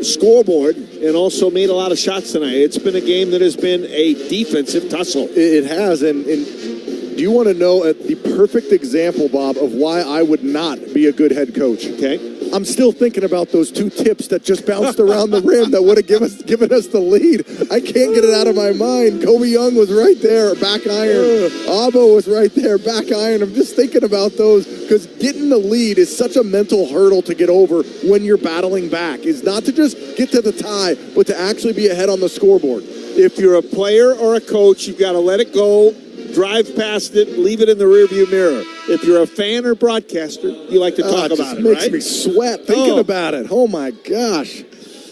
scoreboard and also made a lot of shots tonight. It's been a game that has been a defensive tussle. It has, and do you want to know the perfect example, Bob, of why I would not be a good head coach. Okay. I'm still thinking about those 2 tips that just bounced around the rim that would have given us the lead. I can't get it out of my mind. Kobe Young was right there, back iron. Abo was right there, back iron. I'm just thinking about those because getting the lead is such a mental hurdle to get over when you're battling back. It's not to just get to the tie, but to actually be ahead on the scoreboard. If you're a player or a coach, you've got to let it go, drive past it, leave it in the rearview mirror. If you're a fan or broadcaster, you like to talk about it, makes right? me sweat thinking about it. Oh, my gosh.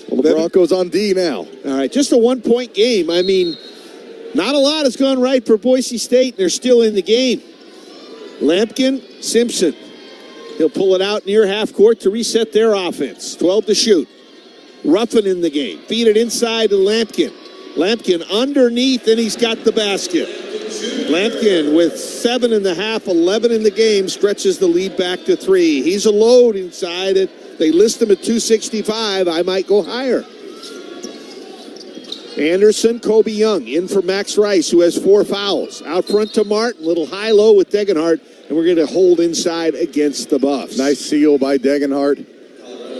Well, the Broncos on D now. All right, just a 1-point game. I mean, not a lot has gone right for Boise State, and they're still in the game. Lampkin, Simpson. He'll pull it out near half court to reset their offense. 12 to shoot. Ruffin in the game. Feed it inside to Lampkin. Lampkin underneath, and he's got the basket. Lampkin with 7.5, 11 in the game, stretches the lead back to 3. He's a load inside it. They list him at 265. I might go higher. Anderson, Kobe Young in for Max Rice, who has 4 fouls. Out front to Martin, little high-low with Degenhardt, and we're going to hold inside against the Buffs. Nice seal by Degenhardt.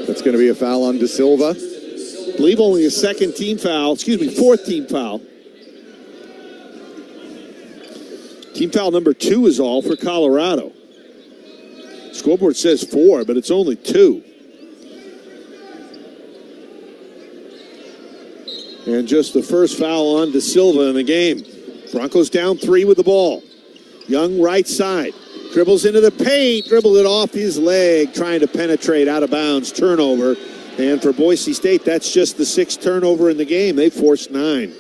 That's going to be a foul on De Silva. I believe only a fourth team foul. Team foul number 2 is all for Colorado. Scoreboard says 4, but it's only 2. And just the first foul on De Silva in the game. Broncos down 3 with the ball. Young right side. Dribbles into the paint. Dribbled it off his leg. Trying to penetrate out of bounds. Turnover. And for Boise State, that's just the 6th turnover in the game. They forced 9.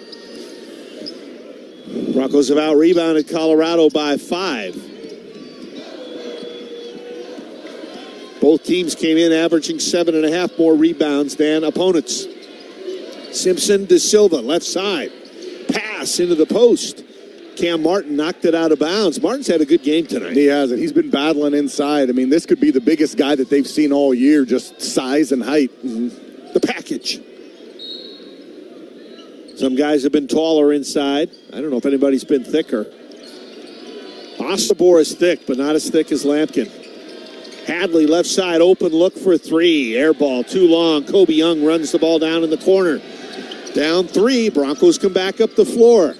Broncos have out-rebounded Colorado by 5. Both teams came in averaging 7.5 more rebounds than opponents. Simpson, De Silva, left side. Pass into the post. Cam Martin knocked it out of bounds. Martin's had a good game tonight. He hasn't. He's been battling inside. I mean, this could be the biggest guy that they've seen all year, just size and height. Mm-hmm. The package. Some guys have been taller inside. I don't know if anybody's been thicker. Osobor is thick, but not as thick as Lampkin. Hadley, left side, open look for 3. Air ball, too long. Kobe Young runs the ball down in the corner. Down 3. Broncos come back up the floor.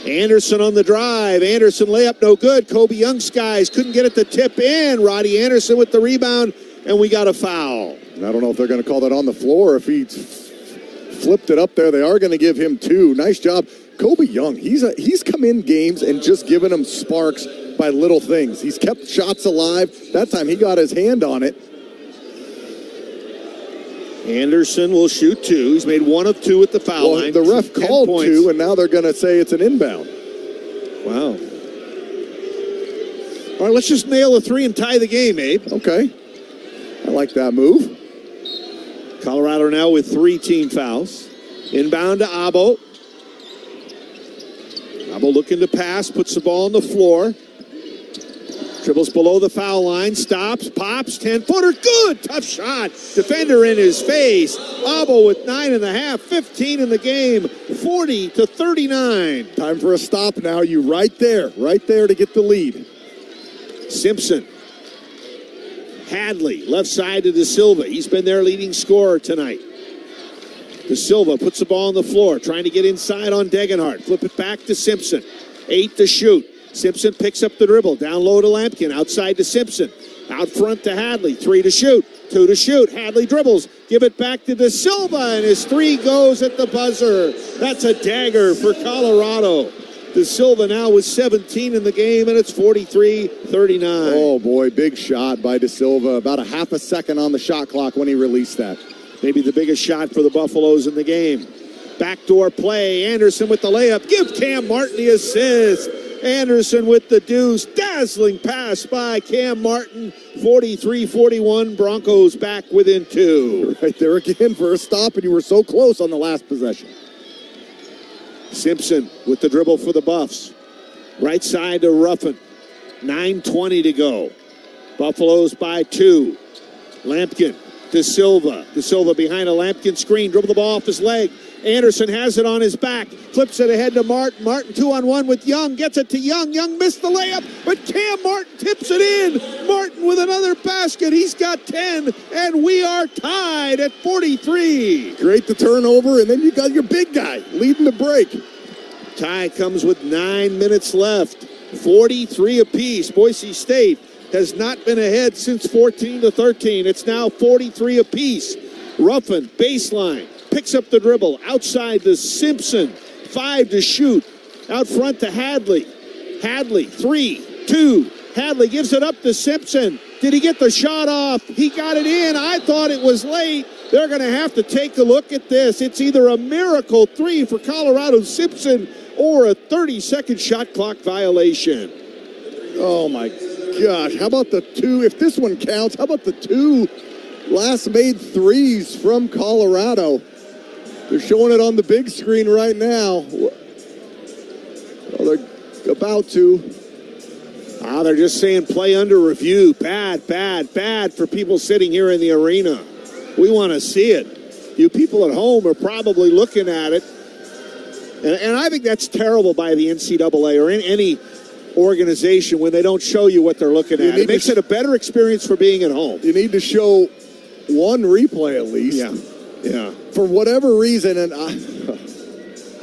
Anderson on the drive. Anderson layup, no good. Kobe Young skies couldn't get it to tip in. Roddy Anderson with the rebound, and we got a foul. And I don't know if they're going to call that on the floor. If he flipped it up there, they are going to give him 2. Nice job. Kobe Young, he's come in games and just given them sparks by little things. He's kept shots alive. That time he got his hand on it. Anderson will shoot 2. He's made 1 of 2 at the foul line. The ref called 2, and now they're going to say it's an inbound. Wow. All right, let's just nail a 3 and tie the game, Abe. Okay. I like that move. Colorado now with 3 team fouls. Inbound to Abo. Abo looking to pass, puts the ball on the floor. Dribbles below the foul line, stops, pops, 10-footer, good, tough shot. Defender in his face. Abo with 9.5, 15 in the game, 40-39. Time for a stop now. You right there to get the lead. Simpson. Hadley, left side to De Silva. He's been their leading scorer tonight. De Silva puts the ball on the floor, trying to get inside on Degenhardt. Flip it back to Simpson. 8 to shoot. Simpson picks up the dribble. Down low to Lampkin. Outside to Simpson. Out front to Hadley. 3 to shoot. 2 to shoot. Hadley dribbles. Give it back to De Silva, and his 3 goes at the buzzer. That's a dagger for Colorado. De Silva now with 17 in the game, and it's 43-39. Oh, boy, big shot by De Silva. About a half a second on the shot clock when he released that. Maybe the biggest shot for the Buffaloes in the game. Backdoor play. Anderson with the layup. Give Cam Martin the assist. Anderson with the deuce. Dazzling pass by Cam Martin. 43-41. Broncos back within 2. Right there again for a stop, and you were so close on the last possession. Simpson with the dribble for the Buffs. Right side to Ruffin. 9:20 to go. Buffaloes by 2. Lampkin. De Silva. De Silva behind a Lampkin screen. Dribble the ball off his leg. Anderson has it on his back, flips it ahead to Martin. Martin 2-on-1 with Young, gets it to Young. Young missed the layup, but Cam Martin tips it in. Martin with another basket. He's got 10, and we are tied at 43. Great the turnover, and then you got your big guy leading the break. Tie comes with 9 minutes left. 43 apiece. Boise State has not been ahead since 14-13. It's now 43 apiece. Ruffin, baseline, picks up the dribble. Outside to Simpson. 5 to shoot. Out front to Hadley. Hadley, 3, 2. Hadley gives it up to Simpson. Did he get the shot off? He got it in. I thought it was late. They're going to have to take a look at this. It's either a miracle 3 for Colorado Simpson or a 30-second shot clock violation. Oh, my gosh. How about the 2? If this one counts, how about the 2 last made threes from Colorado? They're showing it on the big screen right now. Well, they're about to. They're just saying play under review. Bad for people sitting here in the arena. We want to see it. You people at home are probably looking at it. And I think that's terrible by the NCAA or in any organization when they don't show you what they're looking at. It makes it a better experience for being at home. You need to show one replay at least. Yeah. For whatever reason, and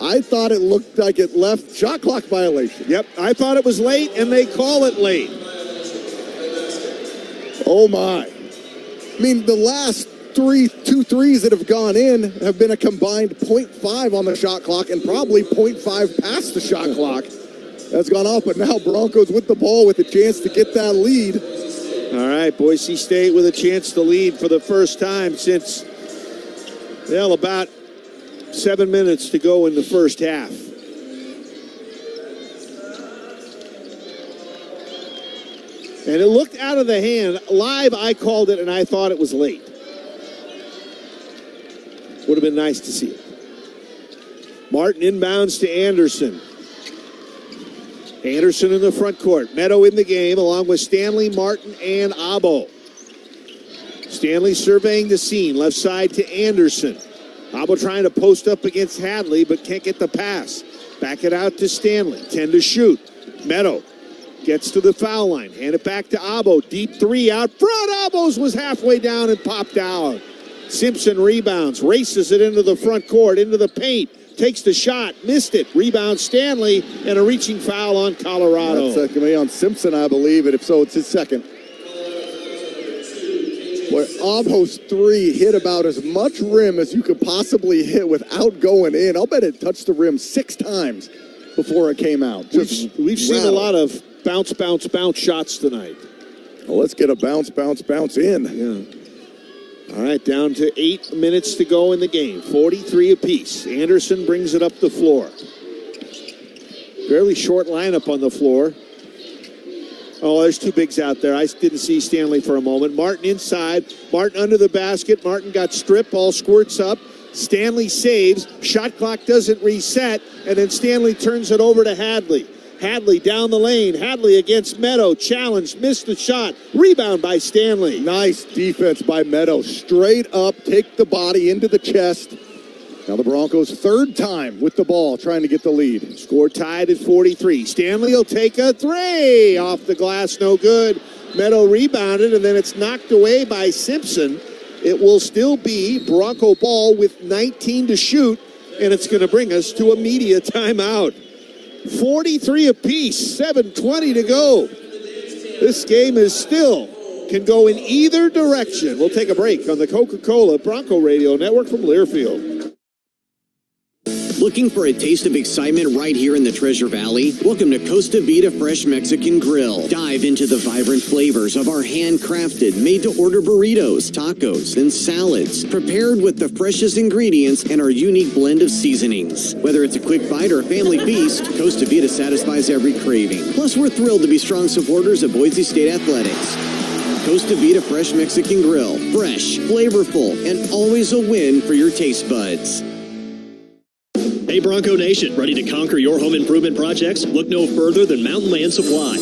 I thought it looked like it left shot clock violation. Yep, I thought it was late, and they call it late. Oh, my. I mean, the last 2 threes that have gone in have been a combined 0.5 on the shot clock and probably 0.5 past the shot clock. That's gone off, but now Broncos with the ball with a chance to get that lead. All right, Boise State with a chance to lead for the first time since, well, about 7 minutes to go in the first half. And it looked out of the hand. Live, I called it, and I thought it was late. Would have been nice to see it. Martin inbounds to Anderson. Anderson in the front court. Meadow in the game, along with Stanley, Martin, and Abo. Stanley surveying the scene. Left side to Anderson. Abo trying to post up against Hadley, but can't get the pass. Back it out to Stanley. 10 to shoot. Meadow gets to the foul line. Hand it back to Abo. Deep 3 out front. Abo's was halfway down and popped out. Simpson rebounds. Races it into the front court, into the paint. Takes the shot. Missed it. Rebound Stanley, and a reaching foul on Colorado. That's going to be on Simpson, I believe, and if so, it's his second. Boy, Abo's 3 hit about as much rim as you could possibly hit without going in. I'll bet it touched the rim 6 times before it came out. We've seen a lot of bounce shots tonight. Well, let's get a bounce in. Yeah. All right, down to 8 minutes to go in the game. 43 apiece. Anderson brings it up the floor. Fairly short lineup on the floor. Oh, there's 2 bigs out there. I didn't see Stanley for a moment. Martin inside. Martin under the basket. Martin got stripped. Ball squirts up. Stanley saves. Shot clock doesn't reset. And then Stanley turns it over to Hadley. Hadley down the lane. Hadley against Meadow. Challenged. Missed the shot. Rebound by Stanley. Nice defense by Meadow. Straight up. Take the body into the chest. Now the Broncos 3rd time with the ball trying to get the lead. Score tied at 43. Stanley will take a 3. Off the glass. No good. Meadow rebounded, and then it's knocked away by Simpson. It will still be Bronco ball with 19 to shoot, and it's going to bring us to a media timeout. 43 apiece, 7:20 to go. This game is still can go in either direction. We'll take a break on the Coca-Cola Bronco Radio Network from Learfield. Looking for a taste of excitement right here in the Treasure Valley? Welcome to Costa Vida Fresh Mexican Grill. Dive into the vibrant flavors of our handcrafted, made-to-order burritos, tacos, and salads, prepared with the freshest ingredients and our unique blend of seasonings. Whether it's a quick bite or a family feast, Costa Vida satisfies every craving. Plus, we're thrilled to be strong supporters of Boise State Athletics. Costa Vida Fresh Mexican Grill. Fresh, flavorful, and always a win for your taste buds. Hey Bronco Nation, ready to conquer your home improvement projects? Look no further than Mountain Land Supply.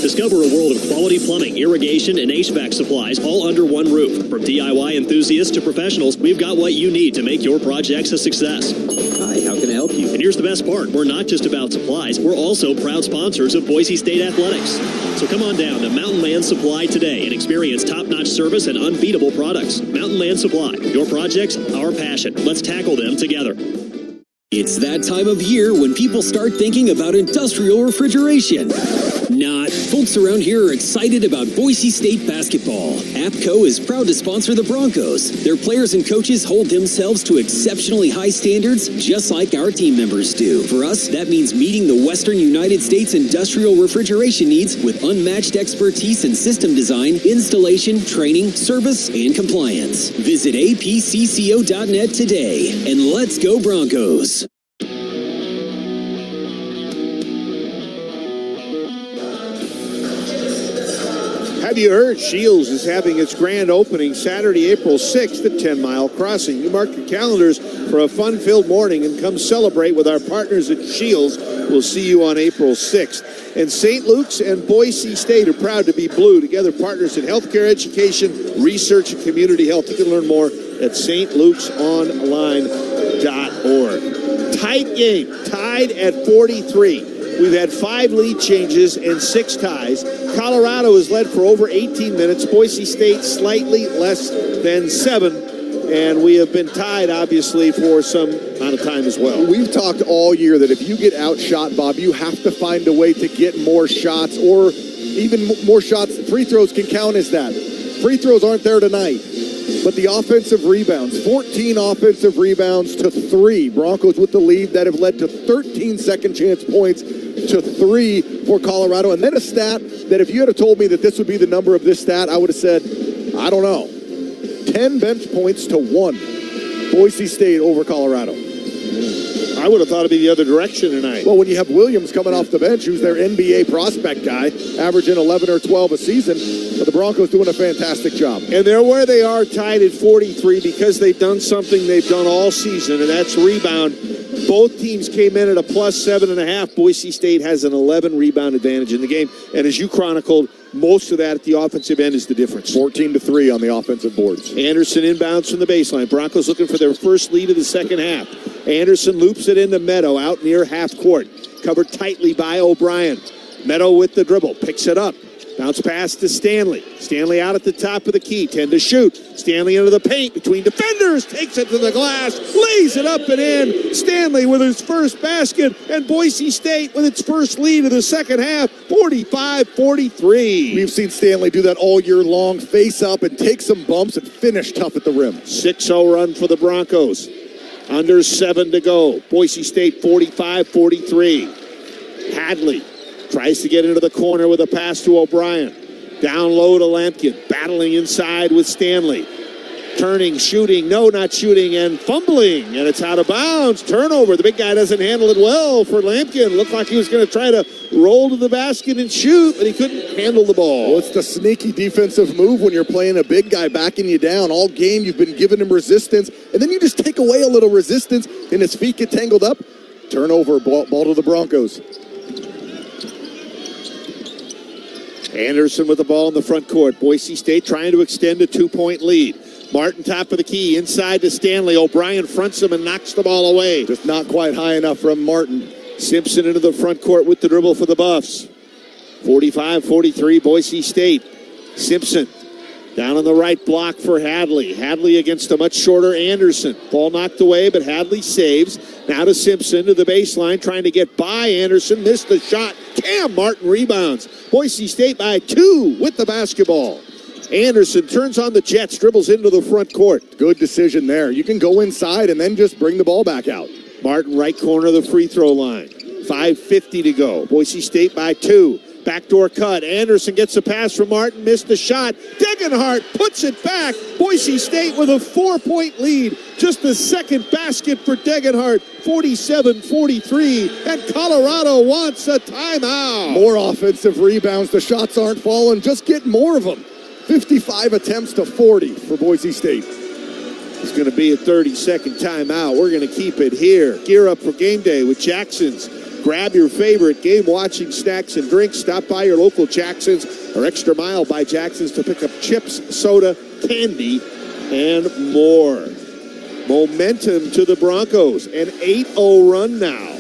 Discover a world of quality plumbing, irrigation, and HVAC supplies all under one roof. From DIY enthusiasts to professionals, we've got what you need to make your projects a success. Hi, how can I help you? And here's the best part. We're not just about supplies. We're also proud sponsors of Boise State Athletics. So come on down to Mountain Land Supply today and experience top-notch service and unbeatable products. Mountain Land Supply. Your projects, our passion. Let's tackle them together. It's that time of year when people start thinking about industrial refrigeration. Not. Folks around here are excited about Boise State basketball. APCO is proud to sponsor the Broncos. Their players and coaches hold themselves to exceptionally high standards, just like our team members do. For us, that means meeting the Western United States industrial refrigeration needs with unmatched expertise in system design, installation, training, service, and compliance. Visit apcco.net today, and let's go Broncos. Have you heard Shields is having its grand opening Saturday, April 6th at 10 Mile Crossing? You mark your calendars for a fun-filled morning and come celebrate with our partners at Shields. We'll see you on April 6th. And St. Luke's and Boise State are proud to be blue, together partners in healthcare, education, research, and community health. You can learn more at stlukesonline.org. Tight game, tied at 43. We've had 5 lead changes and 6 ties. Colorado has led for over 18 minutes. Boise State slightly less than 7. And we have been tied, obviously, for some amount of time as well. We've talked all year that if you get outshot, Bob, you have to find a way to get more shots, or even more shots. Free throws can count as that. Free throws aren't there tonight. But the offensive rebounds, 14 offensive rebounds to 3. Broncos with the lead that have led to 13 second chance points to 3 for Colorado. And then a stat that if you had told me that this would be the number of this stat, I would have said, I don't know. 10 bench points to 1. Boise State over Colorado. I would have thought it'd be the other direction tonight. Well, when you have Williams coming off the bench, who's their NBA prospect guy, averaging 11 or 12 a season, but the Broncos doing a fantastic job. And they're where they are, tied at 43, because they've done something they've done all season, and that's rebound. Both teams came in at a plus 7.5. Boise State has an 11 rebound advantage in the game. And as you chronicled, most of that at the offensive end is the difference. 14-3 on the offensive boards. Anderson inbounds from the baseline. Broncos looking for their first lead of the second half. Anderson loops it into Meadow out near half court. Covered tightly by O'Brien. Meadow with the dribble. Picks it up. Bounce pass to Stanley. Stanley out at the top of the key. 10 to shoot. Stanley into the paint between defenders. Takes it to the glass. Lays it up and in. Stanley with his first basket. And Boise State with its first lead of the second half. 45-43. We've seen Stanley do that all year long. Face up and take some bumps and finish tough at the rim. 6-0 run for the Broncos. Under 7 to go. Boise State 45-43. Hadley tries to get into the corner with a pass to O'Brien. Down low to Lampkin. Battling inside with Stanley. Turning, shooting, no, not shooting, and fumbling. And it's out of bounds. Turnover. The big guy doesn't handle it well for Lampkin. Looked like he was going to try to roll to the basket and shoot, but he couldn't handle the ball. Well, it's the sneaky defensive move when you're playing a big guy backing you down. All game you've been giving him resistance, and then you just take away a little resistance, and his feet get tangled up. Turnover, ball to the Broncos. Anderson with the ball in the front court. Boise State trying to extend a 2-point lead. Martin top of the key, inside to Stanley. O'Brien fronts him and knocks the ball away. Just not quite high enough from Martin. Simpson into the front court with the dribble for the Buffs. 45-43 Boise State. Simpson down on the right block for Hadley. Hadley against a much shorter Anderson. Ball knocked away, but Hadley saves. Now to Simpson to the baseline, trying to get by Anderson. Missed the shot. Cam Martin rebounds. Boise State by 2 with the basketball. Anderson turns on the Jets, dribbles into the front court. Good decision there. You can go inside and then just bring the ball back out. Martin right corner of the free throw line. 5:50 to go. Boise State by 2. Backdoor cut. Anderson gets a pass from Martin. Missed the shot. Degenhart puts it back. Boise State with a 4-point lead. Just the second basket for Degenhart. 47-43. And Colorado wants a timeout. More offensive rebounds. The shots aren't falling. Just get more of them. 55 attempts to 40 for Boise State. It's going to be a 30-second timeout. We're going to keep it here. Gear up for game day with Jackson's Grab your favorite game-watching snacks and drinks. Stop by your local Jackson's or Extra Mile by Jackson's to pick up chips, soda, candy, and more. Momentum to the Broncos. An 8-0 run now.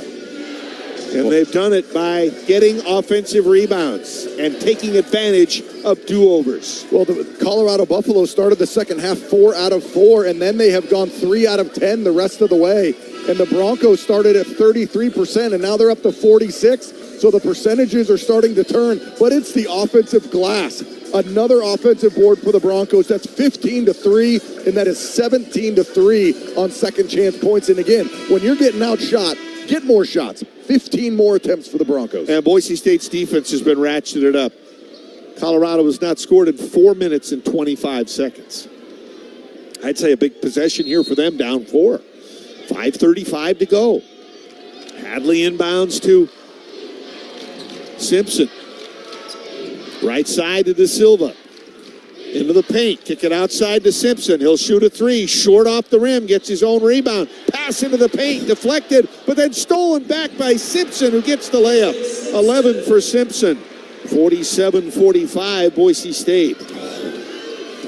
And they've done it by getting offensive rebounds and taking advantage of do-overs. Well, the Colorado Buffalo started the second half 4 out of 4, and then they have gone 3 out of 10 the rest of the way. And the Broncos started at 33%, and now they're up to 46. So the percentages are starting to turn, but it's the offensive glass. Another offensive board for the Broncos. That's 15-3, and that is 17-3 on second chance points. And again, when you're getting outshot, get more shots. 15 more attempts for the Broncos. And Boise State's defense has been ratcheted up. Colorado has not scored in 4 minutes and 25 seconds. I'd say a big possession here for them, down 4. 5:35 to go. Hadley inbounds to Simpson. Right side to De Silva. Into the paint. Kick it outside to Simpson. He'll shoot a 3. Short off the rim. Gets his own rebound. Pass into the paint. Deflected. But then stolen back by Simpson, who gets the layup. 11 for Simpson. 47-45 Boise State.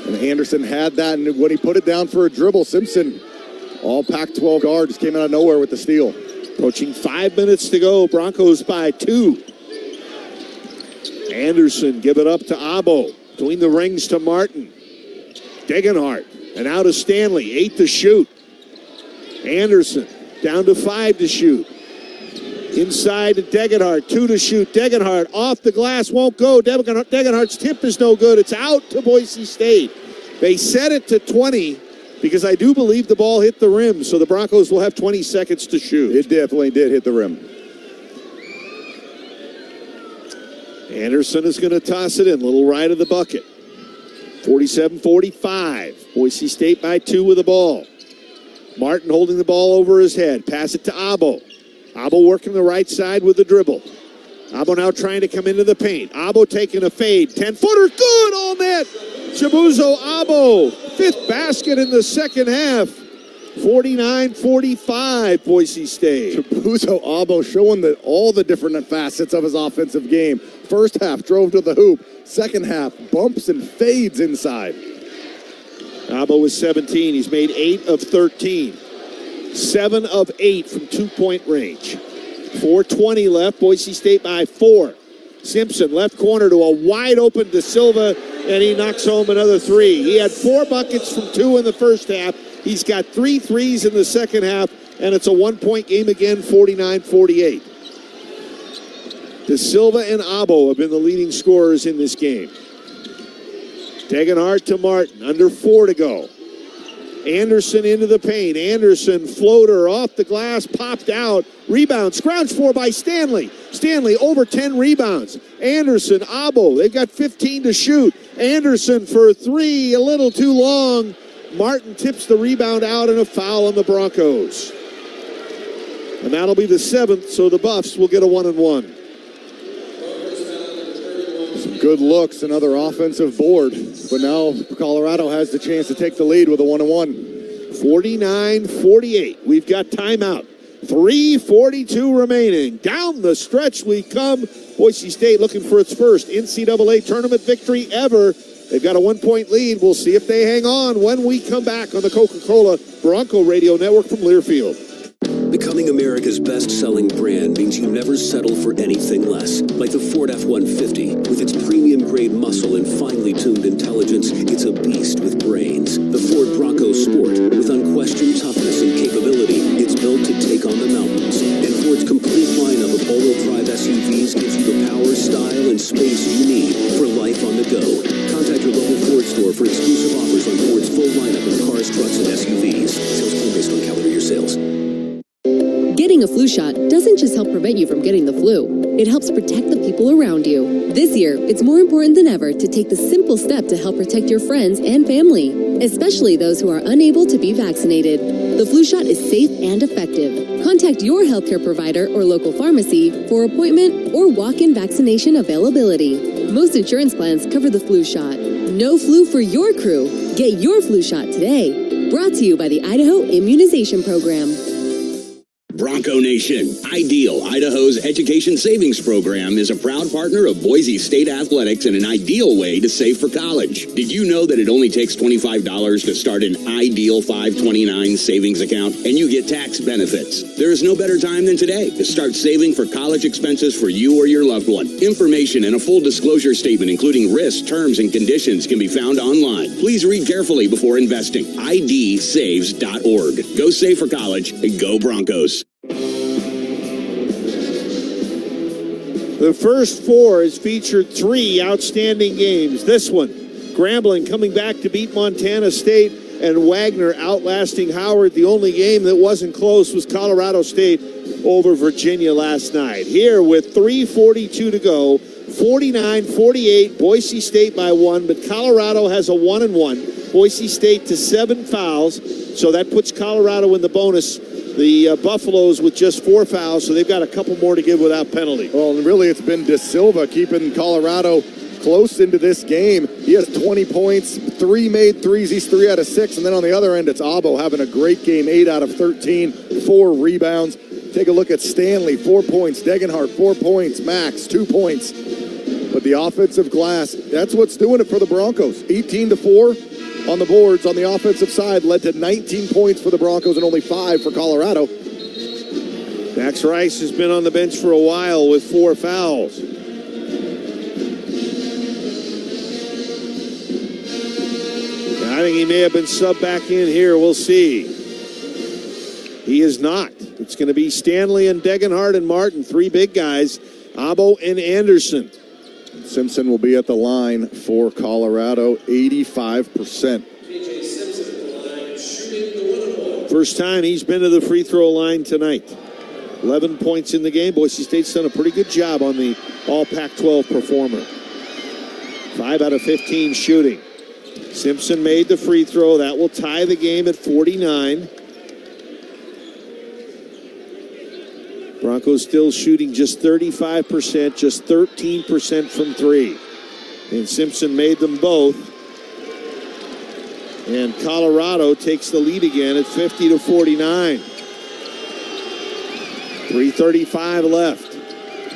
And Anderson had that, and when he put it down for a dribble, Simpson, all Pac-12 guard, just came out of nowhere with the steal. Approaching 5 minutes to go. Broncos by 2. Anderson give it up to Abo. Between the rings to Martin. Degenhardt. And out to Stanley. 8 to shoot. Anderson down to 5 to shoot. Inside to Degenhardt. 2 to shoot. Degenhardt off the glass. Won't go. Degenhardt's tip is no good. It's out to Boise State. They set it to 20 because I do believe the ball hit the rim. So the Broncos will have 20 seconds to shoot. It definitely did hit the rim. Anderson is going to toss it in, a little right of the bucket. 47-45. Boise State by 2 with the ball. Martin holding the ball over his head. Pass it to Abo. Abo working the right side with the dribble. Abo now trying to come into the paint. Abo taking a fade. 10-footer, good, all net. Chibuzo Abo, 5th basket in the second half. 49-45 Boise State. Chibuzo Abo showing all the different facets of his offensive game. First half, drove to the hoop. Second half, bumps and fades inside. Abo is 17. He's made 8 of 13. 7 of 8 from 2-point range. 4:20 left. Boise State by 4. Simpson, left corner to a wide open De Silva, and he knocks home another 3. He had 4 buckets from 2 in the first half. He's got 3 threes in the second half, and it's a 1-point game again, 49-48. De Silva and Abo have been the leading scorers in this game. Degenhardt to Martin, under 4 to go. Anderson into the paint. Anderson, floater off the glass, popped out. Rebound, scrounged for by Stanley. Stanley over 10 rebounds. Anderson, Abo, they've got 15 to shoot. Anderson for 3, a little too long. Martin tips the rebound out and a foul on the Broncos. And that'll be the 7th, so the Buffs will get a 1-and-1. Some good looks, another offensive board. But now Colorado has the chance to take the lead with a 1-and-1. 49-48. We've got timeout. 3:42 remaining. Down the stretch we come. Boise State looking for its first NCAA tournament victory ever. They've got a 1-point lead. We'll see if they hang on when we come back on the Coca-Cola Bronco Radio Network from Learfield. Becoming America's best-selling brand means you never settle for anything less. Like the Ford F-150, with its premium-grade muscle and finely tuned intelligence, it's a beast with brains. The Ford Bronco Sport, with unquestioned toughness and capability, it's built to take on the mountains. And Ford's complete lineup of all-wheel drive SUVs gives you the power, style, and space you need for life on the go. Contact your local Ford store for exclusive offers on Ford's full lineup of cars, trucks, and SUVs. Sales only based on calendar year sales. Getting a flu shot doesn't just help prevent you from getting the flu. It helps protect the people around you. This year, it's more important than ever to take the simple step to help protect your friends and family, especially those who are unable to be vaccinated. The flu shot is safe and effective. Contact your healthcare provider or local pharmacy for appointment or walk-in vaccination availability. Most insurance plans cover the flu shot. No flu for your crew. Get your flu shot today. Brought to you by the Idaho Immunization Program. Bronco Nation. Ideal, Idaho's education savings program, is a proud partner of Boise State Athletics and an ideal way to save for college. Did you know that it only takes $25 to start an Ideal 529 savings account and you get tax benefits? There is no better time than today to start saving for college expenses for you or your loved one. Information and a full disclosure statement, including risks, terms, and conditions, can be found online. Please read carefully before investing. idsaves.org. Go save for college and go Broncos. The first four has featured three outstanding games. This one, Grambling coming back to beat Montana State, and Wagner outlasting Howard. The only game that wasn't close was Colorado State over Virginia last night. Here with 3:42 to go, 49-48, Boise State by one, but Colorado has a 1-1. Boise State to 7 fouls, so that puts Colorado in the bonus. The Buffaloes with just 4 fouls, so they've got a couple more to give without penalty. Well, and really it's been De Silva keeping Colorado close into this game. He has 20 points, 3 made threes. He's 3 out of 6. And then on the other end, it's Abo having a great game, 8 out of 13, 4 rebounds. Take a look at Stanley, 4 points. Degenhardt, 4 points. Max, 2 points. But the offensive glass, that's what's doing it for the Broncos. 18-4 on the boards on the offensive side led to 19 points for the Broncos and only 5 for Colorado. Max Rice has been on the bench for a while with 4 fouls. I think he may have been subbed back in here. We'll see. He is not. It's going to be Stanley and Degenhardt and Martin, 3 big guys, Abo and Anderson. Simpson will be at the line for Colorado, 85%. First time he's been to the free throw line tonight. 11 points in the game. Boise State's done a pretty good job on the all Pac-12 performer. 5 out of 15 shooting. Simpson made the free throw. That will tie the game at 49. Broncos still shooting just 35%, just 13% from 3. And Simpson made them both. And Colorado takes the lead again at 50-49. 3:35 left.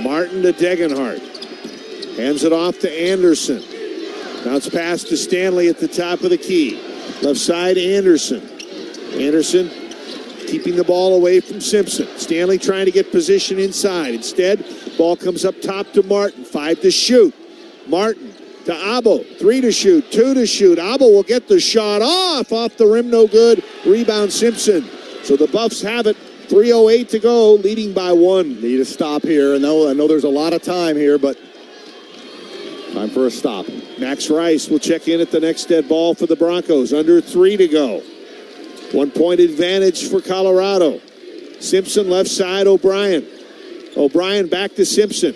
Martin to Degenhardt. Hands it off to Anderson. Bounce pass to Stanley at the top of the key. Left side, Anderson. Anderson keeping the ball away from Simpson. Stanley trying to get position inside. Instead, ball comes up top to Martin. 5 to shoot. Martin to Abo. 3 to shoot. 2 to shoot. Abo will get the shot off the rim, no good. Rebound Simpson. So the Buffs have it. 3:08 to go, leading by 1. Need a stop here. I know there's a lot of time here, but time for a stop. Max Rice will check in at the next dead ball for the Broncos. Under 3 to go. 1-point advantage for Colorado. Simpson left side, O'Brien. O'Brien back to Simpson.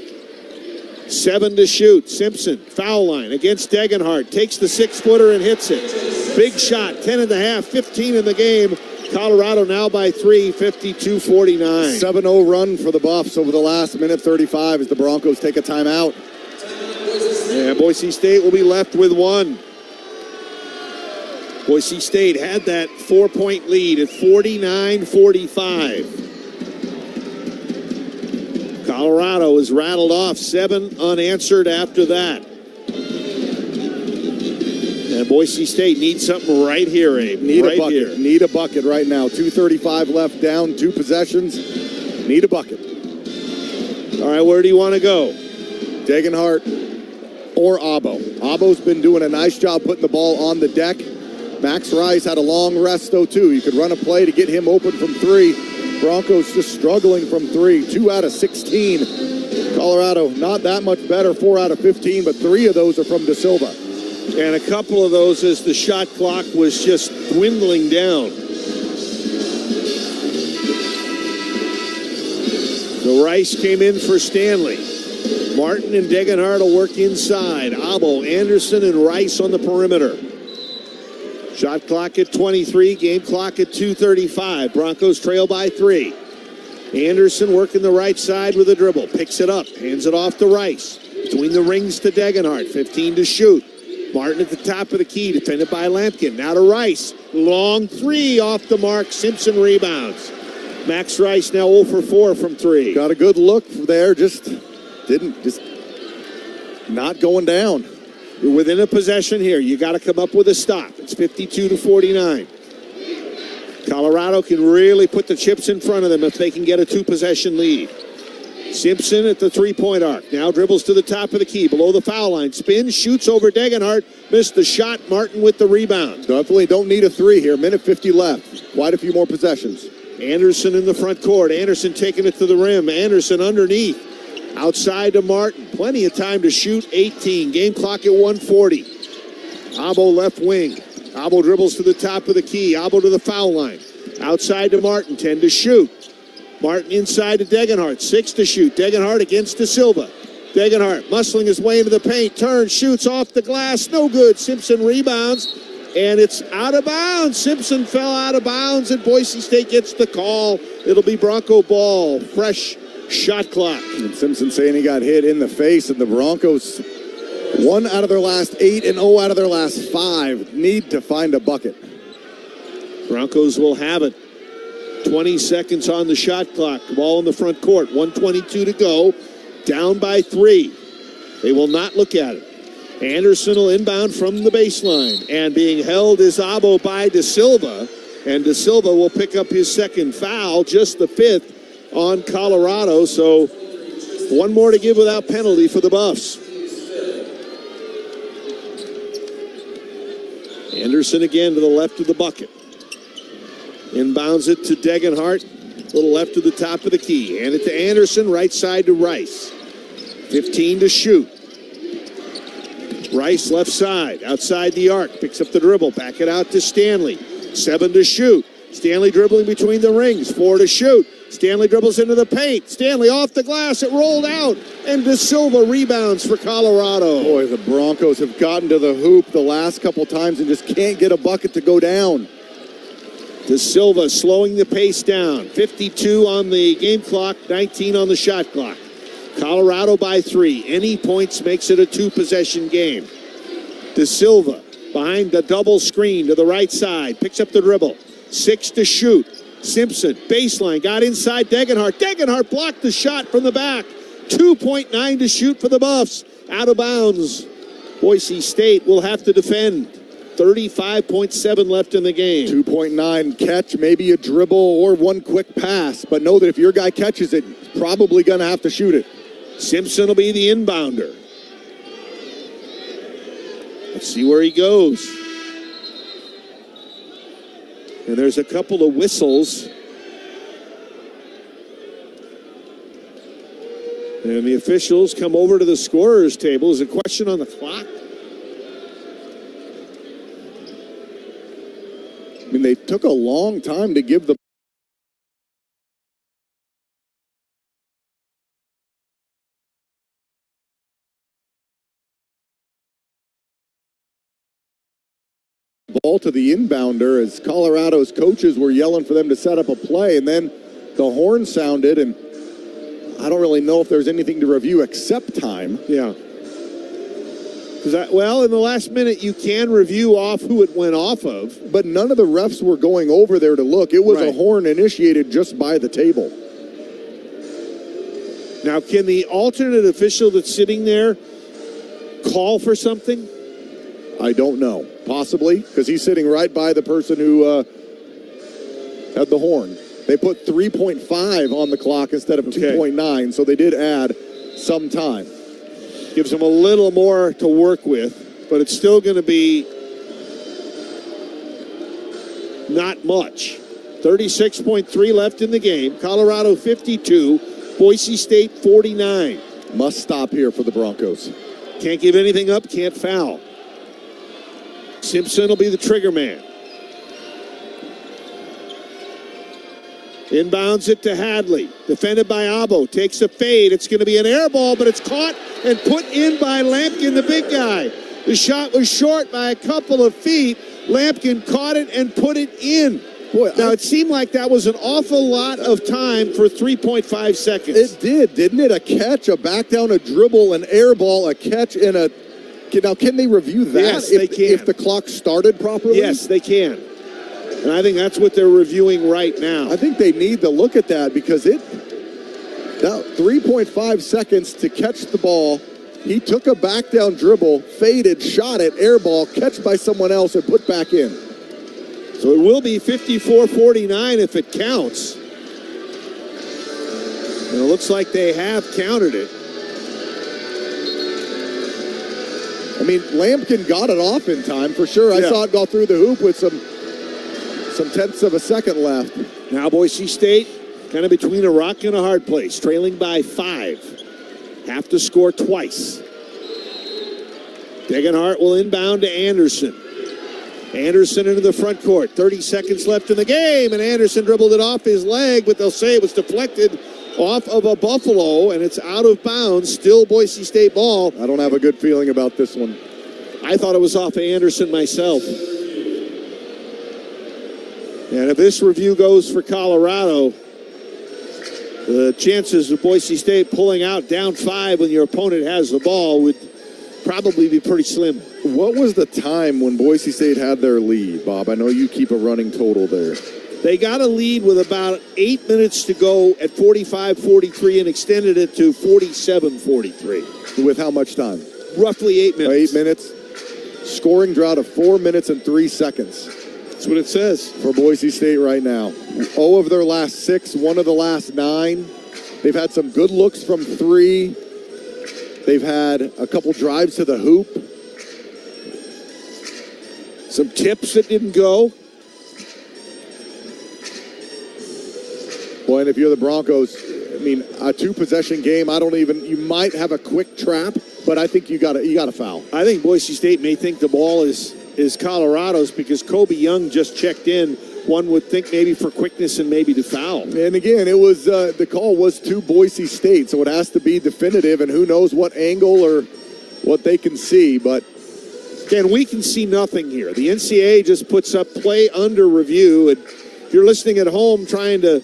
7 to shoot. Simpson, foul line against Degenhardt. Takes the 6-footer and hits it. Big shot, 10.5, 15 in the game. Colorado now by 3, 52-49. 7-0 run for the Buffs over the last minute 35 as the Broncos take a timeout. And Boise State will be left with 1. Boise State had that 4-point lead at 49-45. Colorado is rattled off 7 unanswered after that. And Boise State needs something right here, Abe. Need a bucket. Need a bucket right now. 2:35 left, down 2 possessions. Need a bucket. All right, where do you want to go? Degenhardt or Abo. Abo's been doing a nice job putting the ball on the deck. Max Rice had a long rest, though, too. You could run a play to get him open from 3. Broncos just struggling from 3. 2 out of 16. Colorado not that much better. 4 out of 15, but 3 of those are from De Silva. And a couple of those as the shot clock was just dwindling down. So Rice came in for Stanley. Martin and Degenhardt will work inside. Abo, Anderson, and Rice on the perimeter. Shot clock at 23, game clock at 2:35. Broncos trail by 3. Anderson working the right side with a dribble. Picks it up, hands it off to Rice. Between the rings to Degenhardt, 15 to shoot. Martin at the top of the key, defended by Lampkin. Now to Rice. Long 3 off the mark. Simpson rebounds. Max Rice now 0 for 4 from 3. Got a good look there, just not going down. You're within a possession here. You got to come up with a stop. It's 52-49. Colorado can really put the chips in front of them if they can get a 2-possession lead. Simpson at the 3-point arc. Now dribbles to the top of the key, below the foul line. Spins, shoots over Degenhart. Missed the shot. Martin with the rebound. Definitely don't need a 3 here. Minute 50 left. Quite a few more possessions. Anderson in the front court. Anderson taking it to the rim. Anderson underneath. Outside to Martin. Plenty of time to shoot. 18. Game clock at 1:40. Abo left wing. Abo dribbles to the top of the key. Abo to the foul line. Outside to Martin. 10 to shoot. Martin inside to Degenhart. 6 to shoot. Degenhart against De Silva. Degenhart muscling his way into the paint. Turns, shoots off the glass. No good. Simpson rebounds. And it's out of bounds. Simpson fell out of bounds, and Boise State gets the call. It'll be Bronco ball. Fresh shot clock. And Simpson saying he got hit in the face, and the Broncos, 1 out of their last 8 and 0 out of their last 5, need to find a bucket. Broncos will have it. 20 seconds on the shot clock. Ball in the front court. 1:22 to go. Down by 3. They will not look at it. Anderson will inbound from the baseline. And being held is Abo by De Silva. And De Silva will pick up his second foul, just the 5th on Colorado. So 1 more to give without penalty for the Buffs. Anderson again to the left of the bucket. Inbounds it to Degenhart. A little left to the top of the key. Hand it to Anderson, right side to Rice. 15 to shoot. Rice left side, outside the arc. Picks up the dribble, back it out to Stanley. 7 to shoot. Stanley dribbling between the rings. 4 to shoot. Stanley dribbles into the paint. Stanley off the glass. It rolled out. And De Silva rebounds for Colorado. Boy, the Broncos have gotten to the hoop the last couple times and just can't get a bucket to go down. De Silva slowing the pace down. 52 on the game clock, 19 on the shot clock. Colorado by 3. Any points makes it a 2-possession game. De Silva behind the double screen to the right side. Picks up the dribble. 6 to shoot. Simpson, baseline, got inside Degenhart. Degenhart blocked the shot from the back. 2.9 to shoot for the Buffs. Out of bounds. Boise State will have to defend. 35.7 left in the game. 2.9 catch, maybe a dribble or 1 quick pass. But know that if your guy catches it, probably going to have to shoot it. Simpson will be the inbounder. Let's see where he goes. And there's a couple of whistles. And the officials come over to the scorer's table. Is a question on the clock? I mean, they took a long time to give the ball to the inbounder as Colorado's coaches were yelling for them to set up a play, and then the horn sounded, and I don't really know if there's anything to review except time. Yeah. Well, in the last minute, you can review off who it went off of. But none of the refs were going over there to look. It was a horn initiated just by the table. Now, can the alternate official that's sitting there call for something? I don't know. Possibly, because he's sitting right by the person who had the horn. They put 3.5 on the clock instead of 2.9, so they did add some time. Gives them a little more to work with, but it's still going to be not much. 36.3 left in the game. Colorado 52, Boise State 49. Must stop here for the Broncos. Can't give anything up, can't foul. Simpson will be the trigger man. Inbounds it to Hadley. Defended by Abo. Takes a fade. It's going to be an air ball, but it's caught and put in by Lampkin, the big guy. The shot was short by a couple of feet. Lampkin caught it and put it in. Boy, now, it seemed like that was an awful lot of time for 3.5 seconds. It did, didn't it? A catch, a back down, a dribble, an air ball, a catch, and a... Now, can they review that? Yes, they can. If the clock started properly? Yes, they can. And I think that's what they're reviewing right now. I think they need to look at that because that 3.5 seconds to catch the ball. He took a back down dribble, faded, shot it, air ball, catch by someone else, and put back in. So it will be 54-49 if it counts. And it looks like they have counted it. I mean, Lampkin got it off in time for sure. I saw it go through the hoop with some tenths of a second left. Now Boise State kind of between a rock and a hard place, trailing by 5. Have to score twice. Degenhart will inbound to Anderson. Anderson into the front court. 30 seconds left in the game, and Anderson dribbled it off his leg, but they'll say it was deflected off of a Buffalo, and it's out of bounds. Still Boise State ball. I don't have a good feeling about this one. I thought it was off of Anderson myself. And if this review goes for Colorado, the chances of Boise State pulling out down 5 when your opponent has the ball would probably be pretty slim. What was the time when Boise State had their lead, Bob? I know you keep a running total there. They got a lead with about 8 minutes to go at 45-43 and extended it to 47-43. With how much time? Roughly 8 minutes. 8 minutes. Scoring drought of 4 minutes and 3 seconds. That's what it says. For Boise State right now. 0 of their last 6, 1 of the last 9. They've had some good looks from 3. They've had a couple drives to the hoop. Some tips that didn't go. Boy, and if you're the Broncos, I mean, a 2-possession game, you might have a quick trap, but I think you got a foul. I think Boise State may think the ball is Colorado's because Kobe Young just checked in. One would think maybe for quickness and maybe to foul. And again, it was the call was to Boise State, so it has to be definitive, and who knows what angle or what they can see. But again, we can see nothing here. The NCAA just puts up play under review, and if you're listening at home trying to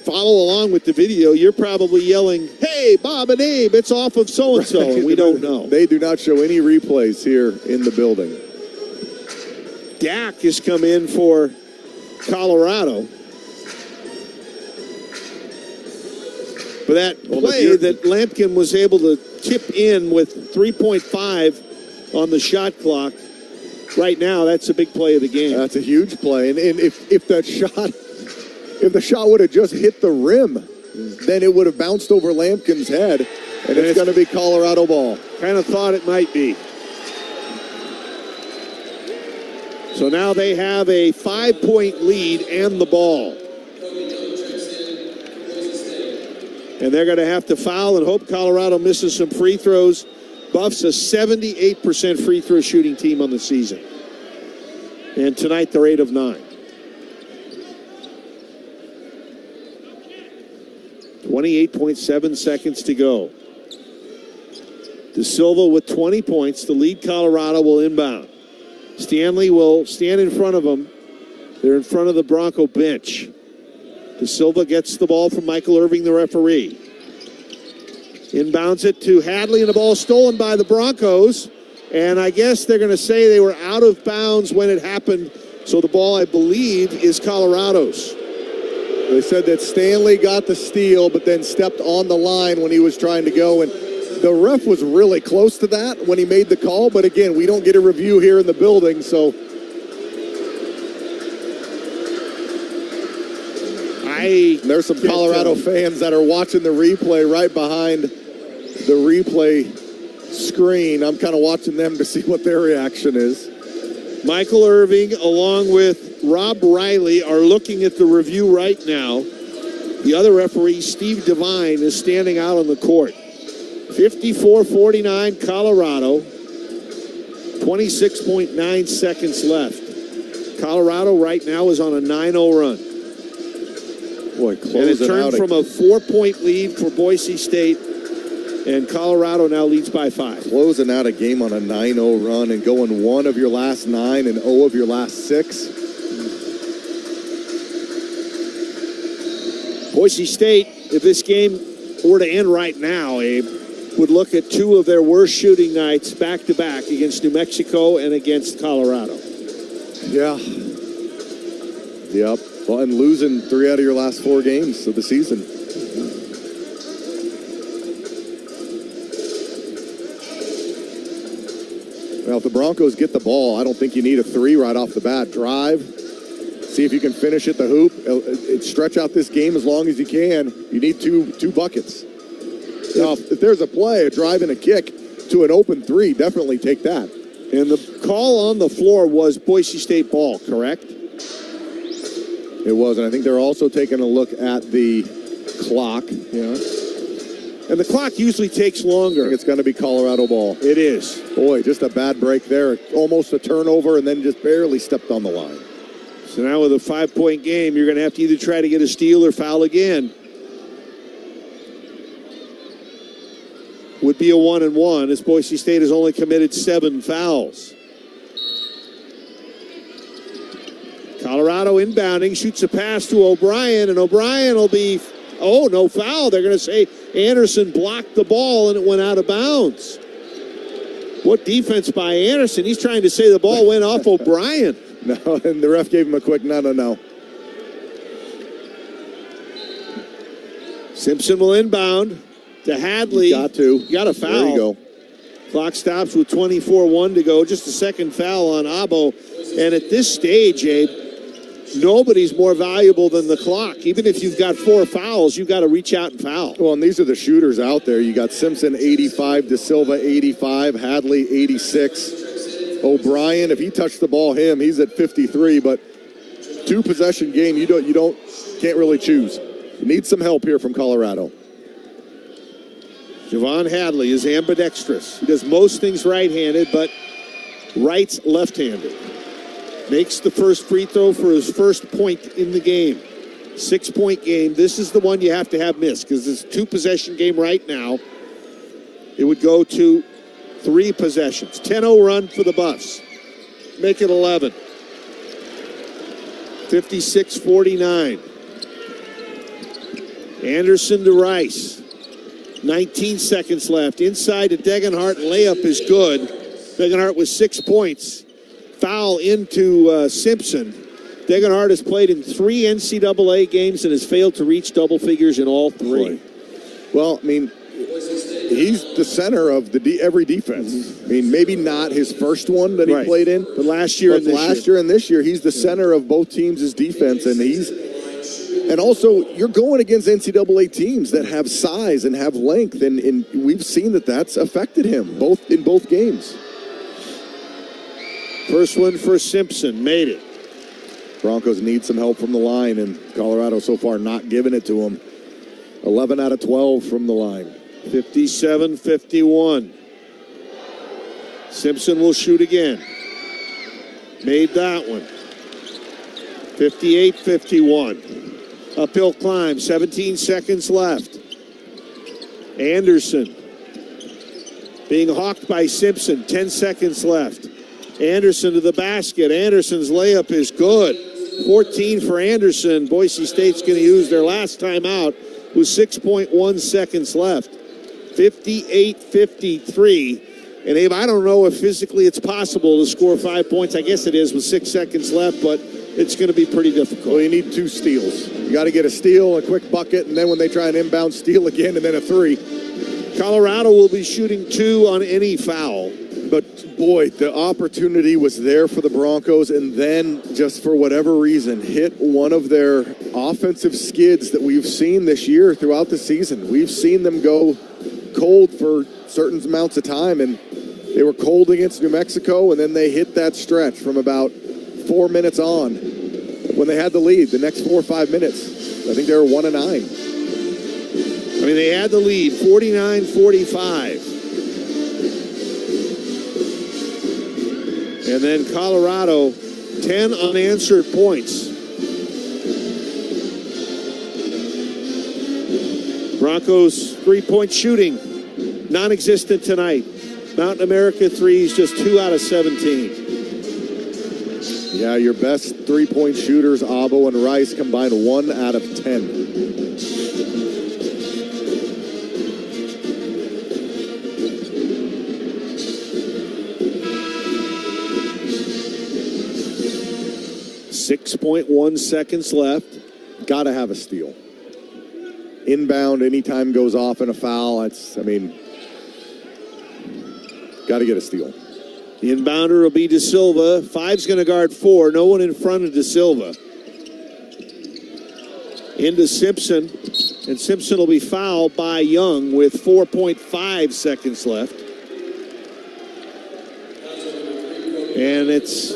follow along with the video, you're probably yelling, "Hey, Bob and Abe, it's off of so-and-so," and we don't know. They do not show any replays here in the building. Dak has come in for Colorado. For that play that Lampkin was able to tip in with 3.5 on the shot clock. Right now, that's a big play of the game. That's a huge play. And if the shot would have just hit the rim, then it would have bounced over Lampkin's head, and it's going to be Colorado ball. Kind of thought it might be. So now they have a 5-point lead and the ball. And they're going to have to foul and hope Colorado misses some free throws. Buff's a 78% free throw shooting team on the season. And tonight they're 8 of 9. 28.7 seconds to go. De Silva with 20 points. The lead Colorado will inbound. Stanley will stand in front of them. They're in front of the Bronco bench. De Silva gets the ball from Michael Irving, the referee. Inbounds it to Hadley, and the ball stolen by the Broncos. And I guess they're going to say they were out of bounds when it happened. So the ball, I believe, is Colorado's. They said that Stanley got the steal, but then stepped on the line when he was trying to go. And the ref was really close to that when he made the call. But again, we don't get a review here in the building, so. There's some Colorado fans that are watching the replay right behind the replay screen. I'm kind of watching them to see what their reaction is. Michael Irving, along with Rob Riley, are looking at the review right now. The other referee, Steve Devine, is standing out on the court. 54-49 Colorado. 26.9 seconds left. Colorado right now is on a 9-0 run. Boy, and it turned from a 4-point lead for Boise State, and Colorado now leads by 5. Closing out a game on a 9-0 run and going 1 of your last 9 and 0 of your last 6. Boise State, if this game were to end right now, Abe, would look at 2 of their worst shooting nights back-to-back against New Mexico and against Colorado. Yeah. Yep. Well, and losing 3 out of your last 4 games of the season. Well, if the Broncos get the ball, I don't think you need a 3 right off the bat. Drive, see if you can finish at the hoop. Stretch out this game as long as you can. You need two buckets. Now, if there's a play, a drive and a kick to an open 3, definitely take that. And the call on the floor was Boise State ball, correct? It was, and I think they're also taking a look at the clock. Yeah. And the clock usually takes longer. I think it's going to be Colorado ball. It is. Boy, just a bad break there. Almost a turnover and then just barely stepped on the line. So now with a 5-point game, you're going to have to either try to get a steal or foul again. Would be a 1-and-1 as Boise State has only committed 7 fouls. Colorado inbounding, shoots a pass to O'Brien, and O'Brien will be, no foul. They're going to say Anderson blocked the ball and it went out of bounds. What defense by Anderson? He's trying to say the ball went off O'Brien. No, and the ref gave him a quick no. Simpson will inbound to Hadley. Got to. Got a foul. There you go. Clock stops with 24-1 to go. Just a second foul on Abo. And at this stage, Abe, nobody's more valuable than the clock. Even if you've got 4 fouls, you've got to reach out and foul. Well, and these are the shooters out there. You got Simpson, 85, De Silva, 85, Hadley, 86. O'Brien, if he touched the ball, he's at 53. But 2-possession game, you can't really choose. You need some help here from Colorado. Javon Hadley is ambidextrous. He does most things right-handed, but Wright's left-handed. Makes the first free throw for his first point in the game. 6-point game. This is the one you have to have missed because it's a 2-possession game right now. It would go to 3 possessions. 10-0 run for the Buffs. Make it 11. 56-49. Anderson to Rice. 19 seconds left. Inside to Degenhart. Layup is good. Degenhart with 6 points. Foul into Simpson. Degenhart has played in 3 NCAA games and has failed to reach double figures in all 3. Well, I mean, he's the center of every defense. Mm-hmm. I mean, maybe not his first one that he played in. But last year and this year, he's the center of both teams' defense, and also, you're going against NCAA teams that have size and have length, and we've seen that's affected him in both games. First one for Simpson, made it. Broncos need some help from the line, and Colorado so far not giving it to them. 11 out of 12 from the line. 57-51. Simpson will shoot again. Made that one. 58-51. Uphill climb, 17 seconds left. Anderson being hawked by Simpson, 10 seconds left. Anderson to the basket. Anderson's layup is good. 14 for Anderson. Boise State's going to use their last timeout with 6.1 seconds left. 58-53. And Abe, I don't know if physically it's possible to score 5 points. I guess it is with 6 seconds left, but it's going to be pretty difficult. Well, you need 2 steals. You got to get a steal, a quick bucket, and then when they try an inbound, steal again, and then a 3. Colorado will be shooting 2 on any foul. But, boy, the opportunity was there for the Broncos, and then just for whatever reason, hit one of their offensive skids that we've seen this year throughout the season. We've seen them go cold for certain amounts of time, and they were cold against New Mexico, and then they hit that stretch from about 4 minutes on when they had the lead. The next 4 or 5 minutes, I think they were 1-9. I mean, they had the lead, 49-45. And then Colorado, 10 unanswered points. Broncos 3-point shooting, non-existent tonight. Mountain America threes, just 2 out of 17. Yeah, your best 3-point shooters, Abo and Rice, combined 1 out of 10. 6.1 seconds left. Got to have a steal. Inbound, anytime goes off in a foul, got to get a steal. The inbounder will be De Silva. 5's going to guard 4. No one in front of De Silva. Into Simpson. And Simpson will be fouled by Young with 4.5 seconds left. And it's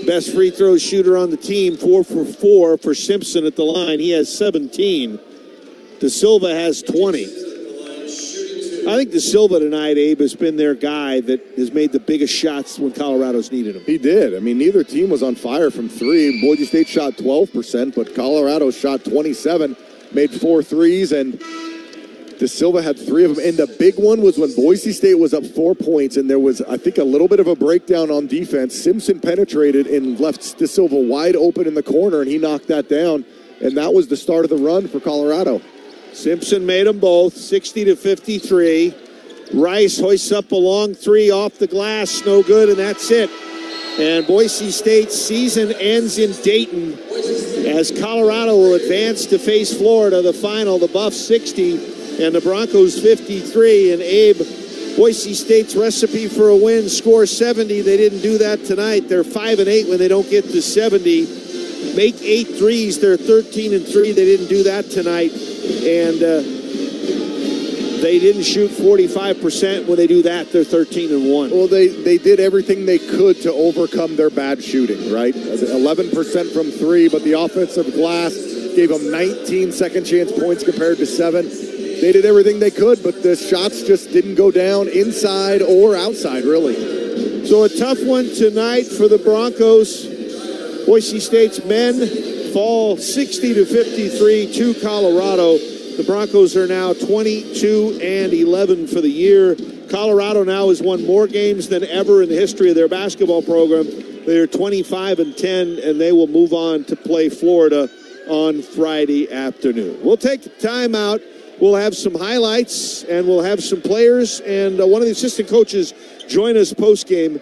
best free throw shooter on the team, 4 for 4 for Simpson at the line. He has 17. De Silva has 20. I think De Silva tonight, Abe, has been their guy that has made the biggest shots when Colorado's needed him. He did. I mean, neither team was on fire from 3. Boise State shot 12%, but Colorado shot 27, made 4 threes, and De Silva had 3 of them. And the big one was when Boise State was up 4 points, and there was, I think, a little bit of a breakdown on defense. Simpson penetrated and left De Silva wide open in the corner, and he knocked that down. And that was the start of the run for Colorado. Simpson made them both, 60-53. Rice hoists up a long 3 off the glass, no good, and that's it. And Boise State's season ends in Dayton as Colorado will advance to face Florida, the final, the Buffs 60 and the Broncos 53. And Abe, Boise State's recipe for a win, score 70. They didn't do that tonight. They're 5-8 when they don't get to 70. Make 8 threes. They're 13-3. They didn't do that tonight. And they didn't shoot 45%. When they do that, they're 13-1. Well, they did everything they could to overcome their bad shooting, right? 11% from 3, but the offensive glass gave them 19 second chance points compared to 7. They did everything they could, but the shots just didn't go down inside or outside, really. So a tough one tonight for the Broncos. Boise State's men fall 60-53 to Colorado. The Broncos are now 22-11 for the year. Colorado now has won more games than ever in the history of their basketball program. They are 25-10, and they will move on to play Florida on Friday afternoon. We'll take the time out. We'll have some highlights, and we'll have some players, and one of the assistant coaches join us post-game.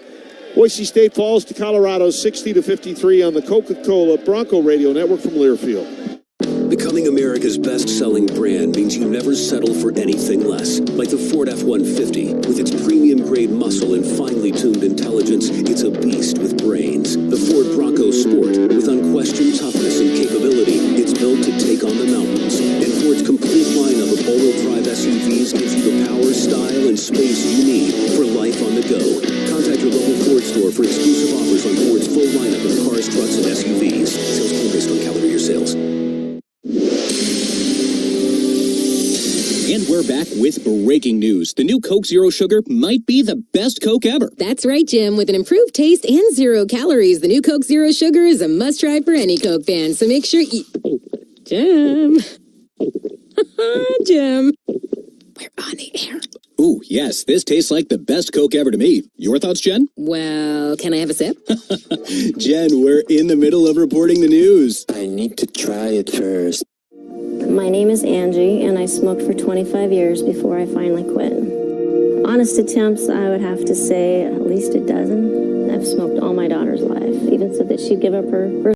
Boise State falls to Colorado 60-53 on the Coca-Cola Bronco Radio Network from Learfield. Becoming America's best-selling brand means you never settle for anything less. Like the Ford F-150. With its premium-grade muscle and finely tuned intelligence, it's a beast with brains. The Ford Bronco Sport. With unquestioned toughness and capability, it's built to take on the mountains. And Ford's complete lineup of all-wheel drive SUVs gives you the power, style, and space you need for life on the go. Contact your local Ford store for exclusive offers on Ford's full lineup of cars, trucks, and SUVs. Sales only based on calendar year sales. And we're back with breaking news. The new Coke Zero Sugar might be the best Coke ever. That's right, Jim. With an improved taste and 0 calories, the new Coke Zero Sugar is a must-try for any Coke fan. So make sure you... Jim. Jim. We're on the air. Ooh, yes, this tastes like the best Coke ever to me. Your thoughts, Jen? Well, can I have a sip? Jen, we're in the middle of reporting the news. I need to try it first. My name is Angie, and I smoked for 25 years before I finally quit. Honest attempts, I would have to say at least a dozen. I've smoked all my daughter's life, even so that she'd give up her